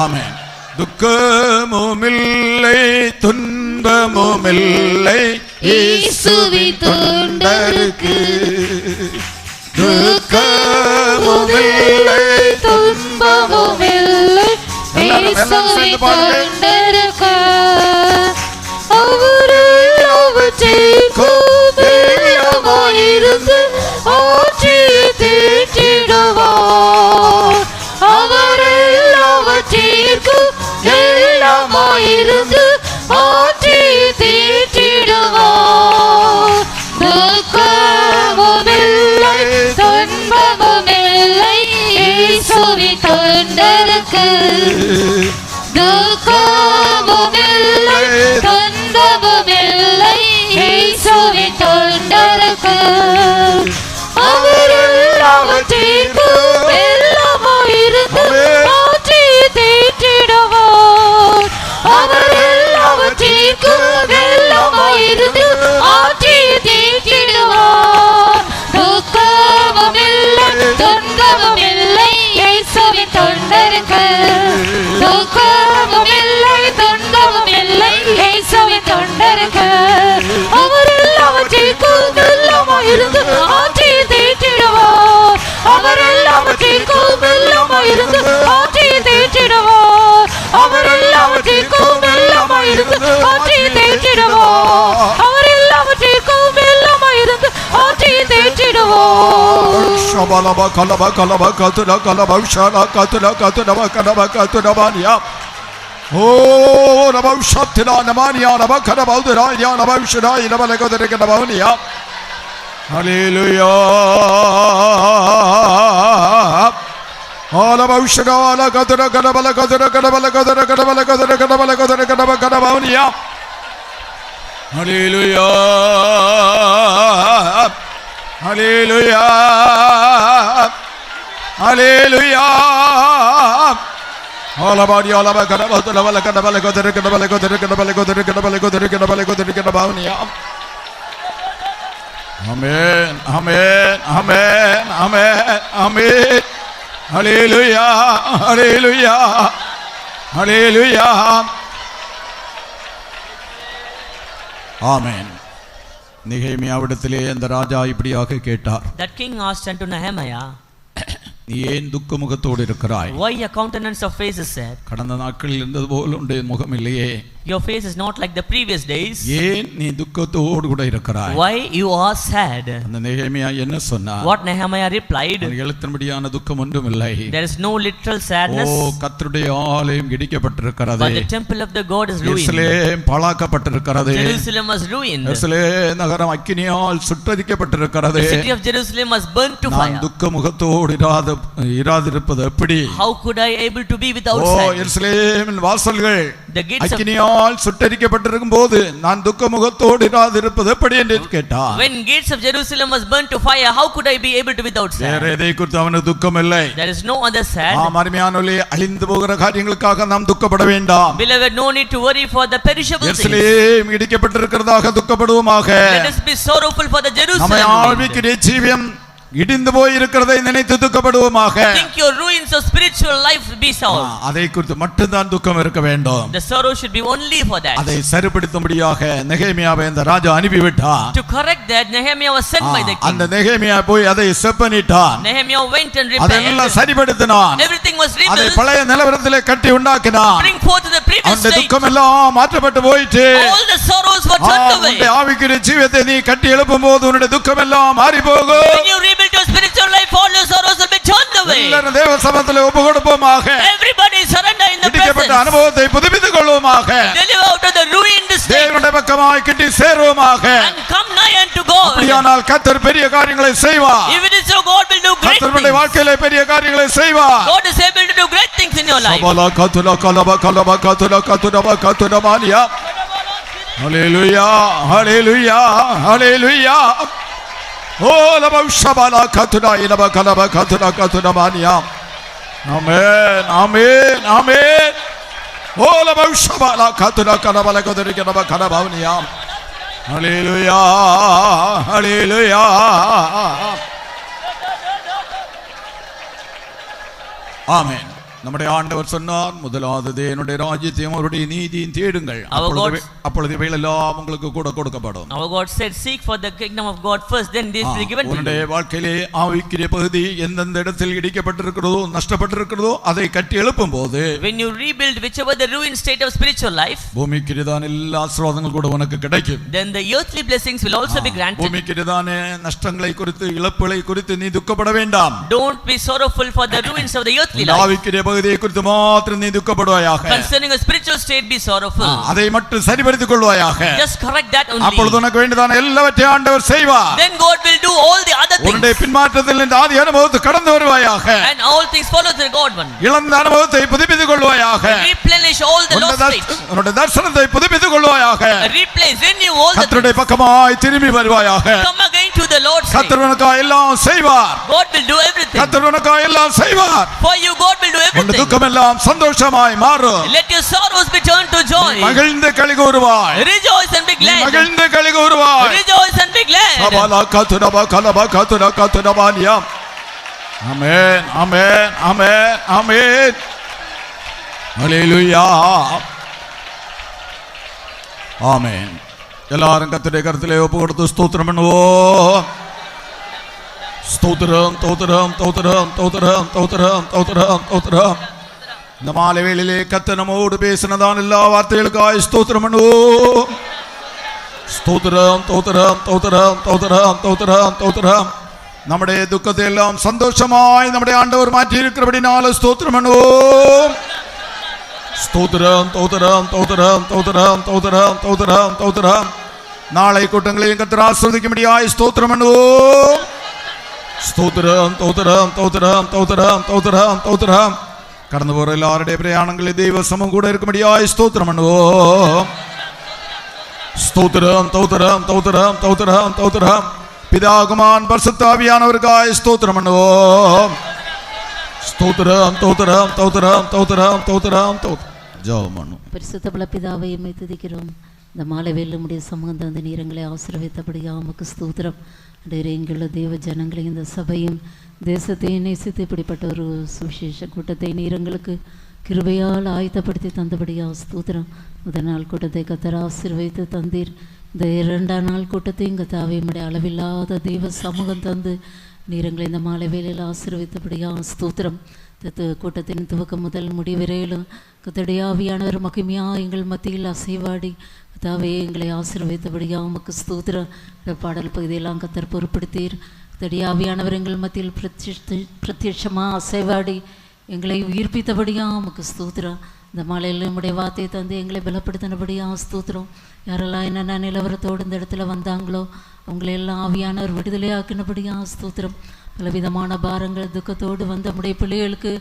ஆமென். துக்கமுமில்லை துன்பமுமில்லை இயேசுவின் தொண்டருக்கு. துக்கமுமில்லை துன்பமுமில்லை இயேசுவின் தொண்டருக்கு. அவரெல்லாவற்றிற்கும் எல்லாமாயிருந்து ஆற்றியை தேற்றிடுவார். அவரெல்லாவற்றிற்கும் எல்லாமாயிருந்து ஆற்றியை தேற்றிடுவார். துக்கமுமில்லை துன்பமுமில்லை இயேசுவின் தொண்டருக்கு. துக்கமுமில்லை துன்பமுமில்லை இயேசுவின் தொண்டருக்கு. அவரெல்லாவற்றிற்கும் எல்லாமாயிருந்து ஆற்றியை தேற்றிடுவார். அவரெல்லாவற்றிற்கும் எல்லாமாயிருந்து ஆற்றியை தேற்றிடுவார். துக்கமுமில்லை துன்பமுமில்லை இயேசுவின் தொண்டருக்கு. துக்கமுமில்லை கிறிஸ்துவின் தொண்டருக்கு அவர் எல்லாவற்றிற்கும் எல்லாமாயிருந்து ஆட்சியை தேற்றிடுவார். அவர் எல்லாவற்றிற்கும் எல்லாமாயிருந்து ஆட்சியை தேற்றிடுவார். அவர் எல்லாவற்றிற்கும் எல்லாமாயிருந்து ஆட்சியை தேற்றிடுவார். அவர் எல்லாவற்றிற்கும் எல்லாமாயிருந்து ஆட்சியை தேற்றிடுவார். ஷபலப கலப கலப கதுர கலப ஷாலா கதுர கதுரப கலப கதுரபானியா ஓ ரப ஷத்திரா நமானியா ரப கலப உதராயா ரப ஷரா இரபல கதுர கலபனியா ஹalleluya ஆலப ஷரா ல கதுர கலபல கதுர கலபல கதுர கலபல கதுர கலபல கதுர கலப கலபனியா ஹalleluya Hallelujah, Hallelujah. All about you, all about Amen, Amen, Amen, Amen, Amen. Hallelujah, Hallelujah, Hallelujah. Amen. நெகேமியாவிடத்திலே அந்த ராஜா இப்படியாக கேட்டார். That king asked unto Nehemiah, நீ ஏன் துக்க முகத்தோடு இருக்கிறாய்? why your countenance of face is sad? கடந்த நாட்களில் இருந்தது போல் உன்னுடைய முகம் இல்லையே. Your face is not like the previous days. ஏன் நீ துக்கத்தோடு கூட இருக்கிறாய்? Why you are sad? அந்த நெகேமியா என்ன சொன்னார்? What Nehemiah replied? எழுத்தின்படியான துக்கம் ஒன்றும் இல்லை. There is no literal sadness. ஓ கர்த்தருடைய ஆலயம் இடிக்கப்பட்டிருக்கிறது. But the temple of the God is ruined. Jerusalem பாழாக்கப்பட்டிருக்கிறது. Jerusalem was ruined. எருசலேம் நகரம் அக்கினியால் சுட்டெரிக்கப்பட்டிருக்கிறது. The city of Jerusalem was burnt to fire. நான் துக்க முகத்தோடு இராதிருப்பது எப்படி? How could I able to be without O sadness? எருசலேமின் வாசல்கள் The gates of அக்கினியால் சுட்டெரிக்கப்பட்டிருக்கும் போது நான் துக்க முகத்தோடு இராதிருப்பது எப்படி என்று கேட்டார். When gates of Jerusalem was burnt to fire, how could I be able to without sad? வேற எதை குறித்து அவனுக்கு துக்கம் இல்லை. There is no other sad. அருமையானவர்களே, அழிந்து போகிற காரியங்களுக்காக நாம் துக்கப்பட வேண்டாம். Beloved, no need to worry for the perishable things. Jerusalem இடிக்கப்பட்டிருக்கிறதாக துக்கப்படுவோமாக. Let us be sorrowful for the Jerusalem. நம்மை ஆழ்விக்கிற ஜீவியம் இடிந்து போய் இருக்கிறதை நினைத்து துக்கப்படுவோமாக. Think your ruins of spiritual life be sorrow. அதை குறித்து மட்டும்தான் துக்கம் இருக்க வேண்டும். The sorrow should be only for that. அதை சரிப்படுத்தும்படியாக நெகேமியாவை அந்த ராஜா அனுப்பிவிட்டான். To correct that, Nehemiah was sent by the king. அந்த நெகேமியா போய் அதை செப்பனிட்டான். Nehemiah went and repaired. அதெல்லாம் சரிப்படுத்தினான். Everything was rebuilt. அதை பழைய நிலவரத்திலே கட்டி உண்டாக்கினான். Bring forth to the previous அந்த state. துக்கம் எல்லாம் மாற்றப்பட்டு போயிட்டு. All the sorrows were turned away. உன்னுடைய ஆவிக்குரிய ஜீவியத்தை நீ கட்டி எழுப்பும்போது உன்னுடைய துக்கம் எல்லாம் மாறி போகும். When you rebuild your spiritual life, all your sorrows will be turned away. எல்லாரும் தேவ சமூகத்திலே ஒப்புக்கொடுப்போமாக. Everybody surrender in the இடிக்கப்பட்ட presence. அனுபவத்தை புதுப்பித்துக் கொள்வோமாக. Deliver out of the ruined state. தேவனுடைய பக்கமாய் கிட்டி சேருவோமாக. And come nigh unto God. அப்படியானால் கர்த்தர் பெரிய காரியங்களை செய்வார். If it is so, God will do great கர்த்தருடைய things. வாழ்க்கையிலே பெரிய காரியங்களை செய்வார். God is able to do great things in your life. சபல கதுல கலப கலப கதுல கதுரப கதுரமானியா. ஹalleluya ஹalleluya ஹalleluya. ஓ லப ஷபல கதுல இலப கலப கதுல கதுரமானியா. ஆமென் ஆமென் ஆமென். ஓ லப ஷபல கதுல கலபல கதுர கலப கலபவனியா. ஹalleluya ஹalleluya. ஆமென். நம்முடைய ஆண்டவர் சொன்னார், முதலாவது என்னுடைய ராஜ்யத்தையும் அவருடைய நீதியையும் தேடுங்கள், அப்பொழுது இவைகளெல்லாம் உங்களுக்கு கூட கொடுக்கப்படும். Our God said, seek for the kingdom of God first, then this will be given to you. உன்னுடைய வாழ்க்கையிலே ஆவிக்குரிய பகுதி எந்தெந்த இடத்தில் இடிக்கப்பட்டிருக்கிறதோ நஷ்டப்பட்டிருக்கிறதோ அதை கட்டி எழுப்பும் போது, when you rebuild whichever the ruined state of spiritual life, பூமிக்குரியதான எல்லா ஆசீர்வாதங்கள் கூட உனக்கு கிடைக்கும். then the earthly blessings will also be granted. பூமிக்குரியதான நஷ்டங்களை குறித்து இழப்புகளை குறித்து நீ துக்கப்பட வேண்டாம். Don't be sorrowful for the ruins of the earthly life. ஆவிக்குரிய பகுதியை குறித்து மாத்திரம் நீ துக்கப்படுவாயாக. Concerning a spiritual state, be sorrowful. அதை மட்டும் சரிபடுத்திக் கொள்வாயாக. Just correct that only. அப்பொழுது உனக்கு வேண்டியதான எல்லாவற்றையும் ஆண்டவர் செய்வார். Then God will do all the other things. உன்னுடைய பின்மாற்றத்தில் இந்த ஆதி அனுபவத்தை கடந்து வருவாயாக. And all things follow the God one. இழந்த அனுபவத்தை புதுப்பித்துக் கொள்வாயாக. Replenish all the lost states. உன்னுடைய தரிசனத்தை புதுப்பித்துக் கொள்வாயாக. Replace, renew all the கர்த்தருடைய பக்கமாய் திரும்பி வருவாயாக. Come again to the Lord's side. கர்த்தர் உனக்காக எல்லாம் செய்வார். God will do everything. கர்த்தர் உனக்காக எல்லாம் செய்வார். For you God will do everything. துக்கம் எல்லாம் சந்தோஷமாய் மாறும். Let your sorrows be turned to joy. மகிழ்ந்து களிகூருவாய். Rejoice and be glad. மகிழ்ந்து களிகூருவாய். Rejoice and be glad. சபல கதுரப கலப கதுர கதுரபானியா. ஆமென் ஆமென் ஆமென் ஆமென். ஹalleluya ஆமென். எல்லாரும் கர்த்தருடைய கரத்திலே ஒப்பு கொடுத்து ஸ்தோத்திரம் பண்ணுவோம். ஸ்தோத்திரம், ஸ்தோத்திரம், ஸ்தோத்திரம், ஸ்தோத்திரம், ஸ்தோத்திரம், ஸ்தோத்திரம், ஸ்தோத்திரம். இந்த மாலை வேளையிலே கர்த்தர் நம்மோடு பேசினதான் எல்லா வார்த்தைகளுக்காய் ஸ்தோத்திரம் பண்ணுவோம். ஸ்தோத்திரம், ஸ்தோத்திரம், ஸ்தோத்திரம், ஸ்தோத்திரம், ஸ்தோத்திரம், ஸ்தோத்திரம். நம்முடைய துக்கத்தை எல்லாம் சந்தோஷமாய் நம்முடைய ஆண்டவர் மாற்றி இருக்கிறபடினால ஸ்தோத்திரம் பண்ணுவோம். ஸ்தோத்திரம், ஸ்தோத்திரம், ஸ்தோத்திரம், ஸ்தோத்திரம், ஸ்தோத்திரம், ஸ்தோத்திரம், ஸ்தோத்திரம். நாளை கூட்டங்களையும் கர்த்தர் ஆசீர்வதிக்கும்படியாய் ஸ்தோத்திரம் பண்ணுவோம். ஸ்தோத்திரம், ஸ்தோத்திரம், ஸ்தோத்திரம், ஸ்தோத்திரம், ஸ்தோத்திரம், ஸ்தோத்திரம். கடந்து போற எல்லாருடைய பிரயாணங்களில் தெய்வ சமம் கூட இருக்கும்படியாய் ஸ்தோத்திரம் பண்ணுவோம். ஸ்தோத்திரம், ஸ்தோத்திரம், ஸ்தோத்திரம், ஸ்தோத்திரம், ஸ்தோத்திரம். பிதா குமாரன் பரிசுத்த ஆவியானவருக்காய் ஸ்தோத்திரம் பண்ணுவோம். ஸ்தோத்திரம், ஸ்தோத்திரம், ஸ்தோத்திரம், ஸ்தோத்திரம், ஸ்தோத்திரம், ஸ்தோத்திரம். ஜெபம் பண்ணுவோம். பரிசுத்த பல பிதாவை எம்மை துதிக்கிறோம். இந்த மாலை வேலுமுடைய சமூகம் அந்த நேரங்களை ஆசீர்வதித்தபடியா உமக்கு ஸ்தோத்திரம். அன்றைய இங்குள்ள தேவ ஜனங்களை இந்த சபையும் தேசத்தை நேசித்து இப்படிப்பட்ட ஒரு சுவிசேஷ கூட்டத்தை நீரங்களுக்கு கிருபையால் ஆயத்தப்படுத்தி தந்தபடியா ஸ்தோத்திரம். முதல் நாள் கூட்டத்தை கர்த்தர் ஆசீர்வதித்து தந்தீர். இந்த 2ஆம் நாள் கூட்டத்தையும் கர்த்தாவே உம்முடைய அளவில்லாத தெய்வ சமூகம் தந்து நீரங்களை இந்த மாலை வேளையில் ஆசீர்வதித்தபடியா ஸ்தோத்திரம். கூட்டத்தின் துவக்கம் முதல் முடிவரையிலும் கர்த்தருடைய ஆவியானவர் மகிமையா எங்கள் மத்தியில் அசைவாடி கர்த்தாவே எங்களை ஆசீர்வதித்தபடியா உமக்கு ஸ்தோத்திரம். பாடல் பகுதியெல்லாம் கர்த்தர் பொறுப்படுத்தீர். கர்த்தருடைய ஆவியானவர் எங்கள் மத்தியில் பிரத்யட்சமாக அசைவாடி எங்களை உயிர்ப்பித்தபடியா உமக்கு ஸ்தோத்திரம். இந்த மாலையில் நம்முடைய வார்த்தையை தந்து எங்களை பலப்படுத்தினபடியா ஸ்தோத்திரம். யாரெல்லாம் என்னென்ன நிலவரத்தோடு இந்த இடத்துல வந்தாங்களோ அவங்களையெல்லாம் ஆவியானவர் விடுதலையாக்கினபடியா ஸ்தோத்திரம். பலவிதமான பாரங்கள் துக்கத்தோடு வந்த நம்முடைய பிள்ளைகளுக்கு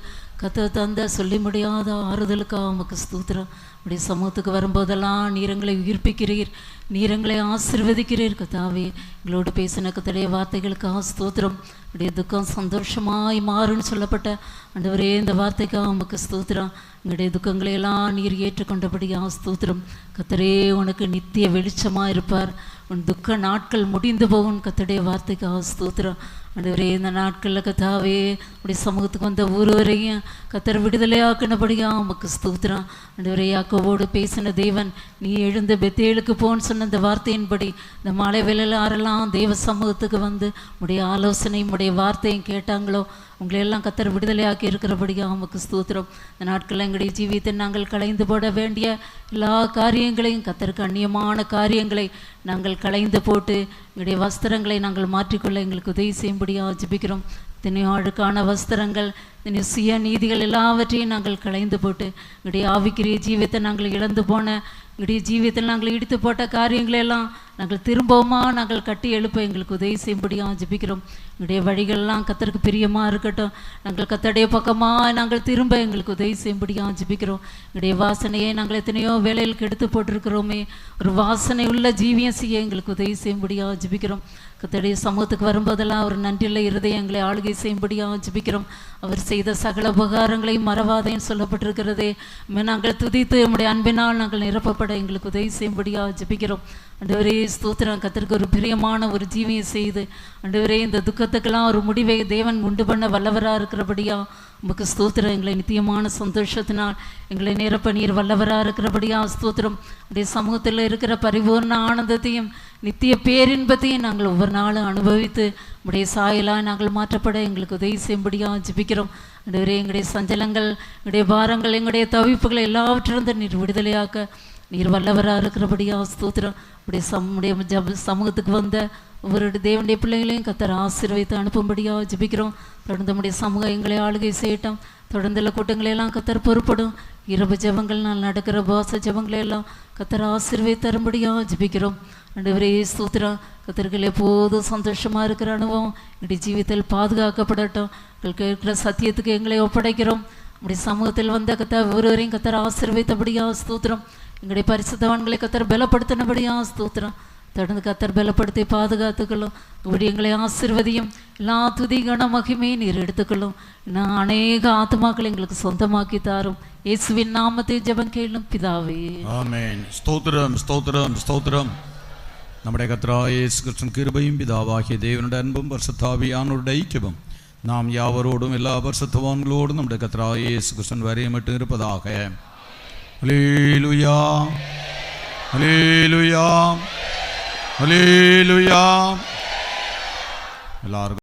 கர்த்தர் தந்த சொல்லி முடியாத ஆறுதலுக்காக உமக்கு ஸ்தோத்திரம். உடைய சமூகத்துக்கு வரும்போதெல்லாம் நீரங்களை உயிர்ப்பிக்கிறீர், நீரங்களை ஆசீர்வதிக்கிறீர். கர்த்தாவே எங்களோடு பேசின கர்த்தருடைய வார்த்தைகளுக்காக ஸ்தோத்திரம். உடைய துக்கம் சந்தோஷமாய் மாறுன்னு சொல்லப்பட்ட ஆண்டவரே இந்த வார்த்தைக்காக உமக்கு ஸ்தோத்திரம். எங்களுடைய துக்கங்களையெல்லாம் நீர் ஏற்றுக்கொண்டபடியா ஸ்தோத்திரம். கர்த்தரே உனக்கு நித்திய வெளிச்சமாக இருப்பார். உன் துக்க நாட்கள் முடிந்து போகும் கர்த்தருடைய வார்த்தைக்காக ஸ்தோத்திரம். ஆண்டவரே இந்த நாட்களில் கர்த்தாவே உடைய சமூகத்துக்கு வந்த ஒருவரையும் கர்த்தர் விடுதலையாக்கினபடியா உமக்கு ஸ்தோத்திரம். ஆண்டவரே யாக்கோவோடு பேசின தேவன் நீ எழுந்து பெத்தேலுக்கு போன்னு சொன்ன இந்த வார்த்தையின்படி இந்த மாலை வேளையில் யாரெல்லாம் தேவ சமூகத்துக்கு வந்து உடைய ஆலோசனை உடைய வார்த்தையும் கேட்டாங்களோ உங்களையெல்லாம் கர்த்தர் விடுதலையாக்கி இருக்கிறபடியா உமக்கு ஸ்தோத்திரம். இந்த நாட்களில் எங்களுடைய ஜீவியத்தை நாங்கள் களைந்து போட வேண்டிய எல்லா காரியங்களையும் கர்த்தருக்கு அந்நியமான காரியங்களை நாங்கள் களைந்து போட்டு எங்களுடைய வஸ்திரங்களை நாங்கள் மாற்றிக்கொள்ள எங்களுக்கு உதவி செய்யும்படியாக ஜெபிக்கிறோம். இத்தனையோ அழுக்கான வஸ்திரங்கள் இத்தனை சுய நீதிகள் எல்லாவற்றையும் நாங்கள் களைந்து போட்டு எங்களுடைய ஆவிக்குரிய ஜீவியத்தை நாங்கள் இழந்து போன எங்களுடைய ஜீவியத்தில் நாங்கள் இடித்து போட்ட காரியங்களெல்லாம் நாங்கள் திரும்பவுமா நாங்கள் கட்டி எழுப்ப எங்களுக்கு உதவி செய்யும்படியாக ஜெபிக்கிறோம். எங்களுடைய வழிகள்லாம் கர்த்தருக்கு பிரியமாக இருக்கட்டும். நாங்கள் கர்த்தருடைய பக்கமாக நாங்கள் திரும்ப எங்களுக்கு உதவி செய்யும்படியாக ஜெபிக்கிறோம். எங்களுடைய வாசனையை நாங்கள் எத்தனையோ வேலையில் கெடுத்து போட்டிருக்கிறோமே, ஒரு வாசனை உள்ள ஜீவியம் செய்ய எங்களுக்கு உதவி செய்யும்படியாக ஜெபிக்கிறோம். கர்த்தருடைய சமூகத்துக்கு வரும்போதெல்லாம் ஒரு நன்றியுள்ள இருதயம் எங்களை ஆளுகை செய்யும்படியாக ஜெபிக்கிறோம். அவர் செய்த சகல உபகாரங்களையும் மறவாதேன்னு சொல்லப்பட்டிருக்கிறதே. நாங்கள் துதித்து நம்முடைய அன்பினால் நாங்கள் நிரப்பப்பட எங்களுக்கு உதவி செய்யும்படியாக ஜெபிக்கிறோம். ஆண்டவரே ஸ்தோத்திரம். கர்த்தருக்கு ஒரு பிரியமான ஒரு ஜீவியம் செய்து ஆண்டவரே இந்த துக்கத்துக்கெல்லாம் ஒரு முடிவை தேவன் உண்டு பண்ண வல்லவராக இருக்கிறபடியா உமக்கு ஸ்தோத்திரம். எங்களை நித்தியமான சந்தோஷத்தினால் எங்களை நிரப்ப நீர் வல்லவராக இருக்கிறபடியா ஸ்தோத்திரம். உடைய சமூகத்தில் இருக்கிற பரிபூர்ண ஆனந்தத்தையும் நித்திய பேரின்பத்தையும் நாங்கள் ஒவ்வொரு நாளும் அனுபவித்து உடைய சாயலாக நாங்கள் மாற்றப்பட எங்களுக்கு உதவி செய்யும்படியாக ஜெபிக்கிறோம். ஆண்டவரே எங்களுடைய சஞ்சலங்கள் எங்களுடைய பாரங்கள் எங்களுடைய தவிப்புகளை எல்லாவற்றிலிருந்து நீர் விடுதலையாக்க நீர் வல்லவராக இருக்கிறபடியா ஸ்தோத்திரம். உடைய சமூகத்துக்கு வந்த ஒவ்வொரு தேவனுடைய பிள்ளைகளையும் கர்த்தர் ஆசீர்வதித்து அனுப்பும்படியாக ஜெபிக்கிறோம். தொடர்ந்து நம்முடைய சமூகம் எங்களை ஆளுகை செய்யட்டும். தொடர்ந்துள்ள கூட்டங்களையெல்லாம் கர்த்தர் பொறுப்படும். இரவு ஜெபங்கள் நாள் நடக்கிற உபவாச ஜெபங்களையெல்லாம் கர்த்தர் ஆசீர்வதித்து தரும்படியாக ஜெபிக்கிறோம். ஆண்டவரே ஸ்தோத்திரம். கர்த்தர்கள் எப்போதும் சந்தோஷமாக இருக்கிற அனுபவம் எங்களுடைய ஜீவிதத்தில் பாதுகாக்கப்படட்டும். எங்களுக்கு இருக்கிற சத்தியத்துக்கு எங்களை ஒப்படைக்கிறோம். நம்முடைய சமூகத்தில் வந்த கர்த்தர் ஒருவரையும் கர்த்தர் ஆசீர்வதித்தபடியாக ஸ்தோத்திரம். எங்களுடைய பரிசுத்தவான்களை கர்த்தர் பலப்படுத்தினபடியாக ஸ்தோத்திரம். தொடர்ந்து கர்த்தர் பலப்படுத்தி பாதுகாத்துக்கொள்ளும். இப்படி எங்களை ஆசீர்வதியும். எல்லா துதி கன மகிமையை நீர் எடுத்துக்கொள்ளும். இன்னும் அநேக ஆத்மாக்களை எங்களுக்கு சொந்தமாக்கி தாரும். இயேசுவின் நாமத்தை ஜெபம் கேளும் பிதாவே, ஆமென். ஸ்தோத்திரம், ஸ்தோத்திரம், ஸ்தோத்திரம். നമ്മുടെ കർത്താവായ യേശു ക്രിസ്തുവിൻ കൃപയും പിതാവാകിയ ദൈവന്റെ അൻപും പരിശുദ്ധ ആവിയാനവരുടെ ഐക്യവും നാം യാവരോടും എല്ലാ പരിശുദ്ധവാന്കളോടും നമ്മുടെ കർത്താവായ യേശു ക്രിസ്തുവിൻ വരെയുമിട്ട് ഇരുപ്പதாக. ഹല്ലേലൂയ. ஹல்லேலூயா, ஹல்லேலூயா. எல்லாரும்